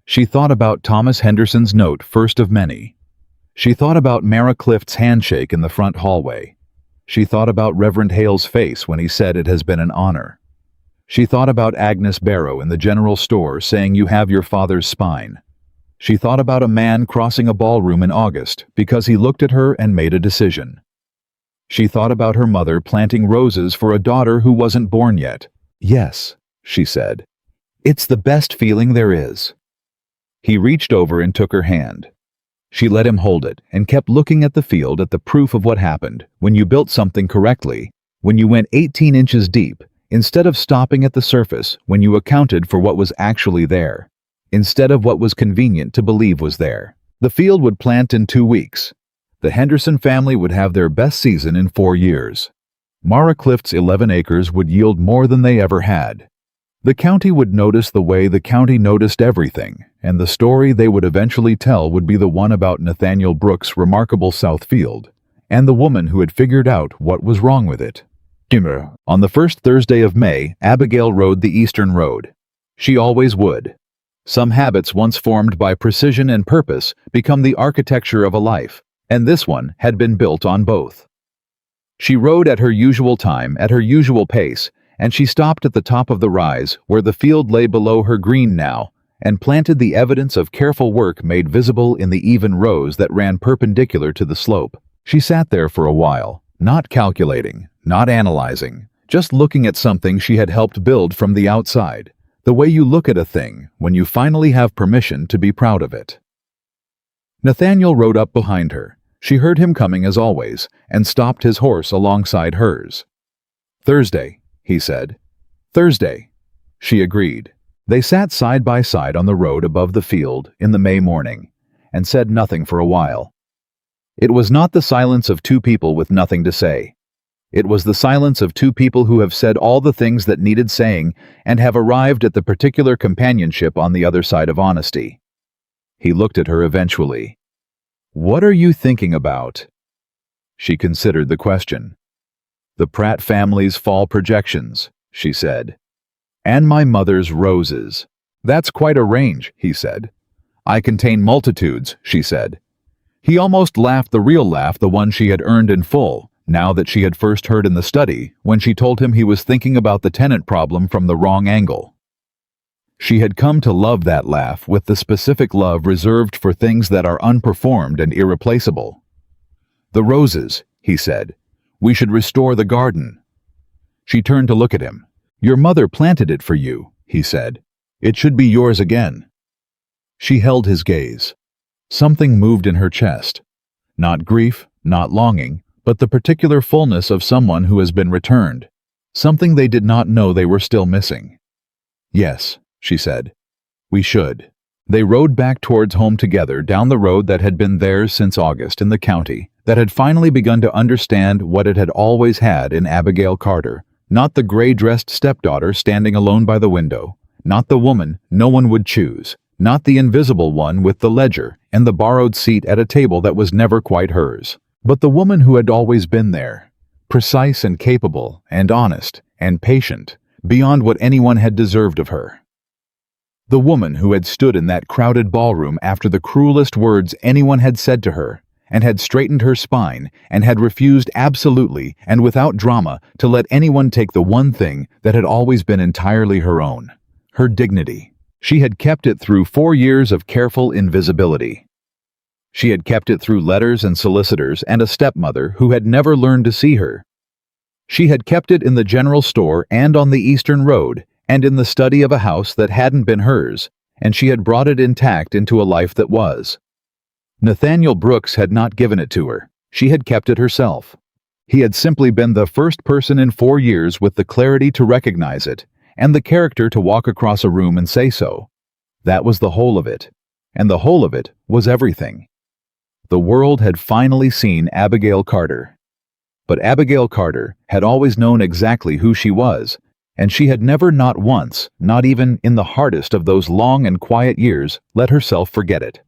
She thought about Thomas Henderson's note, first of many. She thought about Mara Clift's handshake in the front hallway. She thought about Reverend Hale's face when he said it has been an honor. She thought about Agnes Barrow in the general store saying you have your father's spine. She thought about a man crossing a ballroom in August because he looked at her and made a decision. She thought about her mother planting roses for a daughter who wasn't born yet. Yes, she said. It's the best feeling there is. He reached over and took her hand. She let him hold it and kept looking at the field, at the proof of what happened when you built something correctly, when you went 18 inches deep, instead of stopping at the surface, when you accounted for what was actually there, instead of what was convenient to believe was there. The field would plant in 2 weeks. The Henderson family would have their best season in 4 years. Mara Clift's 11 acres would yield more than they ever had. The county would notice the way the county noticed everything, and the story they would eventually tell would be the one about Nathaniel Brooks' remarkable south field, and the woman who had figured out what was wrong with it. On the first Thursday of May, Abigail rode the Eastern Road. She always would. Some habits once formed by precision and purpose become the architecture of a life, and this one had been built on both. She rode at her usual time, at her usual pace, and she stopped at the top of the rise, where the field lay below her green now, and planted the evidence of careful work made visible in the even rows that ran perpendicular to the slope. She sat there for a while, not calculating, not analyzing, just looking at something she had helped build from the outside, the way you look at a thing when you finally have permission to be proud of it. Nathaniel rode up behind her. She heard him coming as always, and stopped his horse alongside hers. Thursday, he said. Thursday, she agreed. They sat side by side on the road above the field in the May morning, and said nothing for a while. It was not the silence of two people with nothing to say. It was the silence of two people who have said all the things that needed saying and have arrived at the particular companionship on the other side of honesty. He looked at her eventually. What are you thinking about? She considered the question. The Pratt family's fall projections, she said. And my mother's roses. That's quite a range, he said. I contain multitudes, she said. He almost laughed the real laugh, the one she had earned in full, now that she had first heard in the study, when she told him he was thinking about the tenant problem from the wrong angle. She had come to love that laugh with the specific love reserved for things that are unperformed and irreplaceable. The roses, he said. We should restore the garden. She turned to look at him. Your mother planted it for you, he said. It should be yours again. She held his gaze. Something moved in her chest. Not grief, not longing, but the particular fullness of someone who has been returned. Something they did not know they were still missing. Yes, she said. We should. They rode back towards home together, down the road that had been theirs since August in the county, that had finally begun to understand what it had always had in Abigail Carter, not the gray-dressed stepdaughter standing alone by the window, not the woman no one would choose, not the invisible one with the ledger and the borrowed seat at a table that was never quite hers, but the woman who had always been there, precise and capable and honest and patient, beyond what anyone had deserved of her. The woman who had stood in that crowded ballroom after the cruelest words anyone had said to her, and had straightened her spine, and had refused absolutely and without drama to let anyone take the one thing that had always been entirely her own: her dignity. She had kept it through 4 years of careful invisibility. She had kept it through letters and solicitors and a stepmother who had never learned to see her. She had kept it in the general store and on the Eastern Road and in the study of a house that hadn't been hers, and she had brought it intact into a life that was. Nathaniel Brooks had not given it to her. She had kept it herself. He had simply been the first person in 4 years with the clarity to recognize it, and the character to walk across a room and say so. That was the whole of it. And the whole of it was everything. The world had finally seen Abigail Carter. But Abigail Carter had always known exactly who she was, and she had never, not once, not even in the hardest of those long and quiet years, let herself forget it.